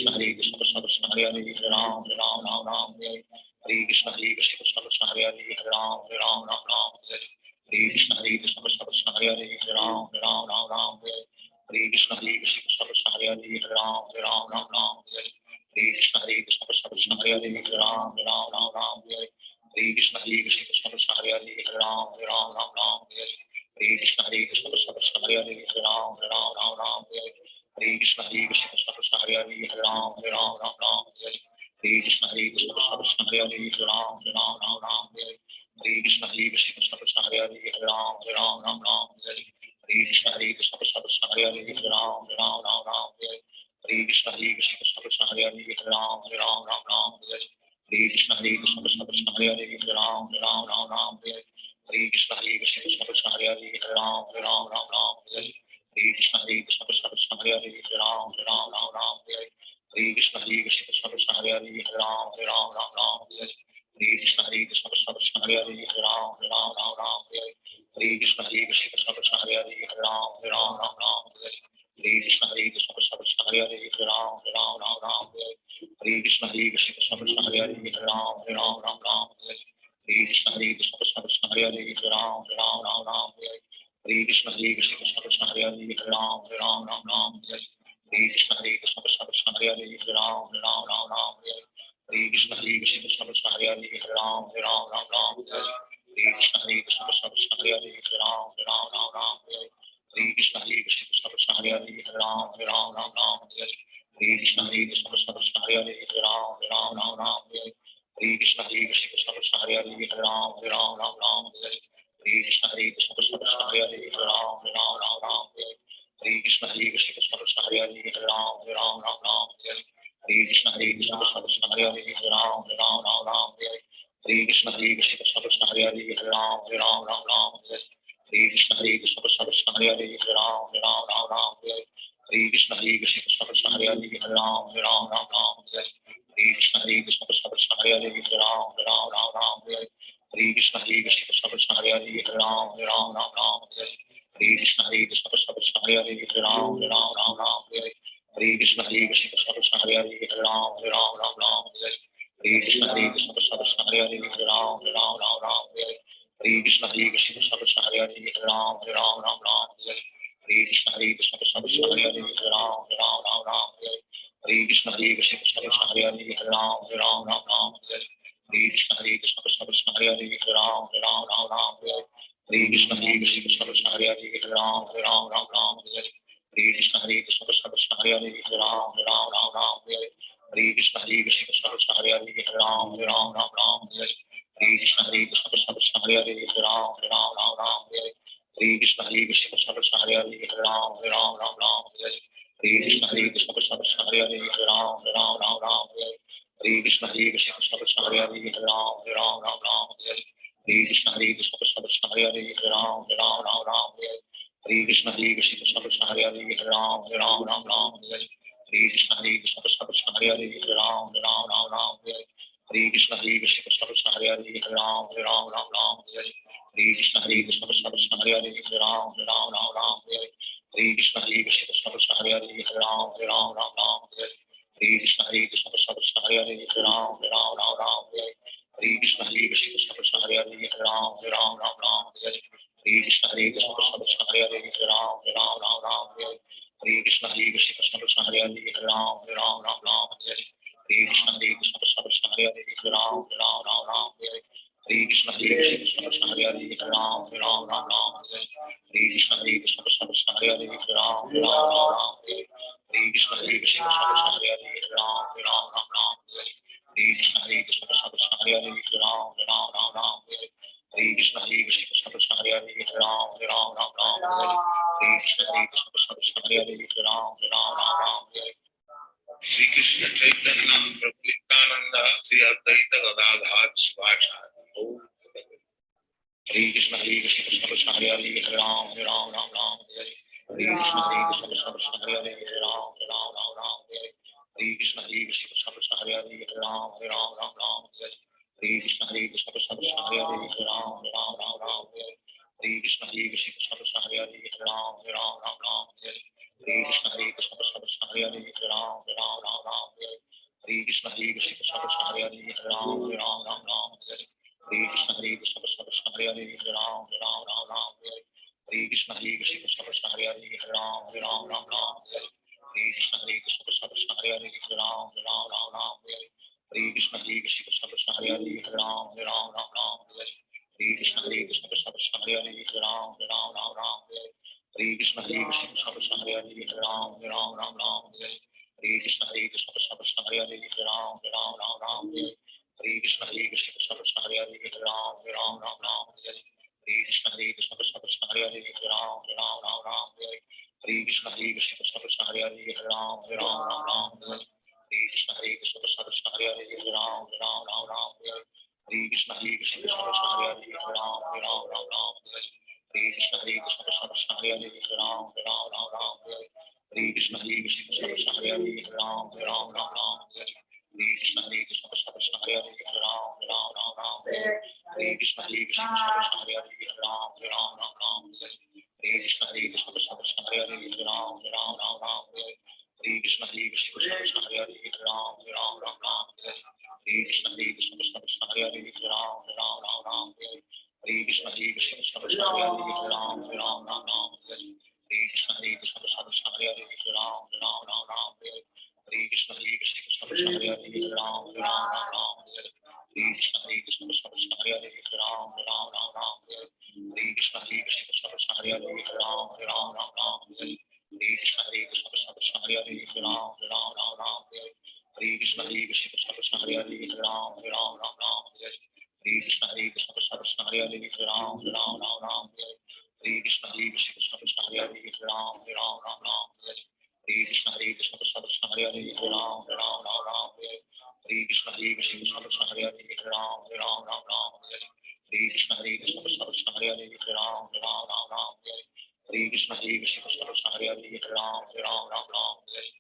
Krishna Hare Krishna Krishna Krishna Hare Hare Hare Ram Ram Ram Hare Hare Krishna Hare Krishna Krishna Krishna Hare Hare Hare Ram Ram Hare Hare Krishna Hare Krishna Krishna Krishna Hare Hare Hare Ram Ram Hare Hare Krishna Hare Krishna Krishna Krishna Hare Hare Hare Ram Ram Hare Hare Krishna Hare Krishna Krishna Krishna Hare Hare Hare Ram Ram Hare Hare Krishna Hare Krishna Krishna Krishna Hare Hare Hare Ram Ram Hare Hare Krishna Hare Krishna Krishna Krishna Hare Hare Hare Ram Ram Hare Hare Krishna Hare Krishna Krishna Krishna Hare Hare Hare Ram Ram Hare Hare Krishna Hare Krishna Krishna Krishna Hare Hare Hare Ram Ram Hare Hare Krishna Hare Krishna Krishna Krishna Hare Hare Hare Ram Ram Hare Hare Krishna Hare Krishna Krishna Krishna Hare Hare Hare Ram Ram Hare Hare Krishna Hare Krishna Krishna Krishna Hare Hare Hare Ram Ram Hare Hare Krishna Hare Krishna Krishna Krishna Hare Hare Hare Ram Ram Hare Hare Krishna Hare Krishna Krishna Krishna Hare Hare Hare Ram Hare Hare Krishna Hare Krishna Krishna Krishna Hare Hare Hare Ram Hare Hare Krishna Hare Krishna Krishna Krishna Hare Hare Hare Ram Hare Hare Krishna Hare Krishna Krishna Krishna Hare Hare Hare Ram Hare Hare Krishna Hare Krishna Krishna Krishna Hare Hare Hare Ram Hare Hare Krishna Hare Krishna Krishna Krishna Hare Hare Hare Ram Hare Krishna Hare Krishna Krishna Krishna Hare Hare Hare Ram Hare Krishna Hare Krishna Krishna Krishna Hare Hare Hare Ram Hare Krishna Hare Krishna Krishna Krishna Hare Hare Hare Ram Hare Krishna Hare Krishna Krishna Krishna Hare Hare Hare Ram Hare Krishna Hare Krishna Krishna Krishna Hare Hare Hare Ram Hare Krishna Hare Krishna Krishna Krishna Hare Hare Hare Ram Hare Krishna Hare Krishna Krishna Krishna Hare Hare Hare Ram Hare Krishna Hare Krishna Krishna Krishna Hare Hare Hare Ram Hare Krishna Hare Krishna Krishna Krishna Hare Hare Hare Ram Hare Krishna Hare Krishna Krishna Krishna Hare Hare Hare Ram Hare Krishna Hare Krishna Krishna Krishna Hare Hare Hare Ram Hare Krishna Hare Krishna Krishna Krishna Hare Hare Hare Ram Hare Krishna Hare Krishna Krishna Krishna Hare Hare Hare Ram Hare Krishna Hare Krishna Krishna Krishna Hare Hare Hare Ram Hare Krishna Hare Krishna Krishna Krishna Hare Hare Hare Ram Hare Krishna Hare Krishna Krishna Krishna Hare Hare Hare Ram Hare Krishna Hare Krishna Krishna Krishna Hare Hare Hare Ram Hare Krishna Hare Krishna Krishna Krishna Hare Hare Hare Ram Hare Krishna Hare Krishna Krishna Krishna Hare Hare Hare Ram Hare Krishna Hare Krishna Krishna Krishna Hare Hare Hare Ram Hare Krishna Hare Krishna Krishna Krishna Hare Hare Hare Ram Hare Krishna Hare Krishna Krishna Krishna Hare Hare Hare Ram Hare Krishna Hare Krishna Krishna Krishna Hare Hare Hare Ram Hare Krishna Hare Krishna Krishna Krishna Hare Hare Hare Ram Hare Krishna Hare Krishna Krishna Krishna Hare Hare Hare Ram Hare Krishna Hare Krishna Krishna Krishna Hare Hare Hare Ram Hare Krishna Hare Krishna Krishna Krishna Hare Hare Hare Ram Hare Krishna Hare Krishna Krishna Krishna Hare Hare Hare Ram Hare Krishna Hare Krishna Krishna Krishna Hare Hare Hare Ram Hare Krishna Hare Krishna Krishna Krishna Hare Hare Hare Ram Hare Krishna Hare Krishna Krishna Krishna Hare Hare Hare Ram Hare Krishna Hare Krishna Krishna Krishna Hare Hare Hare Ram Hare Krishna Hare Krishna Krishna Krishna Hare Hare Hare Ram Hare Krishna Hare Krishna Krishna Krishna Hare Hare Hare Ram Hare Krishna Hare Krishna Krishna Krishna Hare Hare Hare Ram Hare Krishna Hare Krishna Krishna Krishna Hare Hare Hare Ram Hare Krishna Hare Krishna Krishna Krishna Hare Hare Hare Ram Hare Krishna Hare Krishna Krishna Krishna Hare Hare Hare Ram Hare Krishna Hare Krishna Krishna Krishna Hare Hare Hare Ram Hare Krishna Hare Krishna Krishna Krishna Hare Hare Hare Ram Hare Krishna Hare Krishna Krishna Krishna Hare Hare Hare Ram Hare Krishna Hare Krishna Krishna Krishna Hare Hare Hare Ram Hare Krishna Hare Krishna Krishna Krishna Hare Hare Hare Ram Hare Krishna Hare Krishna Krishna Krishna Hare Hare Hare Ram Hare Krishna Hare Krishna Krishna Krishna Hare Hare Hare Ram Hare Krishna Hare Krishna Krishna Krishna Hare Hare Hare Ram Hare Krishna Hare Krishna Krishna Krishna Hare Hare Hare Ram Hare Krishna Hare Krishna Krishna Krishna Hare Hare Hare Ram Shri Krishna Chaitanya Prabhu Nityananda Sri Advaita Gadadhar Shivacharya Hare Krishna Hare Krishna Krishna Krishna Hare Hare Hare Ram Hare Krishna Hare Krishna Krishna Krishna Hare Hare Hare Ram Hare Krishna Hare Krishna Krishna Krishna Hare Hare Hare Ram Hare Krishna Hare Krishna Krishna Krishna Hare Hare Hare Ram Hare Krishna Hare Krishna Krishna Krishna Hare Hare Hare Ram Hare Krishna Krishna Krishna Hare Hare Hare Ram Ram Ram Ram Hare Hare Krishna Krishna Krishna Hare Hare Hare Ram Ram Ram Ram Hare Hare Krishna Krishna Krishna Hare Hare Hare Ram Ram Ram Ram Hare Hare Krishna Krishna Krishna Hare Hare Hare Ram Ram Ram Ram Hare Hare Krishna Krishna Krishna Hare Hare Hare Ram Ram Ram Ram Hare Hare Krishna Krishna Krishna Hare Hare Hare Ram Ram Ram Ram Hare Hare Krishna Krishna Krishna Hare Hare Hare Ram Ram Ram Ram Hare Hare Krishna Krishna Krishna Hare Hare Hare Ram Ram Ram Ram Hare Hare Krishna Krishna Krishna Hare Hare Hare Ram Ram Ram Ram Hare Hare Krishna Krishna Krishna Hare Hare Hare Ram Ram Ram Ram Hare Hare Krishna Krishna Krishna Hare Hare Hare Ram Ram Ram Ram Hare Hare Krishna Krishna Krishna Hare Hare Hare Ram Ram Ram Ram Hare Hare Krishna Krishna Krishna Hare Hare Hare Ram Ram Ram Ram Hare Hare Krishna Krishna Krishna Hare Hare Hare Ram Ram Ram Ram Hare Hare Krishna Krishna Krishna Hare Hare Hare Ram Ram Ram Ram Hare Hare Krishna Krishna Krishna Hare Hare Hare Ram Ram Ram Ram Hare Hare Krishna Krishna Krishna Hare Hare Hare Ram Ram Ram Ram Hare Hare Krishna Krishna Krishna Hare Hare Hare Ram Ram Ram Ram Hare Hare Krishna Krishna Krishna Hare Hare Hare Ram Ram Ram Ram Hare Hare Krishna Krishna Krishna Hare Hare Hare Ram Ram Ram Ram Hare Hare Krishna Krishna Krishna Hare Hare Hare Ram Ram Ram Ram Hare Hare Krishna Krishna Krishna Hare Hare Hare Ram Ram Ram Ram Hare Hare Krishna Krishna Krishna Hare Hare Hare Ram Ram Ram Ram Hare Hare Krishna Krishna Krishna Hare Hare Hare Ram Ram Ram Ram Hare Hare Krishna Krishna Krishna Hare Hare Hare Ram Ram Ram Ram Hare Hare Krishna Krishna Krishna Hare Hare Hare Ram Ram Ram Ram Hare Hare Krishna Krishna Krishna Hare Hare Hare Ram Ram Ram Ram Hare Hare Krishna Krishna Krishna Hare Hare Hare Ram Ram Ram Ram Hare Hare Krishna Krishna Krishna Hare Hare Hare Ram Ram Ram Ram Hare Hare Krishna Krishna Krishna Hare Hare Hare Ram Ram Ram Ram Hare Hare Krishna Krishna Krishna Hare Hare Hare Ram Ram Ram Ram Hare Hare Krishna Krishna Krishna Hare Hare Hare Ram Ram Ram Ram Hare Hare Krishna Krishna Krishna Hare Hare Hare Ram Ram Ram Ram Hare Hare Krishna Krishna Krishna Hare Hare Hare Ram Ram Ram Ram Hare Hare Krishna Krishna Krishna Hare Hare Hare Ram Ram Ram Ram Hare Hare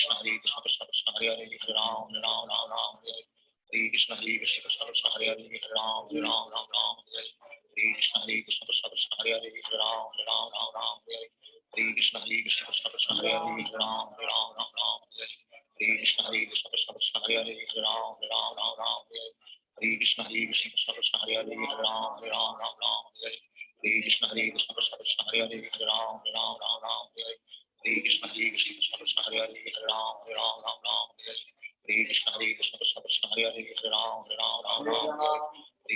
Krishna Krishna Krishna Hare Hare Hare Ram Ram Ram Ram Hare Hare Krishna Krishna Krishna Hare Hare Hare Ram Ram Ram Ram Hare Hare Krishna Krishna Krishna Hare Hare Hare Ram Ram Ram Ram Hare Hare Krishna Krishna Krishna Hare Hare Hare Ram Ram Ram Ram Hare Hare Krishna Krishna Krishna Hare Hare Hare Ram Ram Ram Ram Hare Hare Krishna Krishna Krishna Hare Hare Hare Ram Ram Ram Ram Hare Hare Krishna Krishna Krishna Hare Hare Hare Ram Ram Ram Ram Hare Hare Krishna Krishna Krishna Hare Hare Hare Ram Ram Ram Ram Hare Hare Krishna Krishna Krishna Hare Hare Hare Ram Ram Ram Ram Hare Hare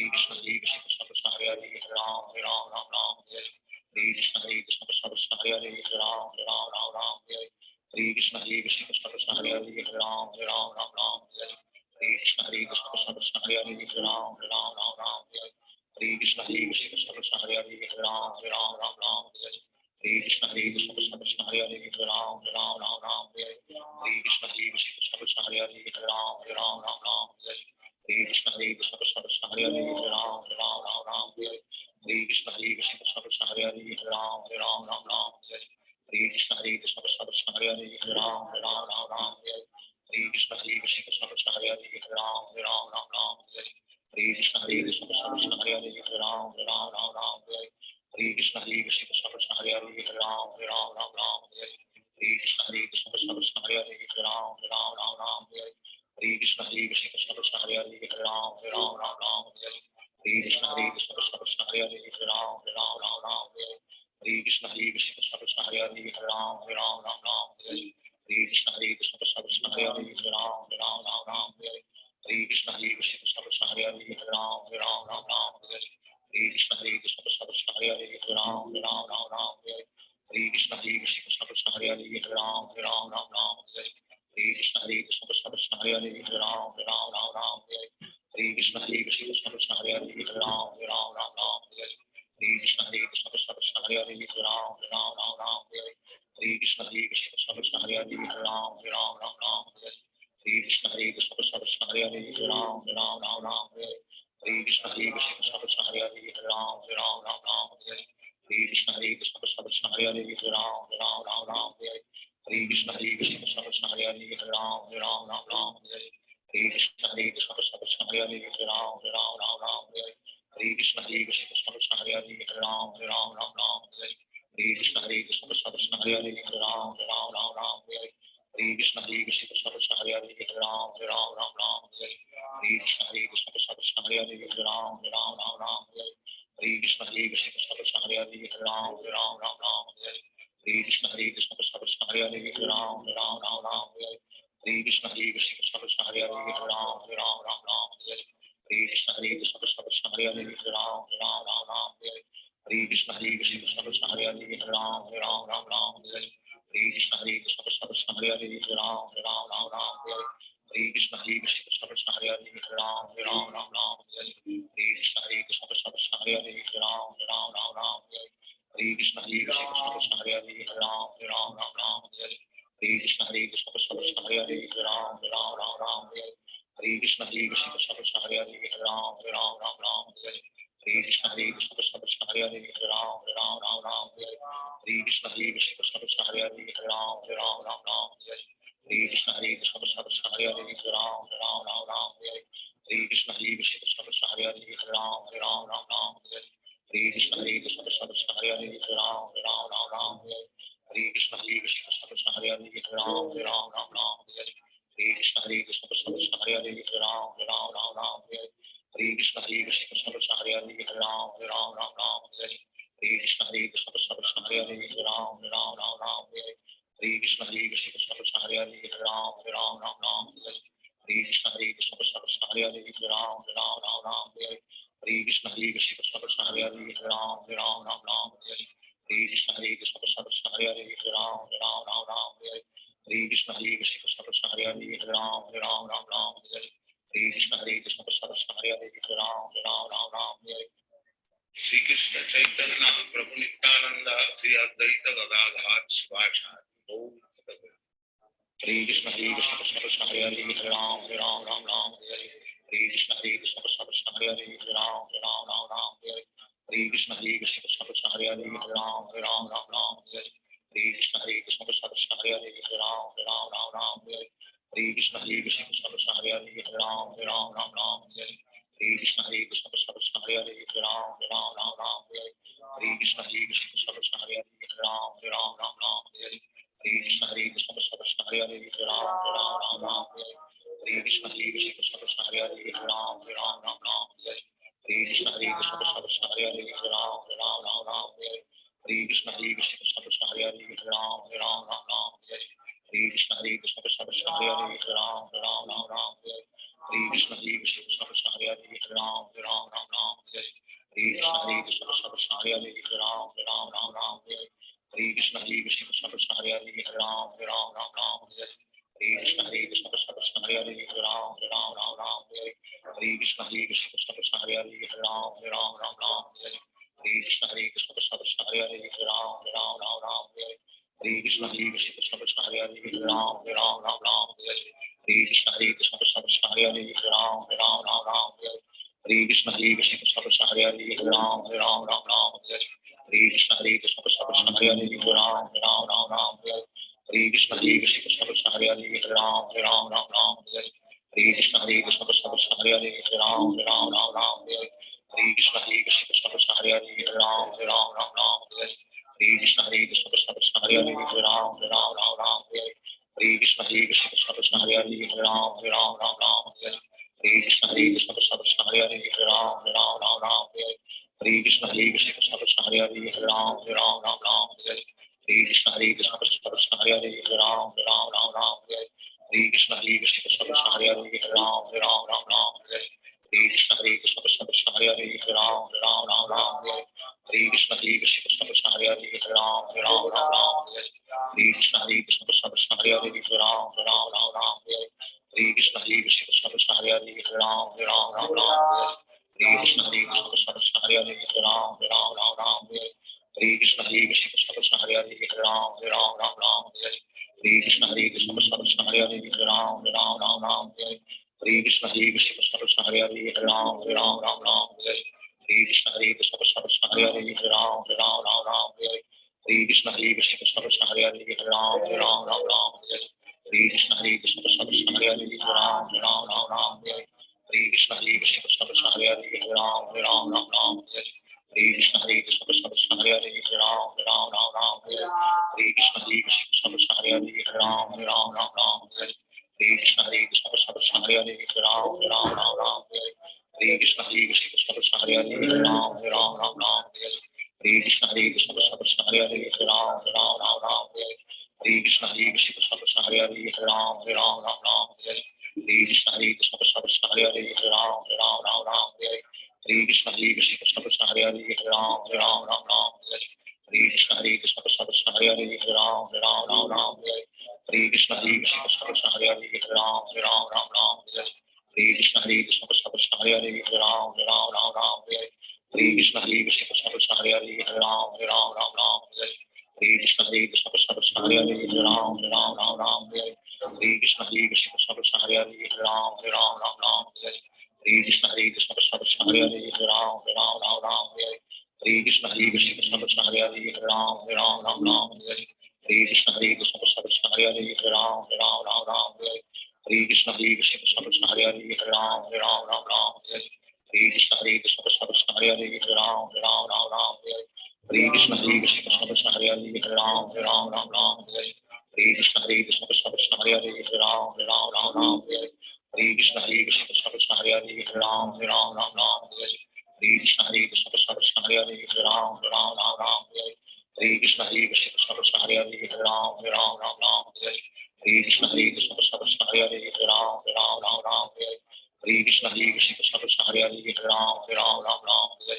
Krishna Krishna Krishna Hare Hare Hare Ram Ram Ram Ram Hare Hare Krishna Krishna Krishna Hare Hare Hare Ram Ram Ram Ram Hare Hare Krishna Krishna Krishna Hare Hare Hare Ram Ram Ram Ram Hare Hare Krishna Krishna Krishna Hare Hare Hare Ram Ram Ram Ram Hare Hare Krishna Krishna Krishna Hare Hare Hare Ram Ram Ram Ram Hare Hare Krishna Krishna Krishna Hare Hare Hare Ram Ram Ram Ram Hare Hare Krishna Krishna Krishna Hare Hare Hare Ram Ram Ram Ram Hare Hare Krishna Krishna Krishna Hare Hare Hare Ram Ram Ram Ram Hare Hare Krishna Krishna Krishna Hare Hare Hare Ram Ram Ram Ram Hare Hare Krishna Krishna Krishna Hare Hare Hare Ram Ram Ram Ram Hare Hare Krishna Krishna Krishna Hare Hare Hare Ram Ram Ram Ram Hare Hare Krishna Krishna Krishna Hare Hare Hare Ram Ram Ram Ram Hare Hare Krishna Krishna Krishna Hare Hare Hare Ram Ram Ram Ram Hare Hare Krishna Krishna Krishna Hare Hare Hare Ram Ram Ram Ram Hare Hare Krishna Krishna Krishna Hare Hare Hare Ram Ram Ram Ram Hare Hare Krishna Krishna Krishna Hare Hare Hare Ram Ram Ram Ram Hare Hare Krishna Krishna Krishna Hare Hare Hare Ram Ram Ram Ram Hare Hare Krishna Krishna Krishna Hare Hare Hare Ram Ram Ram Ram Hare Hare Krishna Krishna Krishna Hare Hare Hare Ram Ram Ram Ram Hare Hare Krishna Krishna Krishna Hare Hare Hare Ram Ram Ram Ram Hare Hare Krishna Krishna Krishna Hare Hare Hare Ram Ram Ram Ram Hare Hare Krishna Krishna Krishna Hare Hare Hare Ram Ram Ram Ram Hare Hare Krishna Krishna Krishna Hare Hare Hare Ram Ram Ram Ram Hare Hare Krishna Krishna Krishna Hare Hare Hare Ram Ram Ram Ram Hare Hare Krishna Krishna Krishna Hare Hare Hare Ram Ram Ram Ram Hare Hare Krishna Krishna Krishna Hare Hare Hare Ram Ram Ram Ram Hare Hare Krishna Krishna Krishna Hare Hare Hare Ram Ram Ram Ram Hare Hare Krishna Krishna Krishna Hare Hare Hare Ram Ram Ram Ram Hare Hare Krishna Krishna Krishna Hare Hare Hare Ram Ram Ram Ram Hare Hare Krishna Krishna Krishna Hare Hare Hare Ram Ram Ram Ram Hare Hare Krishna Krishna Krishna Hare Hare Hare Ram Hare Ram Ram Ram Hare Hare Hare Krishna Hare Krishna Krishna Krishna Hare Hare Hare Ram Hare Ram Ram Ram Hare Hare Hare Krishna Hare Krishna Krishna Krishna Hare Hare Hare Ram Hare Ram Ram Ram Hare Hare Hare Krishna Hare Krishna Krishna Krishna Hare Hare Hare Ram Hare Ram Ram Ram Hare Hare Hare Krishna Hare Krishna Krishna Krishna Hare Hare Hare Ram Hare Ram Ram Ram Hare Hare Hare Krishna Hare Krishna Krishna Krishna Hare Hare Hare Ram Hare Ram Ram Ram Hare Hare Hare Krishna Hare Krishna Krishna Krishna Hare Hare Hare Ram Hare Ram Ram Ram Hare Hare Hare Krishna Hare Krishna Krishna Krishna Hare Hare Hare Ram Hare Ram Ram Ram Hare Hare Hare Krishna Hare Krishna Krishna Krishna Hare Hare Hare Ram Hare Ram Ram Ram Hare Hare Hare Krishna Hare Krishna Krishna Krishna Hare Hare Hare Ram Hare Ram Ram Ram Hare Hare Hare Krishna Hare Krishna Krishna Krishna Hare Hare Hare Ram Hare Ram Ram Ram Hare Hare Hare Krishna Hare Krishna Krishna Krishna Hare Hare Hare Ram Hare Ram Ram Ram Hare Hare Hare Krishna Hare Krishna Krishna Krishna Hare Hare Hare Ram Hare Ram Ram Ram Hare Hare Hare Krishna Hare Krishna Krishna Krishna Hare Hare Hare Ram Hare Ram Ram Ram Hare Hare Hare Krishna Hare Krishna Krishna Krishna Hare Hare Hare Ram Hare Ram Ram Ram Hare Hare Hare Krishna Hare Krishna Krishna Krishna Hare Hare Hare Ram Hare Ram Ram Ram Hare Hare Hare Krishna Hare Krishna Krishna Krishna Hare Hare Hare Ram Hare Ram Ram Ram Hare Hare Hare Krishna Hare Krishna Krishna Krishna Hare Hare Hare Ram Hare Ram Ram Ram Hare Hare Hare Krishna Hare Krishna Krishna Krishna Hare Hare Hare Ram Hare Ram Ram Ram Hare Hare Hare Krishna Hare Krishna Krishna Krishna Hare Hare Hare Ram Hare Ram Ram Ram Hare Hare Hare Krishna Hare Krishna Krishna Krishna Hare Hare Hare Ram Hare Ram Ram Ram Hare Hare Hare Krishna Hare Krishna Krishna Krishna Hare Hare Hare Ram Hare Ram Ram Ram Hare Hare Hare Krishna Hare Krishna Krishna Krishna Hare Hare Hare Ram Hare Ram Ram Ram Hare Hare Hare Krishna Hare Krishna Krishna Krishna Hare Hare Hare Ram Hare Ram Ram Ram Hare Hare Hare Krishna Hare Krishna Krishna Krishna Hare Hare Hare Ram Hare Ram Ram Ram Hare Hare Hare Krishna Hare Krishna Krishna Krishna Hare Hare Hare Ram Hare Ram Ram Ram Hare Hare Hare Krishna Hare Krishna Krishna Krishna Hare Hare Hare Ram Hare Ram Ram Ram Hare Hare Hare Krishna Hare Krishna Krishna Krishna Hare Hare Hare Ram Hare Ram Ram Ram Hare Hare Hare Krishna Hare Krishna Krishna Krishna Hare Hare Hare Ram Hare Ram Ram Ram Hare Hare Shri Krishna Chaitanya Prabhu Nityananda Sri Advaita Gadadhar Shivachari Om Hare Krishna Krishna Krishna Hare Hare Hare Ram Hare Ram Ram Ram Hare Hare Hare Krishna Krishna Krishna Krishna Hare Hare Hare Ram Hare Ram Ram Ram Hare Hare Hare Krishna Krishna Krishna Krishna Hare Hare Hare Ram Hare Ram Ram Ram Hare Hare Hare Krishna Krishna Krishna Krishna Hare Hare Hare Ram Hare Ram Ram Ram Hare Hare Hare Krishna Krishna Krishna Krishna Hare Hare Hare Ram Hare Ram Ram Ram Hare Hare Hare Krishna Krishna Krishna Krishna Hare Hare Hare Ram Hare Ram Ram Ram Hare Hare Hare Krishna Krishna Krishna Krishna Hare Hare Hare Ram Hare Ram Ram Ram Hare Hare Hare Krishna Krishna Krishna Krishna Hare Hare Hare Ram Hare Ram Ram Ram Hare Hare Hare Krishna Krishna Krishna Krishna Hare Hare Hare Ram Hare Ram Ram Ram Hare Hare Hare Krishna Krishna Krishna Krishna Hare Hare Hare Ram Hare Ram Ram Ram Hare Hare Hare Krishna Krishna Krishna Krishna Hare Hare Hare Ram Hare Ram Ram Ram Hare Hare Hare Krishna Krishna Krishna Krishna Hare Hare Hare Ram Hare Ram Ram Ram Hare Hare Hare Krishna Krishna Krishna Krishna Hare Hare Hare Ram Hare Ram Ram Ram Hare Hare Hare Krishna Krishna Krishna Krishna Hare Hare Hare Ram Hare Ram Ram Ram Hare Hare Hare Krishna Krishna Krishna Krishna Hare Hare Hare Ram Hare Ram Ram Ram Hare Hare Hare Krishna Krishna Krishna Krishna Hare Hare Hare Ram Hare Ram Ram Ram Hare Hare Hare Krishna Krishna Krishna Krishna Hare Hare Hare Ram Hare Ram Ram Ram Hare Hare Hare Krishna Krishna Krishna Krishna Hare Hare Hare Ram Hare Ram Ram Ram Hare Hare Hare Krishna Krishna Krishna Krishna Hare Hare Hare Ram Hare Ram Ram Ram Hare Hare Hare Krishna Krishna Krishna Krishna Hare Hare Hare Ram Hare Ram Ram Ram Hare Hare Hare Krishna Krishna Krishna Krishna Hare Hare Hare Ram Hare Ram Ram Ram Hare Hare Hare Krishna Krishna Krishna Krishna Hare Hare Hare Ram Hare Ram Ram Ram Hare Hare Hare Krishna Krishna Krishna Krishna Hare Hare Hare Ram Hare Ram Ram Ram Hare Hare Hare Krishna Krishna Krishna Krishna Hare Hare Hare Ram Hare Ram Ram Ram Hare Hare Hare Krishna Krishna Krishna Krishna Hare Hare Hare Ram Hare Ram Ram Ram Hare Hare Hare Krishna Krishna Krishna Krishna Hare Hare Hare Ram Hare Ram Ram Ram Hare Hare Hare Krishna Krishna Krishna Krishna Hare Hare Hare Ram Hare Ram Ram Ram Hare Hare Hare Krishna Krishna Krishna Krishna Hare Hare Hare Ram Hare Ram Ram Ram Hare Hare Hare Krishna Krishna Krishna Krishna Hare Hare Hare Ram Hare Ram Ram Ram Hare Hare Hare Krishna Krishna Krishna Krishna Hare Hare Hare Ram Hare Ram Ram Ram Hare Hare Hare Krishna Krishna Krishna Krishna Hare Hare Hare Ram Hare Ram Ram Ram Hare Hare Hare Krishna Krishna Krishna Krishna Hare Hare Hare Ram Hare Ram Ram Ram Hare Hare Hare Krishna Krishna Krishna Krishna Hare Hare Hare Ram Hare Ram Ram Ram Hare Hare Hare Krishna Krishna Krishna Krishna Hare Hare Hare Ram Hare Ram Ram Ram Hare Hare Hare Krishna Krishna Krishna Krishna Hare Hare Hare Ram Hare Ram Ram Ram Hare Hare Hare Krishna Krishna Krishna Krishna Hare Hare Hare Ram Hare Ram Ram Ram Hare Hare Hare Krishna Krishna Krishna Krishna Hare Hare Hare Ram Hare Ram Ram Ram Hare Hare Hare Krishna Krishna Krishna Krishna Hare Hare Hare Ram Hare Ram Ram Ram Hare Hare Hare Krishna Krishna Krishna Krishna Hare Hare Hare Ram Hare Ram Ram Ram Hare Hare Hare Krishna Krishna Krishna Krishna Hare Hare Hare Ram Hare Ram Ram Ram Hare Hare Hare Krishna Krishna Krishna Krishna Hare Hare Hare Ram Hare Ram Ram Ram Hare Hare Hare Krishna Krishna Krishna Krishna Hare Hare Hare Ram Hare Ram Ram Ram Hare Hare Hare Krishna Krishna Krishna Krishna Hare Hare Hare Ram Hare Ram Ram Ram Hare Hare Hare Krishna Krishna Krishna Krishna Hare Hare Hare Ram Hare Ram Ram Ram Hare Hare Hare Krishna Krishna Krishna Krishna Hare Hare Hare Ram Hare Ram Ram Ram Hare Hare Hare Krishna Krishna Krishna Hare Hare Hare Ram Hare Ram Ram Ram Hare Hare Hare Krishna Krishna Krishna Krishna Hare Hare Hare Ram Hare Ram Ram Ram Hare Hare Hare Krishna Krishna Krishna Hare Hare Hare Ram Hare Ram Ram Ram Hare Hare Hare Krishna Krishna Krishna Krishna Hare Hare Hare Ram Hare Ram Ram Ram Hare Hare Hare Krishna Krishna Krishna Krishna Hare Hare Hare Ram Hare Ram Ram Ram Hare Hare Hare Krishna Krishna Krishna Krishna Hare Hare Hare Ram Hare Ram Ram Ram Hare Hare Hare Krishna Krishna Krishna Krishna Hare Hare Hare Ram Hare Ram Ram Ram Hare Hare Hare Krishna Krishna Krishna Krishna Hare Hare Hare Ram Hare Ram Ram Ram Hare Hare Hare Krishna Krishna Krishna Krishna Hare Hare Hare Ram Hare Ram Ram Ram Hare Hare Hare Krishna Krishna Krishna Krishna Hare Hare Hare Ram Hare Ram Ram Ram Hare Hare Hare Krishna Krishna Krishna Krishna Hare Hare Hare Ram Hare Ram Ram Ram Hare Hare Hare Krishna Krishna Krishna Krishna Hare Hare Hare Ram Hare Ram Ram Ram Hare Hare Hare Krishna Krishna Krishna Krishna Hare Hare Hare Ram Hare Ram Ram Ram Hare Hare Hare Krishna Krishna Krishna Krishna Hare Hare Hare Ram Hare Ram Ram Ram Hare Hare Hare Krishna Krishna Krishna Krishna Hare Hare Hare Ram Hare Ram Ram Ram Hare Hare Hare Krishna Krishna Krishna Krishna Hare Hare Hare Ram Hare Ram Ram Ram Hare Hare Hare Krishna Krishna Krishna Krishna Hare Hare Hare Ram Hare Ram Ram Ram Hare Hare Hare Krishna Krishna Krishna Krishna Hare Hare Hare Ram Hare Ram Ram Ram Hare Hare Hare Krishna Krishna Krishna Krishna Hare Hare Hare Ram Hare Ram Ram Ram Hare Hare Hare Krishna Krishna Krishna Krishna Hare Hare Hare Ram Hare Ram Ram Ram Hare Hare Hare Krishna Krishna Krishna Krishna Hare Hare Hare Ram Hare Ram Ram Ram Hare Hare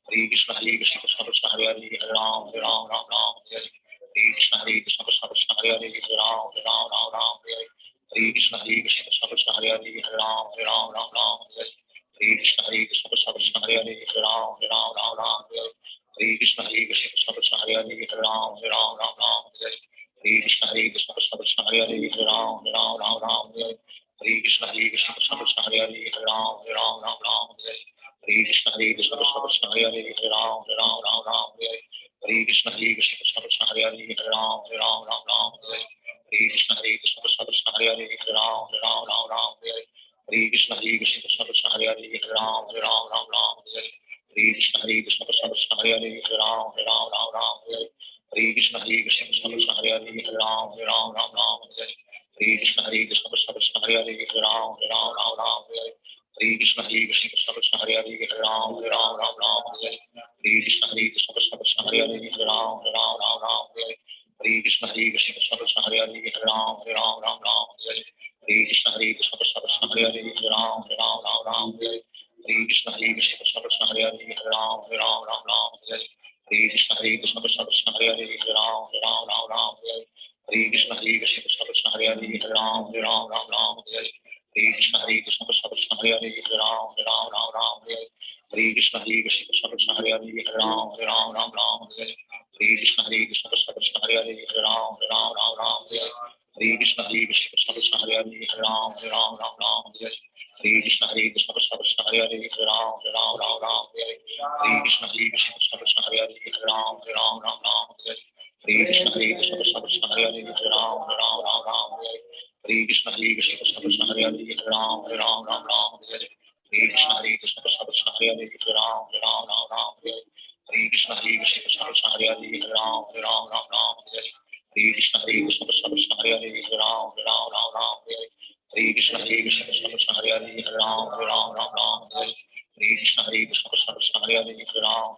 Hare Krishna Krishna Krishna Krishna Hare Hare Hare Ram Hare Ram Ram Ram Hare Hare Hare Krishna Krishna Krishna Krishna Hare Hare Hare Ram Hare Ram Ram Ram Hare Hare Hare Krishna Krishna Krishna Krishna Hare Hare Hare Ram Hare Ram Ram Ram Hare Hare Hare Krishna Krishna Krishna Krishna Hare Hare Hare Ram Hare Ram Ram Ram Hare Hare Hare Krishna Krishna Krishna Krishna Hare Hare Hare Ram Hare Ram Ram Ram Hare Hare Hare Krishna Krishna Krishna Krishna Hare Hare Hare Ram Hare Ram Ram Ram Hare Hare Hare Krishna Krishna Krishna Krishna Hare Hare Hare Ram Hare Ram Ram Ram Hare Hare Hare Krishna Krishna Krishna Krishna Hare Hare Hare Ram Hare Ram Ram Ram Hare Hare Hare Krishna Krishna Krishna Krishna Hare Hare Hare Ram Hare Ram Ram Ram Hare Hare Hare Krishna Krishna Krishna Krishna Hare Hare Hare Ram Hare Ram Ram Ram Hare Hare Hare Krishna Krishna Krishna Krishna Hare Hare Hare Ram Hare Ram Ram Ram Hare Hare Hare Krishna Krishna Krishna Krishna Hare Hare Hare Ram Hare Ram Ram Ram Hare Hare Hare Krishna Krishna Krishna Krishna Hare Hare Hare Ram Hare Ram Ram Ram Hare Hare Hare Krishna Krishna Krishna Krishna Hare Hare Hare Ram Hare Ram Ram Ram Hare Hare Hare Krishna Krishna Krishna Krishna Hare Hare Hare Ram Hare Ram Ram Ram Hare Hare Hare Krishna Krishna Krishna Krishna Hare Hare Hare Ram Hare Ram Ram Ram Hare Hare Hare Krishna Krishna Krishna Krishna Hare Hare Hare Ram Hare Ram Ram Ram Hare Hare Hare Krishna Krishna Krishna Krishna Hare Hare Hare Ram Hare Ram Ram Ram Hare Hare Hare Krishna Krishna Krishna Krishna Hare Hare Hare Ram Hare Ram Ram Ram Hare Hare Hare Krishna Krishna Krishna Krishna Hare Hare Hare Ram Hare Ram Ram Ram Hare Hare Hare Krishna Krishna Krishna Krishna Hare Hare Hare Ram Hare Ram Ram Ram Hare Hare Hare Krishna Krishna Krishna Krishna Hare Hare Hare Ram Hare Ram Ram Ram Hare Hare Hare Krishna Krishna Krishna Krishna Hare Hare Hare Ram Hare Ram Ram Ram Hare Hare Hare Krishna Krishna Krishna Krishna Hare Hare Hare Ram Hare Ram Ram Ram Hare Hare Hare Krishna Krishna Krishna Krishna Hare Hare Hare Ram Hare Ram Ram Ram Hare Hare Hare Krishna Krishna Krishna Krishna Hare Hare Hare Ram Hare Ram Ram Ram Hare Hare Hare Krishna Krishna Krishna Krishna Hare Hare Hare Ram Hare Ram Ram Ram Hare Hare Hare Krishna Krishna Krishna Krishna Hare Hare Hare Ram Hare Ram Ram Ram Hare Hare Hare Krishna Krishna Krishna Krishna Hare Hare Hare Ram Hare Ram Ram Ram Hare Hare Hare Krishna Krishna Krishna Krishna Hare Hare Hare Ram Hare Ram Ram Ram Hare Hare Hare Krishna Krishna Krishna Krishna Hare Hare Hare Ram Hare Ram Ram Ram Hare Hare Hare Krishna Krishna Krishna Krishna Hare Hare Hare Ram Hare Ram Ram Ram Hare Hare Hare Krishna Krishna Krishna Krishna Hare Hare Hare Ram Hare Ram Ram Ram Hare Hare Hare Krishna Krishna Krishna Krishna Hare Hare Hare Ram Hare Ram Ram Ram Hare Hare Hare Krishna Krishna Krishna Krishna Hare Hare Hare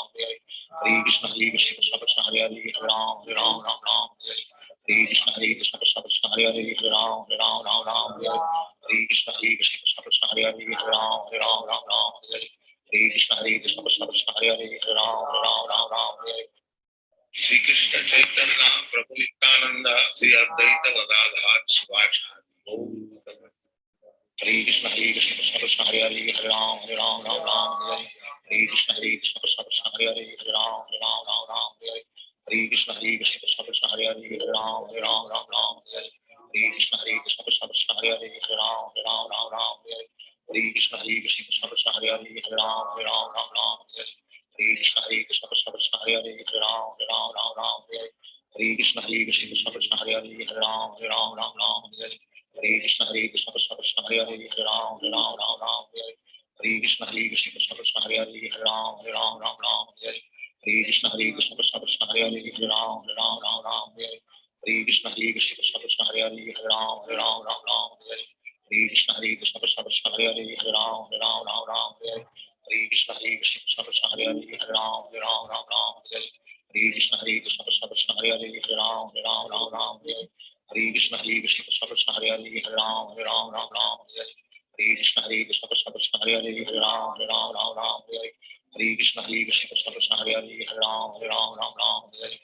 Ram Hare Ram Ram Ram Hare Hare Hare Krishna Krishna Krishna Krishna Hare Hare Hare Ram Hare Ram Ram Ram Hare Hare Hare Krishna Krishna Krishna Krishna Hare Hare Hare Ram Hare Ram Ram Ram Hare Hare Hare Krishna Krishna Krishna Krishna Hare Hare Hare Ram Hare Ram Ram Ram Hare Hare Hare Krishna Krishna Krishna Krishna Hare Hare Hare Ram Hare Ram Ram Ram Hare Hare Shri Krishna Chaitanya Prabhu Nityananda Sri Advaita Gadadhar Shivacharya Hare Krishna Krishna Krishna Hare Hare Hare Ram Hare Ram Ram Ram Hare Hare Hare Krishna Krishna Krishna Krishna Hare Hare Hare Ram Hare Ram Ram Ram Hare Hare Hare Krishna Krishna Krishna Krishna Hare Hare Hare Ram Hare Ram Ram Ram Hare Hare Hare Krishna Krishna Krishna Krishna Hare Hare Hare Ram Hare Ram Ram Ram Hare Hare Hare Krishna Krishna Krishna Krishna Hare Hare Hare Ram Hare Ram Ram Ram Hare Hare Hare Krishna Krishna Krishna Krishna Hare Hare Hare Ram Hare Ram Ram Ram Hare Hare Hare Krishna Krishna Krishna Krishna Hare Hare Hare Ram Hare Ram Ram Ram Hare Hare Hare Krishna Krishna Krishna Krishna Hare Hare Hare Ram Hare Ram Ram Ram Hare Hare Hare Krishna Krishna Krishna Krishna Hare Hare Hare Ram Hare Ram Ram Ram Hare Hare Hare Krishna Krishna Krishna Krishna Hare Hare Hare Ram Hare Ram Ram Ram Hare Hare Hare Krishna Krishna Krishna Krishna Hare Hare Hare Ram Hare Ram Ram Ram Hare Hare Hare Krishna Krishna Krishna Hare Hare Hare Ram Ram Ram Hare Hare Hare Krishna Krishna Krishna Hare Hare Hare Ram Ram Ram Hare Hare Hare Krishna Krishna Krishna Hare Hare Hare Ram Ram Hare Hare Hare Krishna Krishna Krishna Hare Hare Hare Ram Ram Hare Hare Hare Krishna Krishna Krishna Hare Hare Hare Ram Ram Hare Hare Hare Krishna Krishna Krishna Hare Hare Hare Ram Ram Hare Hare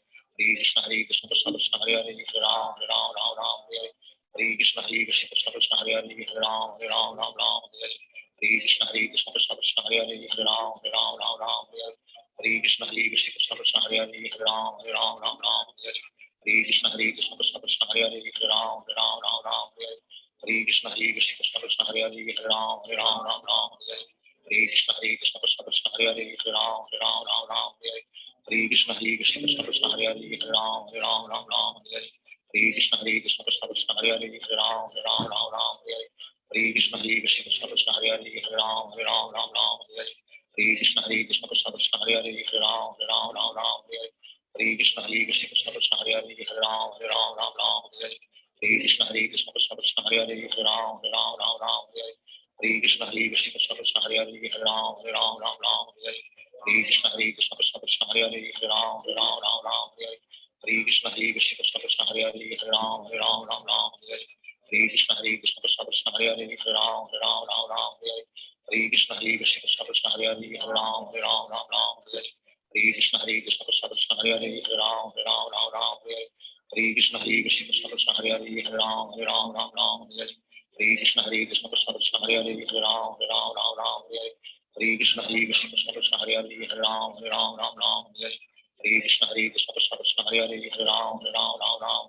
Hare Krishna Krishna Krishna Hare Hare Hare Ram Ram Hare Hare Hare Krishna Krishna Krishna Hare Hare Hare Ram Ram Hare Hare Hare Krishna Krishna Krishna Krishna Hare Hare Hare Ram Ram Hare Hare Hare Krishna Krishna Krishna Hare Hare Hare Ram Ram Hare Hare Hare Krishna Krishna Krishna Krishna Hare Hare Hare Ram Ram Hare Hare Hare Krishna Krishna Krishna Hare Hare Hare Ram Ram Hare Hare Hare Krishna Krishna Krishna Krishna Hare Hare Hare Ram Ram Hare Hare Hare Krishna Krishna Krishna Hare Hare Hare Ram Ram Hare Hare Hare Krishna Krishna Krishna Krishna Hare Hare Hare Ram Ram Hare Hare Hare Krishna Krishna Krishna Hare Hare Hare Ram Ram Hare Hare Hare Krishna Krishna Krishna Krishna Hare Hare Hare Ram Ram Hare Hare Hare Krishna Krishna Krishna Krishna Hare Hare Hare Ram Ram Hare Hare Hare Krishna Krishna Krishna Krishna Hare Hare Hare Ram Ram Hare Hare Hare Krishna Krishna Krishna Krishna Hare Hare Hare Ram Ram Hare Hare Hare Krishna Krishna Krishna Krishna Hare Hare Hare Ram Ram Hare Hare Hare Krishna Krishna Krishna Krishna Hare Hare Hare Ram Hare Hare Hare Krishna Krishna Krishna Krishna Hare Hare Hare Ram Hare Hare Hare Krishna Krishna Krishna Krishna Hare Hare Hare Ram Hare Hare Hare Krishna Krishna Krishna Krishna Hare Hare Hare Ram Hare Hare Hare Krishna Krishna Krishna Krishna Hare Hare Hare Ram Hare Hare Hare Krishna Krishna Krishna Krishna Hare Hare Hare Ram Hare Hare Hare Krishna Krishna Krishna Krishna Hare Hare Hare Ram Hare Hare Hare Krishna Krishna Krishna Krishna Hare Hare Hare Ram Hare Hare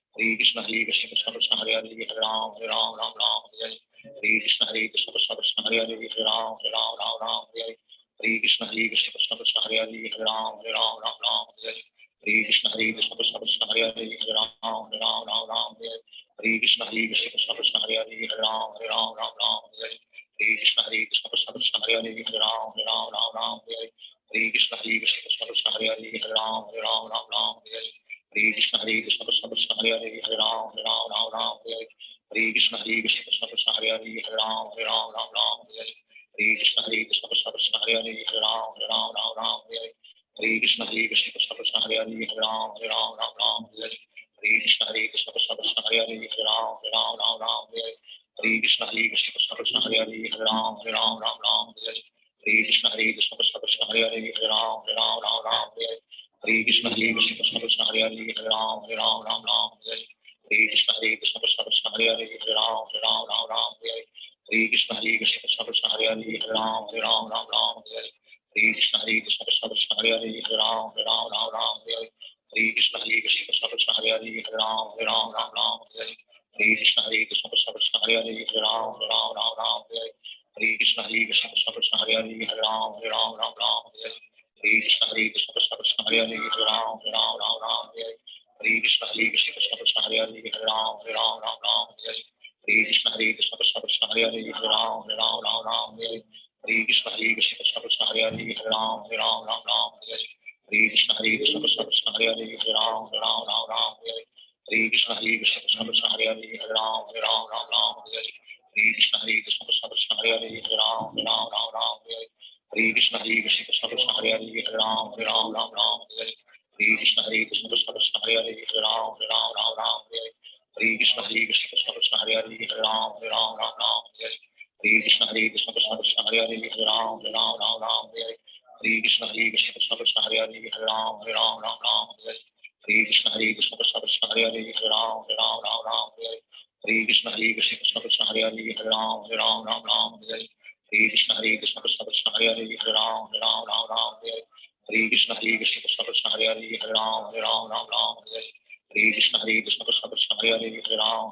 Hare Krishna Krishna Krishna Krishna Hare Hare Hare Ram Hare Hare Hare Krishna Krishna Krishna Krishna Hare Hare Hare Ram Hare Hare Hare Krishna Krishna Krishna Krishna Hare Hare Hare Ram Hare Hare Krishna Krishna Krishna Krishna Hare Hare Hare Ram Hare Hare Krishna Krishna Krishna Krishna Hare Hare Hare Ram Hare Hare Krishna Krishna Krishna Krishna Hare Hare Hare Ram Hare Hare Krishna Krishna Krishna Krishna Hare Hare Hare Ram Hare Hare Krishna Krishna Krishna Krishna Hare Hare Hare Ram Hare Hare Krishna Krishna Krishna Krishna Hare Hare Hare Ram Hare Hare Krishna Krishna Krishna Krishna Hare Hare Hare Ram Hare Hare Krishna Krishna Krishna Krishna Hare Hare Hare Ram Hare Hare Krishna Krishna Krishna Krishna Hare Hare Hare Ram Hare Hare Krishna Krishna Krishna Krishna Hare Hare Hare Ram Hare Krishna Krishna Krishna Krishna Hare Hare Hare Ram Hare Krishna Krishna Krishna Krishna Hare Hare Hare Ram Hare Krishna Krishna Krishna Krishna Hare Hare Hare Ram Hare Krishna Krishna Krishna Krishna Hare Hare Hare Ram Hare Krishna Krishna Krishna Krishna Hare Hare Hare Ram Hare Krishna Krishna Krishna Krishna Hare Hare Hare Ram Hare Krishna Krishna Krishna Krishna Hare Hare Hare Ram Hare Krishna Krishna Krishna Krishna Hare Hare Hare Ram Hare Krishna Krishna Krishna Krishna Hare Hare Hare Ram Hare Krishna Krishna Krishna Krishna Hare Hare Hare Ram Hare Krishna Krishna Krishna Krishna Hare Hare Hare Ram Hare Krishna Krishna Krishna Krishna Hare Hare Hare Ram Hare Krishna Krishna Krishna Krishna Hare Hare Hare Ram Hare Krishna Krishna Krishna Krishna Hare Hare Hare Ram Hare Krishna Krishna Krishna Krishna Hare Hare Hare Ram Hare Krishna Krishna Krishna Krishna Hare Hare Hare Ram Hare Krishna Krishna Krishna Krishna Hare Hare Hare Ram Hare Krishna Krishna Krishna Krishna Hare Hare Hare Ram Hare Krishna Krishna Krishna Krishna Hare Hare Hare Ram Hare Krishna Krishna Krishna Krishna Hare Hare Hare Ram Hare Krishna Krishna Krishna Krishna Hare Hare Hare Ram Hare Krishna Krishna Krishna Krishna Hare Hare Hare Ram Hare Krishna Krishna Krishna Krishna Hare Hare Hare Ram Hare Krishna Krishna Krishna Krishna Hare Hare Hare Ram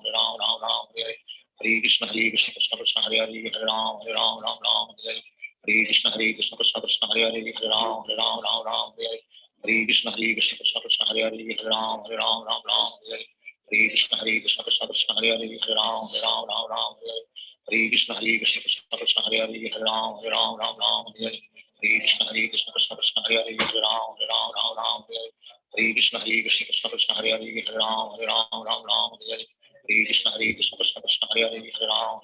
Hare Krishna Krishna Krishna Krishna Hare Hare Hare Ram Hare Krishna Krishna Krishna Krishna Hare Hare Hare Ram Hare Krishna Krishna Krishna Krishna Hare Hare Hare Ram Hare Krishna Krishna Krishna Krishna Hare Hare Hare Ram Hare Krishna Krishna Krishna Krishna Hare Hare Hare Ram Hare Krishna Krishna Krishna Krishna Hare Hare Hare Ram Hare Krishna Krishna Krishna Krishna Hare Hare Hare Ram Hare Krishna Krishna Krishna Krishna Hare Hare Hare Ram Hare Krishna Krishna Krishna Krishna Hare Hare Hare Ram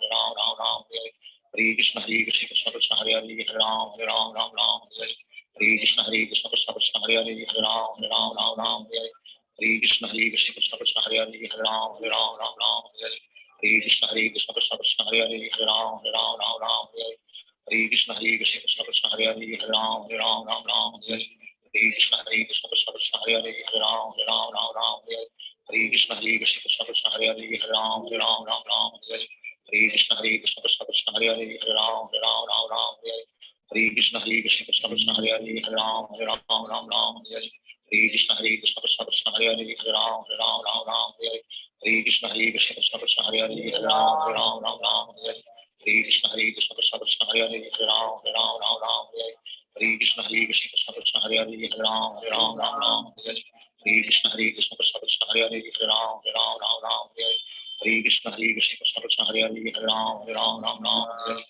Ram Hare Ram Ram Ram Hare Hare Krishna Hare Krishna Krishna Krishna Hare Hare Hare Ram Hare Ram Ram Ram Hare Hare Krishna Hare Krishna Krishna Krishna Hare Hare Hare Ram Hare Ram Ram Ram Hare Hare Krishna Hare Krishna Krishna Krishna Hare Hare Hare Ram Hare Ram Ram Ram Hare Hare Krishna Hare Krishna Krishna Krishna Hare Hare Hare Ram Hare Ram Ram Ram Hare Hare Krishna Hare Krishna Krishna Krishna Hare Hare Hare Ram Hare Ram Ram Ram Hare Hare Krishna Hare Krishna Krishna Krishna Hare Hare Hare Ram Hare Ram Ram Ram Hare Hare Krishna Hare Krishna Krishna Krishna Hare Hare Hare Ram Hare Ram Ram Ram Hare Hare Krishna Hare Krishna Krishna Krishna Hare Hare Hare Ram Hare Ram Ram Ram Hare Hare Krishna Hare Krishna Krishna Krishna Hare Hare Hare Ram Hare Ram Ram Ram Hare Hare Krishna Hare Krishna Krishna Krishna Hare Hare Hare Ram Hare Ram Ram Ram Hare Hare Krishna Hare Krishna Krishna Krishna Hare Hare Hare Ram Hare Ram Ram Ram Hare Hare Krishna Hare Krishna Krishna Krishna Hare Hare Hare Ram Hare Ram Ram Ram Hare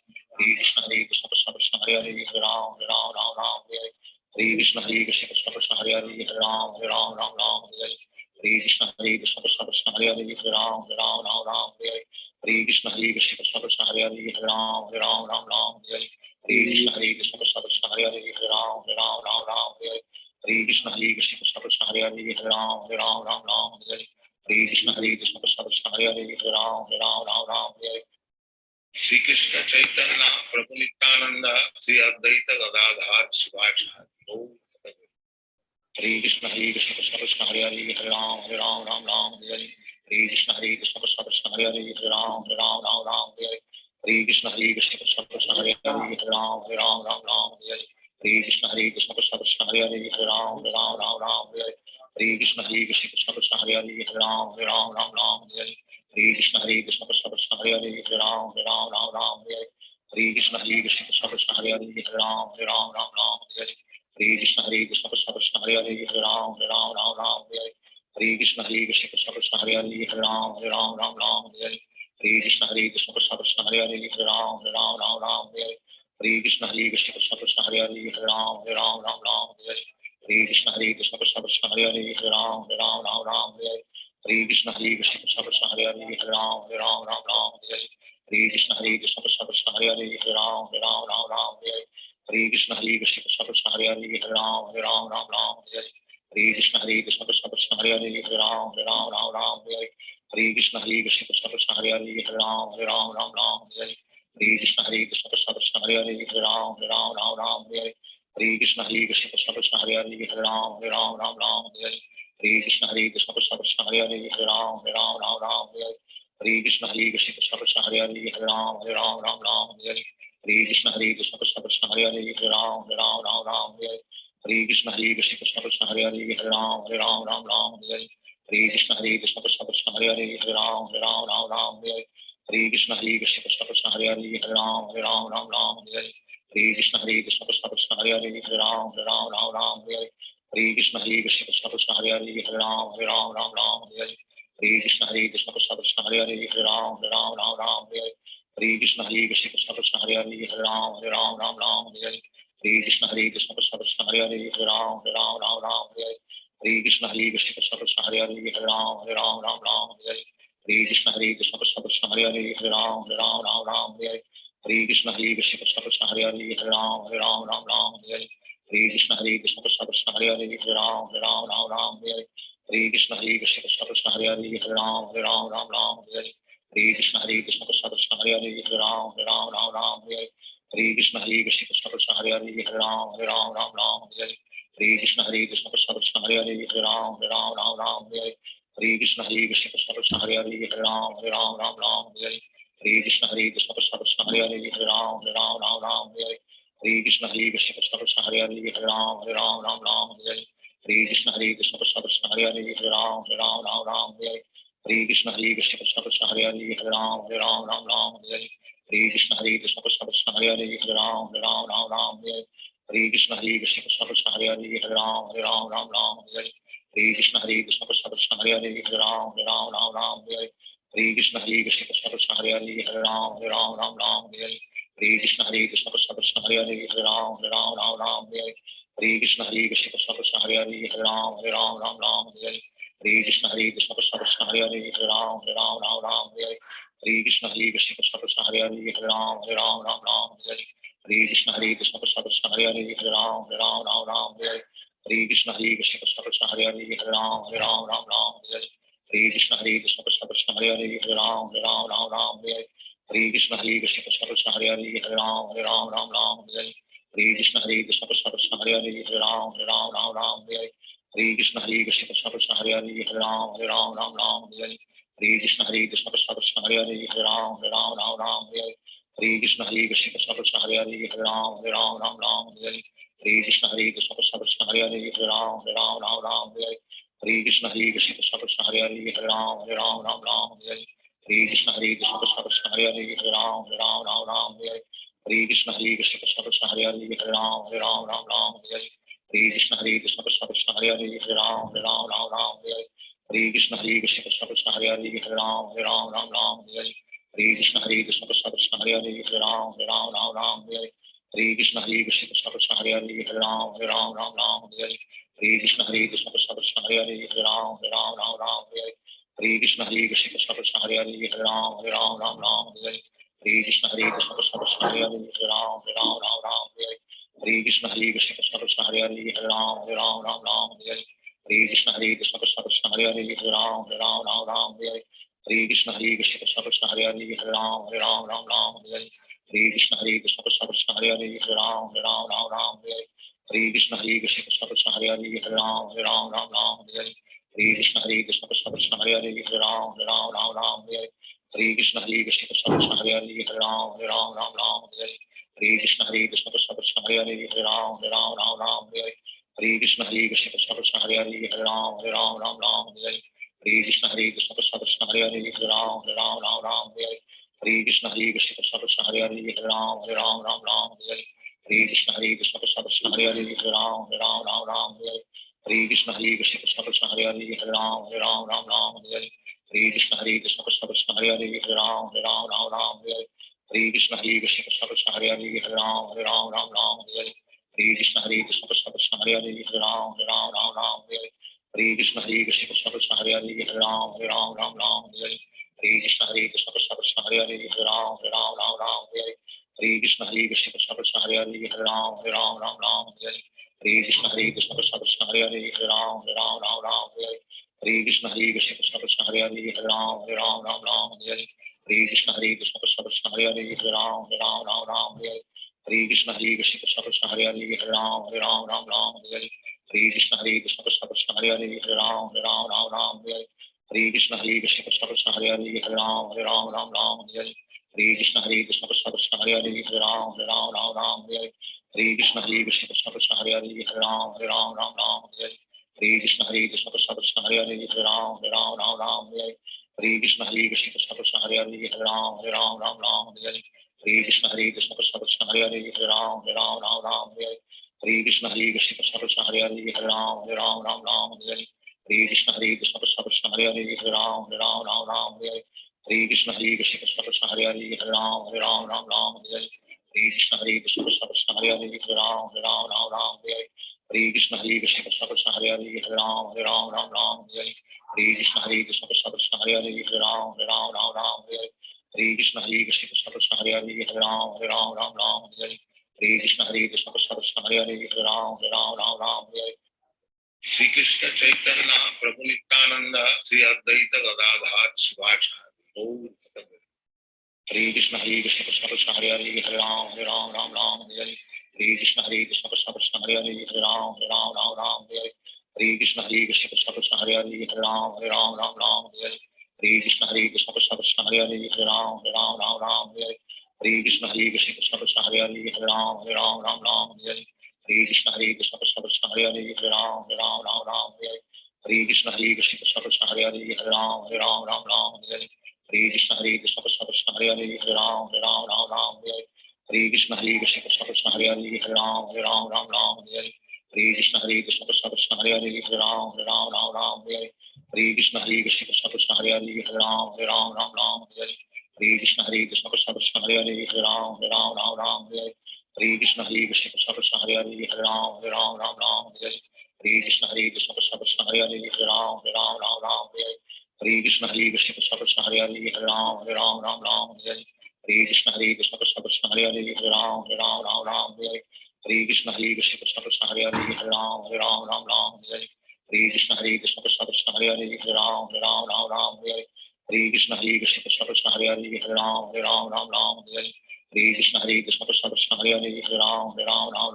Hare Krishna Hare Krishna Krishna Krishna Hare Hare Hare Ram Hare Ram Ram Ram Hare Hare Krishna Hare Krishna Krishna Krishna Hare Hare Hare Ram Hare Ram Ram Ram Hare Hare Krishna Hare Krishna Krishna Krishna Hare Hare Hare Ram Hare Ram Ram Ram Hare Hare Krishna Hare Krishna Krishna Krishna Hare Hare Hare Ram Hare Ram Ram Ram Hare Hare Krishna Hare Krishna Krishna Krishna Hare Hare Hare Ram Hare Ram Ram Ram Hare Hare Krishna Hare Krishna Krishna Krishna Hare Hare Hare Ram Hare Ram Ram Ram Hare Hare Krishna Hare Krishna Krishna Krishna Hare Hare Hare Ram Hare Ram Ram Ram Hare Hare Krishna Hare Krishna Krishna Krishna Hare Hare Hare Ram Hare Ram Ram Ram Hare Hare Krishna Hare Krishna Krishna Krishna Hare Hare Hare Ram Hare Ram Ram Ram Hare Shri Krishna Chaitanya Prabhu Nityananda Sri Advaita Gadadhar Shivasari Hare Krishna Krishna Krishna Hare Hare Hare Ram Ram Ram Hare Hare Krishna Hare Krishna Krishna Krishna Hare Hare Hare Ram Ram Ram Hare Hare Krishna Hare Krishna Krishna Krishna Hare Hare Hare Ram Ram Ram Hare Hare Krishna Hare Krishna Krishna Krishna Hare Hare Hare Ram Ram Hare Hare Krishna Hare Krishna Krishna Krishna Hare Hare Hare Ram Ram Hare Hare Krishna Hare Krishna Krishna Krishna Hare Hare Hare Ram Ram Hare Hare Krishna Hare Krishna Krishna Krishna Hare Hare Hare Ram Ram Hare Hare Krishna Hare Krishna Krishna Krishna Hare Hare Hare Ram Ram Hare Hare Krishna Hare Krishna Krishna Krishna Hare Hare Hare Ram Ram Hare Hare Krishna Hare Krishna Krishna Krishna Hare Hare Hare Ram Ram Hare Hare Krishna Hare Krishna Krishna Krishna Hare Hare Hare Ram Ram Hare Hare Krishna Hare Krishna Krishna Krishna Hare Hare Hare Ram Ram Hare Hare Krishna Hare Krishna Krishna Krishna Hare Hare Hare Ram Ram Hare Hare Krishna Hare Krishna Krishna Krishna Hare Hare Hare Ram Ram Hare Hare Krishna Hare Krishna Krishna Krishna Hare Hare Hare Ram Ram Hare Hare Krishna Hare Krishna Krishna Krishna Hare Hare Hare Ram Ram Hare Hare Krishna Hare Krishna Krishna Krishna Hare Hare Hare Ram Ram Hare Hare Krishna Hare Krishna Krishna Krishna Hare Hare Hare Ram Ram Hare Hare Krishna Hare Krishna Krishna Krishna Hare Hare Hare Ram Ram Hare Hare Krishna Hare Krishna Krishna Krishna Hare Hare Hare Ram Ram Hare Hare Krishna Hare Krishna Krishna Krishna Hare Hare Hare Ram Ram Hare Hare Krishna Hare Krishna Krishna Krishna Hare Hare Hare Ram Ram Hare Hare Krishna Hare Krishna Krishna Krishna Hare Hare Hare Ram Ram Hare Hare Krishna Hare Krishna Krishna Krishna Hare Hare Hare Ram Ram Hare Hare Krishna Hare Krishna Krishna Krishna Hare Hare Hare Ram Ram Hare Hare Krishna Hare Krishna Krishna Krishna Hare Hare Hare Ram Ram Hare Hare Krishna Hare Krishna Krishna Krishna Hare Hare Hare Ram Ram Hare Hare Krishna Hare Krishna Krishna Krishna Hare Hare Hare Ram Ram Hare Hare Krishna Hare Krishna Krishna Krishna Hare Hare Hare Ram Ram Hare Hare Krishna Hare Krishna Krishna Krishna Hare Hare Hare Ram Hare Hare Krishna Hare Krishna Krishna Krishna Hare Hare Hare Ram Hare Hare Krishna Hare Krishna Krishna Krishna Hare Hare Hare Ram Hare Hare Krishna Hare Krishna Krishna Krishna Hare Hare Hare Ram Hare Hare Krishna Hare Krishna Krishna Krishna Hare Hare Hare Ram Hare Hare Krishna Hare Krishna Krishna Krishna Hare Hare Hare Ram Hare Hare Krishna Hare Krishna Krishna Krishna Hare Hare Hare Ram Hare Hare Krishna Hare Krishna Krishna Krishna Hare Hare Hare Ram Hare Hare Krishna Hare Krishna Krishna Krishna Hare Hare Hare Ram Hare Hare Krishna Hare Krishna Krishna Krishna Hare Hare Hare Ram Hare Hare Krishna Hare Krishna Krishna Krishna Hare Hare Hare Ram Hare Hare Krishna Hare Krishna Krishna Krishna Hare Hare Hare Ram Hare Krishna Hare Krishna Krishna Krishna Hare Hare Hare Ram Hare Krishna Hare Krishna Krishna Krishna Hare Hare Hare Ram Hare Krishna Hare Krishna Krishna Krishna Hare Hare Hare Ram Hare Krishna Hare Krishna Krishna Krishna Hare Hare Hare Ram Hare Krishna Hare Krishna Krishna Krishna Hare Hare Hare Ram Hare Krishna Hare Krishna Krishna Krishna Hare Hare Hare Ram Hare Krishna Hare Krishna Krishna Krishna Hare Hare Hare Ram Hare Krishna Hare Krishna Krishna Krishna Hare Hare Hare Ram Hare Krishna Hare Krishna Krishna Krishna Hare Hare Hare Ram Hare Krishna Hare Krishna Krishna Krishna Hare Hare Hare Ram Hare Hare Krishna Krishna Krishna Hare Hare Hare Ram Ram Ram Hare Hare Hare Krishna Krishna Krishna Hare Hare Hare Ram Ram Ram Hare Hare Hare Krishna Krishna Krishna Hare Hare Hare Ram Ram Hare Hare Hare Krishna Krishna Krishna Hare Hare Hare Ram Ram Hare Hare Hare Krishna Krishna Krishna Hare Hare Hare Ram Ram Hare Hare Hare Krishna Krishna Krishna Hare Hare Hare Ram Ram Hare Hare Hare Krishna Krishna Krishna Hare Hare Hare Ram Ram Hare Hare Hare Krishna Krishna Krishna Hare Hare Hare Ram Ram Hare Hare Hare Krishna Krishna Krishna Hare Hare Hare Ram Ram Hare Hare Hare Krishna Krishna Krishna Hare Hare Hare Ram Ram Hare Hare Hare Krishna Krishna Krishna Hare Hare Hare Ram Ram Hare Hare Hare Krishna Krishna Krishna Hare Hare Hare Ram Ram Hare Hare Hare Krishna Krishna Krishna Hare Hare Hare Ram Ram Hare Hare Hare Krishna Krishna Krishna Hare Hare Hare Ram Ram Hare Hare Hare Krishna Krishna Krishna Hare Hare Hare Ram Ram Hare Hare Hare Krishna Krishna Krishna Hare Hare Hare Ram Ram Hare Hare Hare Krishna Krishna Krishna Hare Hare Hare Ram Ram Hare Hare Hare Krishna Krishna Krishna Hare Hare Hare Ram Ram Hare Hare Hare Krishna Krishna Krishna Hare Hare Hare Ram Ram Hare Hare Hare Krishna Krishna Krishna Hare Hare Hare Ram Hare Hare Hare Krishna Krishna Krishna Hare Hare Hare Ram Hare Hare Hare Krishna Krishna Krishna Hare Hare Hare Ram Hare Hare Hare Krishna Krishna Krishna Hare Hare Hare Ram Hare Hare Hare Krishna Krishna Krishna Hare Hare Hare Ram Hare Hare Hare Krishna Krishna Krishna Hare Hare Hare Ram Hare Hare Hare Krishna Krishna Krishna Hare Hare Hare Ram Hare Hare Hare Krishna Krishna Krishna Hare Hare Hare Ram Hare Hare Hare Krishna Krishna Krishna Hare Hare Hare Ram Hare Hare Hare Krishna Krishna Krishna Hare Hare Hare Ram Hare Hare Hare Krishna Krishna Krishna Hare Hare Hare Ram Hare Hare Hare Krishna Krishna Krishna Hare Hare Hare Ram Hare Hare Hare Krishna Krishna Krishna Hare Hare Hare Ram Hare Hare Hare Krishna Krishna Krishna Hare Hare Hare Ram Hare Hare Krishna Krishna Krishna Hare Hare Hare Ram Hare Hare Krishna Krishna Krishna Hare Hare Hare Ram Hare Hare Krishna Krishna Krishna Hare Hare Hare Ram Hare Hare Krishna Krishna Krishna Hare Hare Hare Ram Hare Hare Krishna Krishna Krishna Hare Hare Hare Ram Hare Hare Krishna Krishna Krishna Hare Hare Hare Ram Hare Krishna Krishna Krishna Hare Hare Hare Ram Hare Krishna Krishna Krishna Hare Hare Hare Ram Hare Krishna Krishna Krishna Hare Hare Hare Ram Hare Krishna Krishna Krishna Hare Hare Hare Ram Hare Krishna Krishna Krishna Hare Hare Hare Ram Hare Krishna Krishna Krishna Hare Hare Hare Ram Hare Krishna Krishna Krishna Hare Hare Hare Ram Hare Krishna Krishna Krishna Hare Hare Hare Ram Hare Krishna Krishna Krishna Hare Hare Hare Ram Hare Krishna Krishna Krishna Hare Hare Hare Ram Hare Krishna Krishna Krishna Hare Hare Hare Ram Hare Krishna Krishna Krishna Hare Hare Hare Ram Hare Krishna Krishna Krishna Hare Hare Hare Ram Hare Krishna Krishna Krishna Hare Hare Hare Ram Hare Krishna Krishna Krishna Hare Hare Hare Ram Hare Krishna Krishna Krishna Hare Hare Hare Ram Hare Krishna Krishna Krishna Hare Hare Hare Ram Hare Krishna Krishna Krishna Hare Hare Hare Ram Shri Krishna Chaitanya Prabhu Nityananda Sri Advaita Gadadhar Shivacharya Hare Krishna Krishna Krishna Hare Hare Hare Ram Hare Hare Krishna Krishna Krishna Hare Hare Hare Ram Hare Krishna Krishna Krishna Hare Hare Hare Ram Hare Krishna Krishna Krishna Hare Hare Hare Ram Hare Krishna Krishna Krishna Hare Hare Hare Ram Hare Krishna Krishna Krishna Hare Hare Hare Ram Hare Krishna Krishna Krishna Hare Hare Hare Ram Hare Krishna Krishna Krishna Hare Hare Hare Ram Hare Krishna Krishna Krishna Hare Hare Hare Ram Hare Krishna Krishna Krishna Hare Hare Hare Ram Hare Krishna Krishna Krishna Hare Hare Hare Ram Hare Krishna Krishna Krishna Hare Hare Hare Ram Hare Krishna Krishna Krishna Hare Hare Hare Ram Hare Krishna Krishna Krishna Hare Hare Hare Ram Hare Krishna Krishna Krishna Hare Hare Hare Ram Hare Krishna Krishna Krishna Hare Hare Hare Ram Hare Hare Krishna Krishna Krishna Hare Hare Hare Ram Ram Ram Hare Hare Hare Krishna Krishna Krishna Hare Hare Hare Ram Ram Ram Hare Hare Hare Krishna Krishna Krishna Hare Hare Hare Ram Ram Hare Hare Hare Krishna Krishna Krishna Hare Hare Hare Ram Ram Hare Hare Hare Krishna Krishna Krishna Hare Hare Hare Ram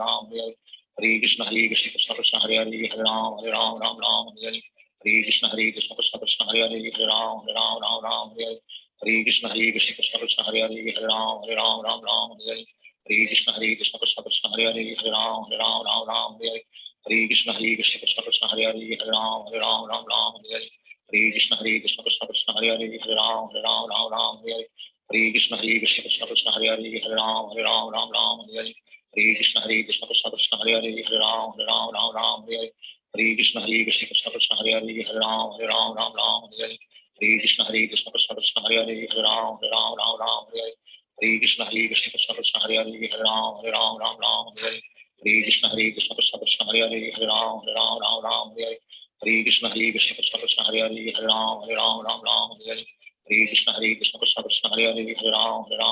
Ram Hare Hare Hare Krishna Krishna Krishna Hare Hare Hare Ram Ram Hare Hare Hare Krishna Krishna Krishna Hare Hare Hare Ram Ram Hare Hare Hare Krishna Krishna Krishna Hare Hare Hare Ram Ram Hare Hare Hare Krishna Krishna Krishna Hare Hare Hare Ram Ram Hare Hare Hare Krishna Krishna Krishna Hare Hare Hare Ram Ram Hare Hare Hare Krishna Krishna Krishna Hare Hare Hare Ram Ram Hare Hare Hare Krishna Krishna Krishna Hare Hare Hare Ram Ram Hare Hare Hare Krishna Krishna Krishna Hare Hare Hare Ram Ram Hare Hare Hare Krishna Krishna Krishna Hare Hare Hare Ram Ram Hare Hare Hare Krishna Krishna Krishna Hare Hare Hare Ram Ram Hare Hare Hare Krishna Krishna Krishna Hare Hare Hare Ram Ram Hare Hare Hare Krishna Krishna Krishna Hare Hare Hare Ram Ram Hare Hare Hare Krishna Krishna Krishna Hare Hare Hare Ram Ram Hare Hare Hare Krishna Krishna Krishna Hare Hare Hare Ram Ram Hare Hare Hare Krishna Krishna Krishna Hare Hare Hare Ram Ram Hare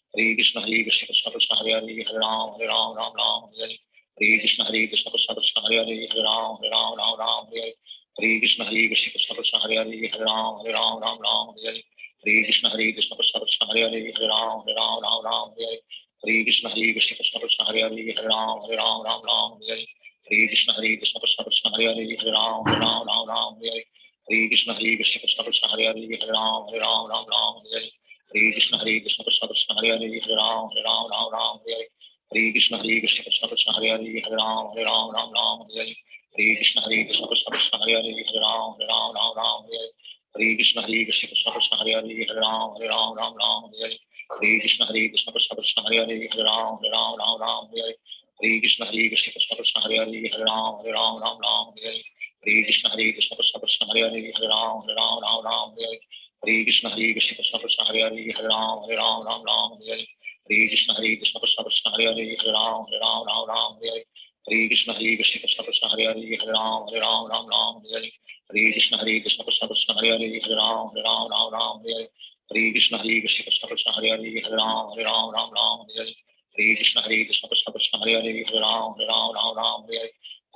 Hare Hare Krishna Krishna Krishna Hare Hare Hare Ram Ram Hare Hare Hare Krishna Krishna Krishna Hare Hare Hare Ram Ram Hare Hare Hare Krishna Krishna Krishna Hare Hare Hare Ram Ram Hare Hare Hare Krishna Krishna Krishna Hare Hare Hare Ram Ram Hare Hare Hare Krishna Krishna Krishna Hare Hare Hare Ram Ram Hare Hare Hare Krishna Krishna Krishna Hare Hare Hare Ram Ram Hare Hare Hare Krishna Krishna Krishna Hare Hare Hare Ram Ram Hare Hare Hare Krishna Krishna Krishna Hare Hare Hare Ram Ram Hare Hare Hare Krishna Krishna Krishna Hare Hare Hare Ram Ram Hare Hare Hare Krishna Krishna Krishna Hare Hare Hare Ram Ram Hare Hare Hare Krishna Krishna Krishna Hare Hare Hare Ram Ram Hare Hare Hare Krishna Krishna Krishna Hare Hare Hare Ram Ram Hare Hare Hare Krishna Krishna Krishna Hare Hare Hare Ram Ram Hare Hare Hare Krishna Krishna Krishna Hare Hare Hare Ram Ram Hare Hare Hare Krishna Krishna Krishna Hare Hare Hare Ram Ram Hare Hare Hare Krishna Krishna Krishna Hare Hare Hare Ram Ram Hare Hare Hare Krishna Krishna Krishna Hare Hare Hare Ram Ram Hare Hare Hare Krishna Krishna Krishna Hare Hare Hare Ram Ram Hare Hare Hare Krishna Krishna Krishna Hare Hare Hare Ram Ram Hare Hare Hare Krishna Krishna Krishna Hare Hare Hare Ram Ram Hare Hare Hare Krishna Krishna Krishna Hare Hare Hare Ram Ram Hare Hare Hare Krishna Krishna Krishna Hare Hare Hare Ram Ram Hare Hare Hare Krishna Krishna Krishna Hare Hare Hare Ram Ram Hare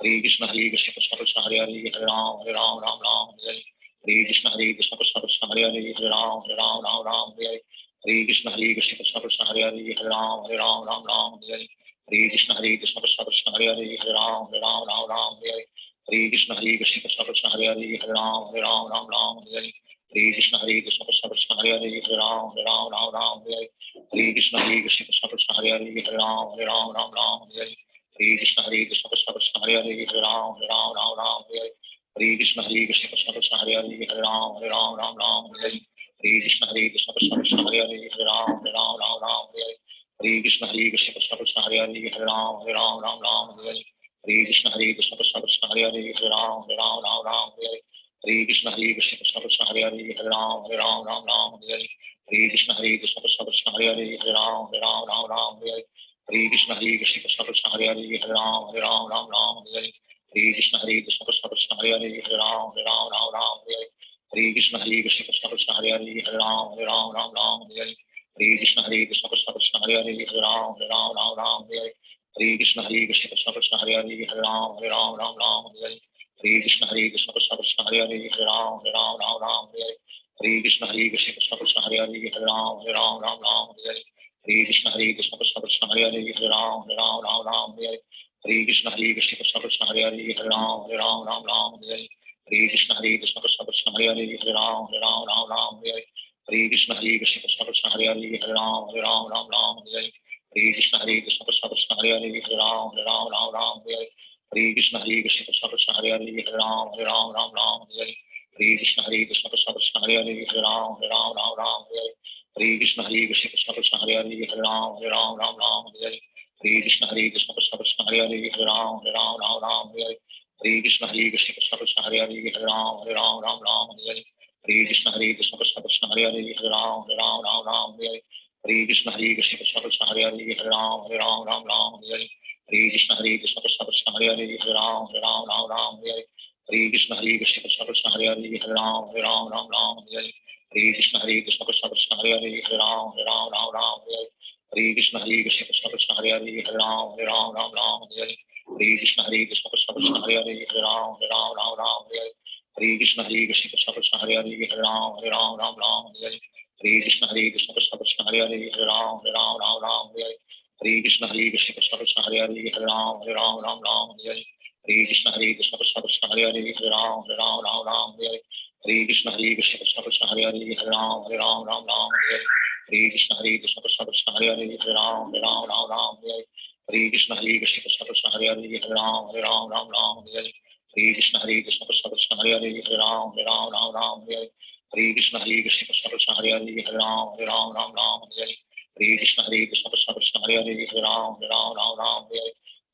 Hare Hare Krishna Krishna Krishna Hare Hare Hare Ram Ram Hare Hare Hare Krishna Krishna Krishna Hare Hare Hare Ram Ram Hare Hare Hare Krishna Krishna Krishna Hare Hare Hare Ram Ram Hare Hare Hare Krishna Krishna Krishna Hare Hare Hare Ram Ram Hare Hare Hare Krishna Krishna Krishna Hare Hare Hare Ram Ram Hare Hare Hare Krishna Krishna Krishna Hare Hare Hare Ram Ram Hare Hare Hare Krishna Krishna Krishna Hare Hare Hare Ram Ram Hare Hare Hare Krishna Krishna Krishna Hare Hare Hare Ram Ram Hare Hare Hare Krishna Krishna Krishna Hare Hare Hare Ram Ram Hare Hare Hare Krishna Krishna Krishna Hare Hare Hare Ram Ram Hare Hare Hare Krishna Krishna Krishna Hare Hare Hare Ram Ram Hare Hare Hare Krishna Krishna Krishna Hare Hare Hare Ram Ram Hare Hare Hare Krishna Krishna Krishna Hare Hare Hare Ram Ram Hare Hare Hare Krishna Krishna Krishna Hare Hare Hare Ram Ram Hare Hare Hare Krishna Krishna Krishna Hare Hare Hare Ram Ram Hare Hare Hare Krishna Krishna Krishna Hare Hare Hare Ram Ram Hare Hare Hare Krishna Krishna Krishna Hare Hare Hare Ram Ram Hare Hare Hare Krishna Krishna Krishna Hare Hare Hare Ram Ram Hare Hare Hare Krishna Krishna Krishna Hare Hare Hare Ram Ram Hare Hare Hare Krishna Krishna Krishna Hare Hare Hare Ram Ram Hare Hare Hare Krishna Krishna Krishna Hare Hare Hare Ram Ram Hare Hare Hare Krishna Krishna Krishna Hare Hare Hare Ram Ram Hare Hare Hare Krishna Krishna Krishna Hare Hare Hare Ram Ram Hare Hare Hare Krishna Krishna Krishna Hare Hare Hare Ram Ram Hare Hare Hare Krishna Krishna Krishna Hare Hare Hare Ram Ram Hare Hare Hare Krishna Krishna Krishna Hare Hare Hare Ram Ram Hare Hare Hare Krishna Krishna Krishna Hare Hare Hare Ram Ram Hare Hare Hare Krishna Krishna Krishna Hare Hare Hare Ram Ram Hare Hare Hare Krishna Krishna Krishna Hare Hare Hare Ram Ram Hare Hare Hare Krishna Krishna Krishna Hare Hare Hare Ram Ram Hare Hare Hare Krishna Krishna Krishna Hare Hare Hare Ram Ram Hare Hare Hare Krishna Krishna Krishna Hare Hare Hare Ram Ram Hare Hare Hare Krishna Krishna Krishna Hare Hare Hare Ram Ram Ram Hare Hare Hare Krishna Krishna Krishna Hare Hare Hare Ram Ram Hare Hare Hare Krishna Krishna Krishna Hare Hare Hare Ram Ram Hare Hare Hare Krishna Krishna Krishna Hare Hare Hare Ram Ram Hare Hare Hare Krishna Krishna Krishna Hare Hare Hare Ram Ram Hare Hare Hare Krishna Krishna Krishna Hare Hare Hare Ram Ram Hare Hare Hare Krishna Krishna Krishna Hare Hare Hare Ram Ram Hare Hare Hare Krishna Krishna Krishna Hare Hare Hare Ram Ram Hare Hare Hare Krishna Krishna Krishna Hare Hare Hare Ram Ram Hare Hare Hare Krishna Krishna Krishna Hare Hare Hare Ram Ram Hare Hare Hare Krishna Krishna Krishna Hare Hare Hare Ram Ram Hare Hare Hare Krishna Krishna Krishna Hare Hare Hare Ram Ram Hare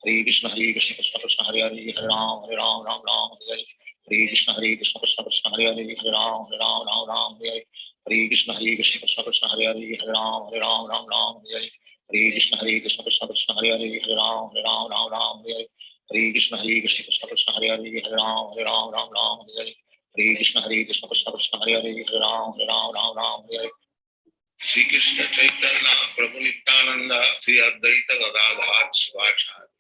Hare Hare Krishna Krishna Krishna Hare Hare Hare Ram Ram Hare Hare Hare Krishna Krishna Krishna Hare Hare Hare Ram Ram Hare Hare Hare Krishna Krishna Krishna Hare Hare Hare Ram Ram Hare Hare Hare Krishna Krishna Krishna Hare Hare Hare Ram Ram Hare Hare Hare Krishna Krishna Krishna Hare Hare Hare Ram Ram Hare Hare Hare Krishna Krishna Krishna Hare Hare Hare Ram Ram Hare Hare Hare Krishna Krishna Krishna Hare Hare Hare Ram Ram Hare Hare Sri Krishna Chaitanya Prabhu Nityananda Sri Advaita Gadadhar Shivachari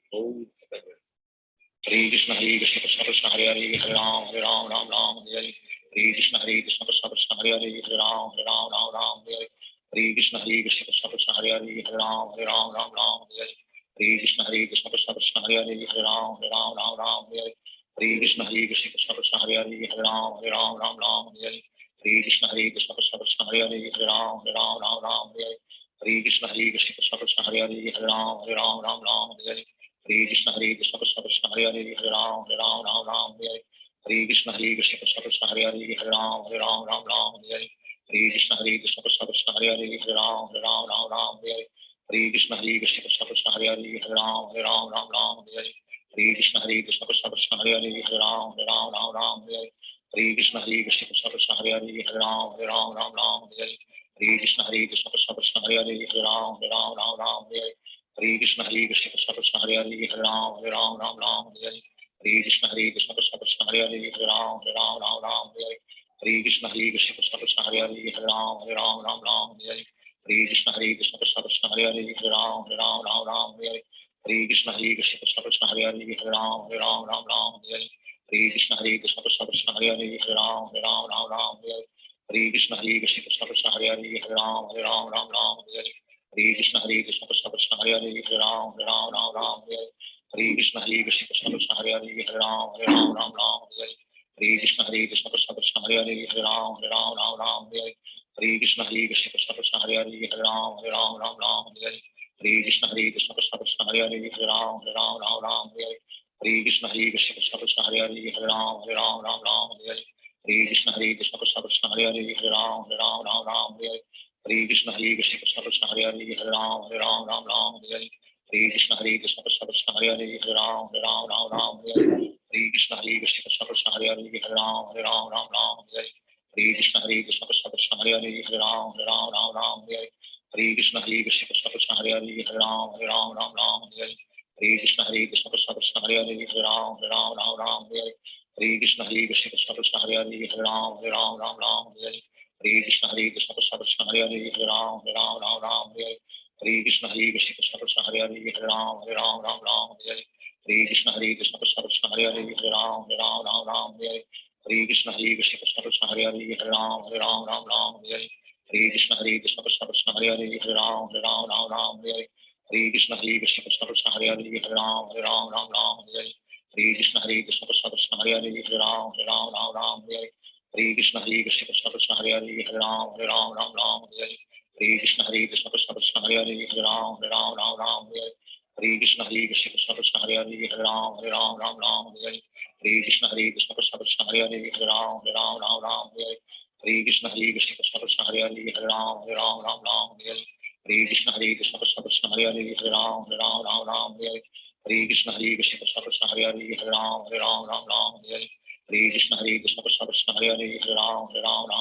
Hare Krishna Krishna Krishna Hare Hare Hare Ram Ram Hare Hare Hare Krishna Krishna Krishna Hare Hare Hare Ram Ram Hare Hare Hare Krishna Krishna Krishna Hare Hare Hare Ram Ram Hare Hare Hare Krishna Krishna Krishna Hare Hare Hare Ram Ram Hare Hare Hare Krishna Krishna Krishna Hare Hare Hare Ram Ram Hare Hare Hare Krishna Krishna Krishna Hare Hare Hare Ram Ram Hare Hare Hare Krishna Krishna Krishna Hare Hare Hare Ram Ram Hare Hare Hare Krishna Krishna Krishna Hare Hare Hare Ram Ram Hare Hare Hare Krishna Krishna Krishna Hare Hare Hare Ram Ram Hare Hare Hare Krishna Krishna Krishna Hare Hare Hare Ram Ram Hare Hare Hare Krishna Krishna Krishna Hare Hare Hare Ram Ram Hare Hare Hare Krishna Krishna Krishna Hare Hare Hare Ram Ram Hare Hare Hare Krishna Krishna Krishna Hare Hare Hare Ram Ram Hare Hare Hare Krishna Krishna Krishna Hare Hare Hare Ram Ram Hare Hare Hare Krishna Krishna Krishna Hare Hare Hare Ram Hare Hare Hare Krishna Krishna Krishna Hare Hare Hare Ram Hare Hare Hare Krishna Krishna Krishna Hare Hare Hare Ram Hare Hare Hare Krishna Krishna Krishna Hare Hare Hare Ram Hare Hare Hare Krishna Krishna Krishna Hare Hare Hare Ram Hare Hare Hare Krishna Krishna Krishna Hare Hare Hare Ram Hare Hare Hare Krishna Krishna Krishna Hare Hare Hare Ram Hare Hare Hare Krishna Krishna Krishna Hare Hare Hare Ram Hare Hare Hare Krishna Krishna Krishna Hare Hare Hare Ram Hare Hare Hare Krishna Krishna Krishna Hare Hare Hare Ram Hare Hare Hare Krishna Krishna Krishna Hare Hare Hare Ram Hare Hare Hare Krishna Krishna Krishna Hare Hare Hare Ram Hare Hare Hare Krishna Krishna Krishna Hare Hare Hare Ram Hare Hare Hare Krishna Krishna Krishna Hare Hare Hare Ram Hare Hare Hare Krishna Krishna Krishna Hare Hare Hare Ram Hare Hare Krishna Krishna Krishna Hare Hare Hare Ram Hare Hare Krishna Krishna Krishna Hare Hare Hare Ram Hare Hare Krishna Krishna Krishna Hare Hare Hare Ram Hare Hare Krishna Krishna Krishna Hare Hare Hare Ram Hare Hare Krishna Krishna Krishna Hare Hare Hare Ram Hare Hare Krishna Krishna Krishna Hare Hare Hare Ram Hare Hare Krishna Krishna Krishna Hare Hare Hare Ram Hare Hare Krishna Krishna Krishna Hare Hare Hare Ram Hare Hare Krishna Krishna Krishna Hare Hare Hare Ram Hare Krishna Krishna Krishna Hare Hare Hare Ram Hare Krishna Krishna Krishna Hare Hare Hare Ram Hare Krishna Krishna Krishna Hare Hare Hare Ram Hare Krishna Krishna Krishna Hare Hare Hare Ram Hare Krishna Krishna Krishna Hare Hare Hare Ram Hare Krishna Krishna Krishna Hare Hare Hare Ram Hare Krishna Krishna Krishna Hare Hare Hare Ram Hare Krishna Krishna Krishna Hare Hare Hare Ram Hare Krishna Krishna Krishna Hare Hare Hare Ram Hare Krishna Krishna Krishna Hare Hare Hare Ram Hare Krishna Krishna Krishna Hare Hare Hare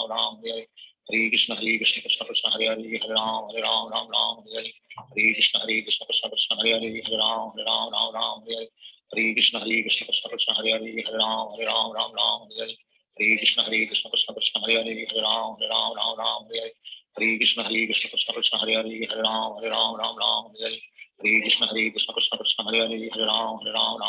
Ram Hare Krishna Krishna Krishna Hare Hare Hare Ram Hare Krishna Krishna Krishna Hare Hare Hare Ram Hare Krishna Krishna Krishna Hare Hare Hare Ram Hare Krishna Krishna Krishna Hare Hare Hare Ram Hare Hare Krishna Krishna Krishna Hare Hare Hare Ram Ram Ram Hare Hare Hare Krishna Krishna Krishna Hare Hare Hare Ram Ram Hare Hare Hare Krishna Krishna Krishna Hare Hare Hare Ram Ram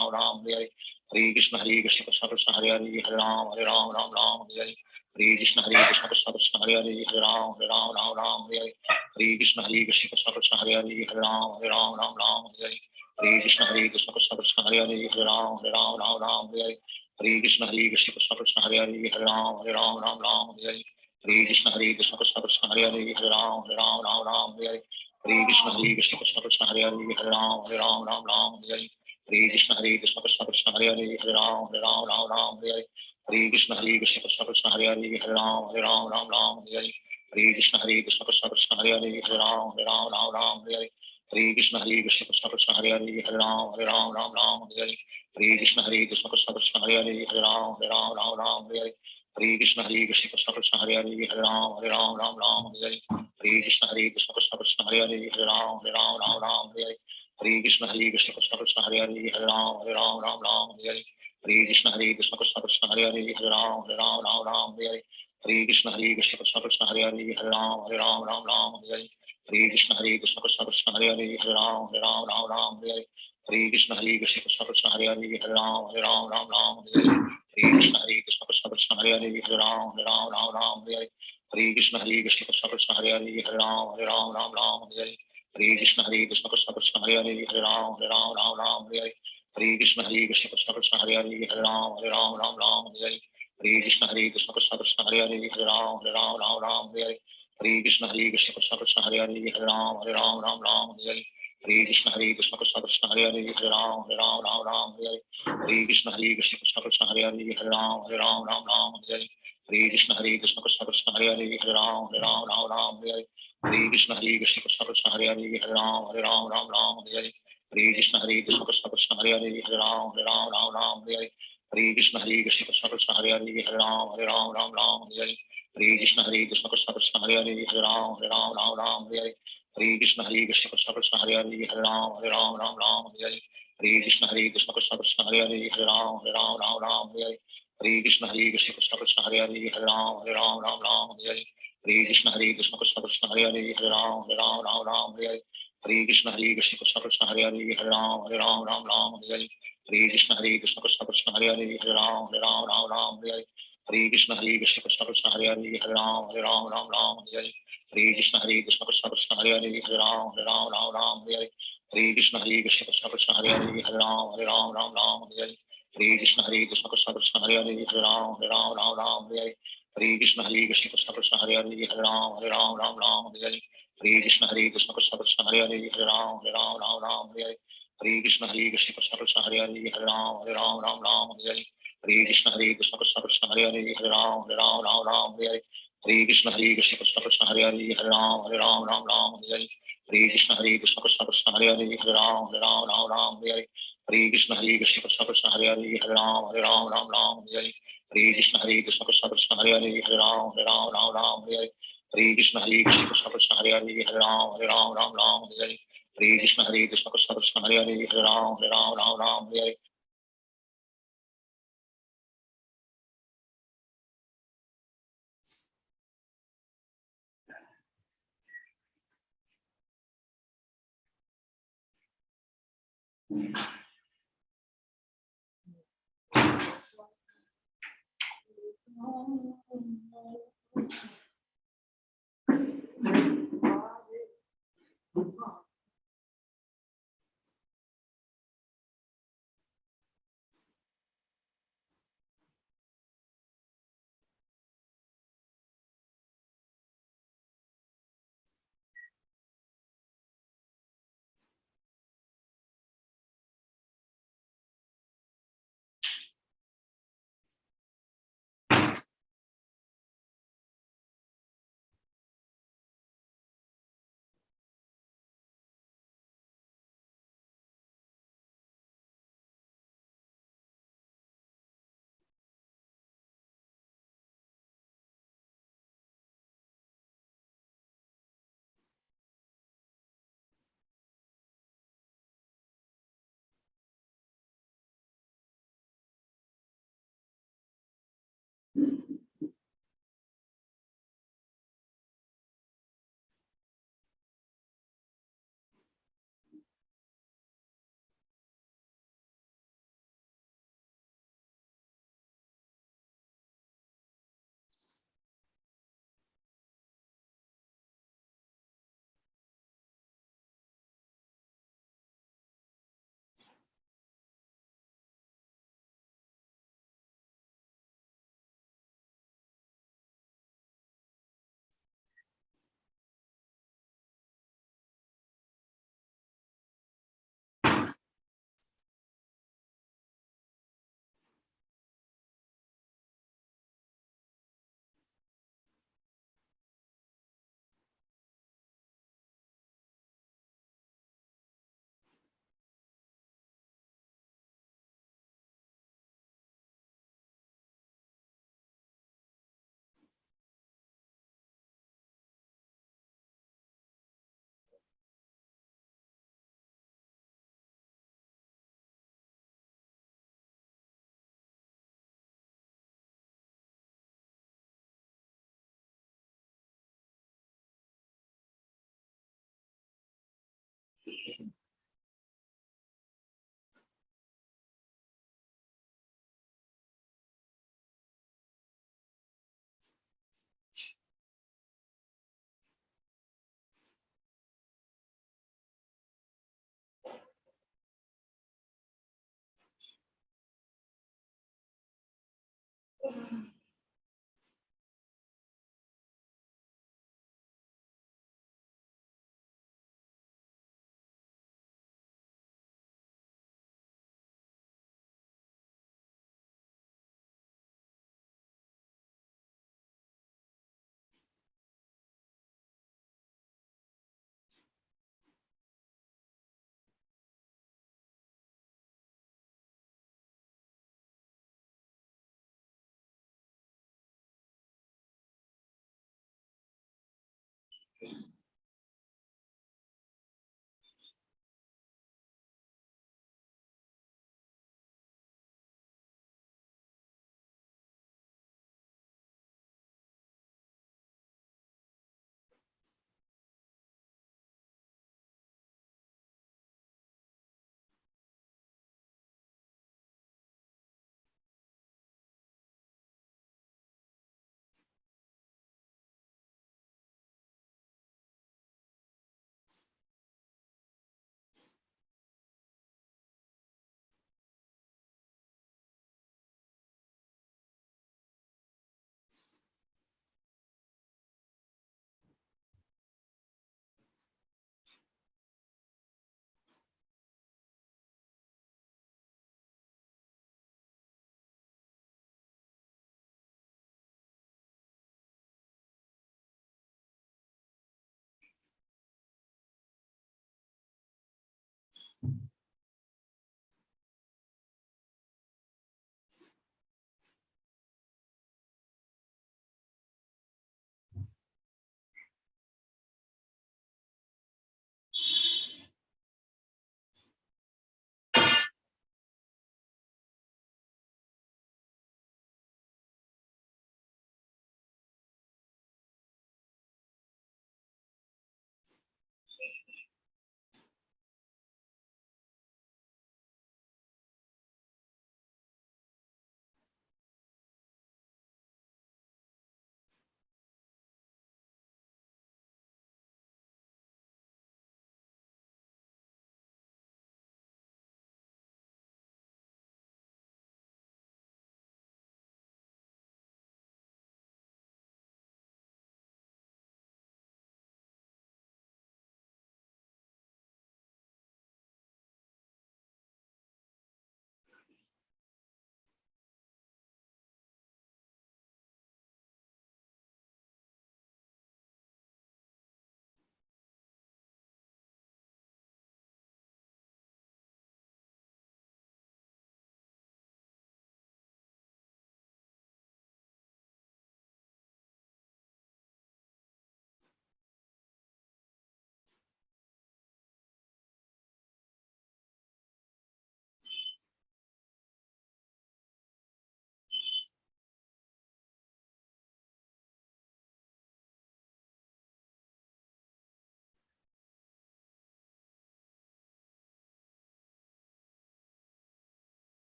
Hare Hare Hare Krishna Krishna Krishna Hare Hare Hare Ram Ram Hare Hare Hare Krishna Krishna Krishna Hare Hare Hare Ram Ram Hare Hare Hare Krishna Krishna Krishna Hare Hare Hare Ram Ram Hare Hare Hare Krishna Krishna Krishna Hare Hare Hare Ram Ram Hare Hare Hare Krishna Krishna Krishna Hare Hare Hare Ram Ram Hare Hare Hare Krishna Krishna Krishna Hare Hare Hare Ram Ram Hare Hare Hare Krishna Krishna Krishna Hare Hare Hare Ram Ram Hare Hare Hare Krishna Krishna Krishna Hare Hare Hare Ram Ram Hare Hare Hare Krishna Krishna Krishna Hare Hare Hare Ram Hare Hare Hare Krishna Krishna Krishna Hare Hare Hare Ram Hare Hare Hare Krishna Krishna Krishna Hare Hare Hare Ram Hare Hare Hare Krishna Krishna Krishna Hare Hare Hare Ram Hare Hare Hare Krishna Krishna Krishna Hare Hare Hare Ram Hare Hare Hare Krishna Krishna Krishna Hare Hare Hare Ram Hare Hare Hare Krishna Krishna Krishna Hare Hare Hare Ram Hare Hare Hare Krishna Krishna Krishna Hare Hare Hare Ram Hare Hare Hare Krishna Krishna Krishna Hare Hare Hare Ram Hare Hare Krishna Krishna Krishna Hare Hare Hare Ram Hare Hare Hare Krishna Krishna Krishna Hare Hare Hare Ram Hare Hare Hare Krishna Krishna Krishna Hare Hare Hare Ram Hare Hare Hare Krishna Krishna Krishna Hare Hare Hare Ram Hare Hare Hare Krishna Krishna Krishna Hare Hare Hare Ram Hare Hare Hare Krishna Krishna Krishna Hare Hare Hare Ram Hare Hare Krishna Krishna Krishna Hare Hare Hare Ram Hare Hare Krishna Krishna Krishna Hare Hare Hare Ram Hare Hare Krishna Krishna Krishna Hare Hare Hare Ram Hare Hare Krishna Krishna Krishna Hare Hare Hare Ram Hare Hare Krishna Krishna Krishna Hare Hare Hare Ram Hare Hare Krishna Krishna Krishna Hare Hare Hare Ram Hare Krishna Krishna Krishna Hare Hare Hare Ram Hare Krishna Krishna Krishna Hare Hare Hare Ram Hare Krishna Krishna Krishna Hare Hare Hare Ram Hare Krishna Krishna Krishna Hare Hare Hare Ram Hare Krishna Krishna Krishna Hare Hare Hare Ram Hare Krishna Krishna Krishna Hare Hare Hare Ram Hare Krishna Krishna Krishna Hare Hare Hare Ram Hare Krishna Krishna Krishna Hare Hare Hare Ram Hare Krishna Krishna Krishna Hare Hare Hare Ram Hare Krishna Krishna Krishna Hare Hare Hare Ram Hare Krishna Krishna Krishna Hare Hare Hare Ram Hare Krishna Krishna Krishna Hare Hare Hare Ram Hare Krishna Krishna Krishna Hare Hare Hare Ram Hare Krishna Krishna Krishna Hare Hare Hare Ram Hare Krishna Krishna Krishna Hare Hare Hare Ram Hare Krishna Krishna Krishna Hare Hare Hare Ram Hare Krishna Krishna Krishna Hare Hare Hare Ram Hare Krishna Krishna Krishna Hare Hare Hare Ram Hare Krishna Krishna Krishna Hare Hare Hare Ram Hare Krishna Krishna Krishna Hare Hare Hare Ram Hare Krishna Krishna Krishna Hare Hare Hare Ram Hare Krishna Krishna Krishna Hare Hare Hare Ram Hare Krishna Krishna Krishna Hare Hare Hare Ram Hare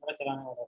चलाने वाला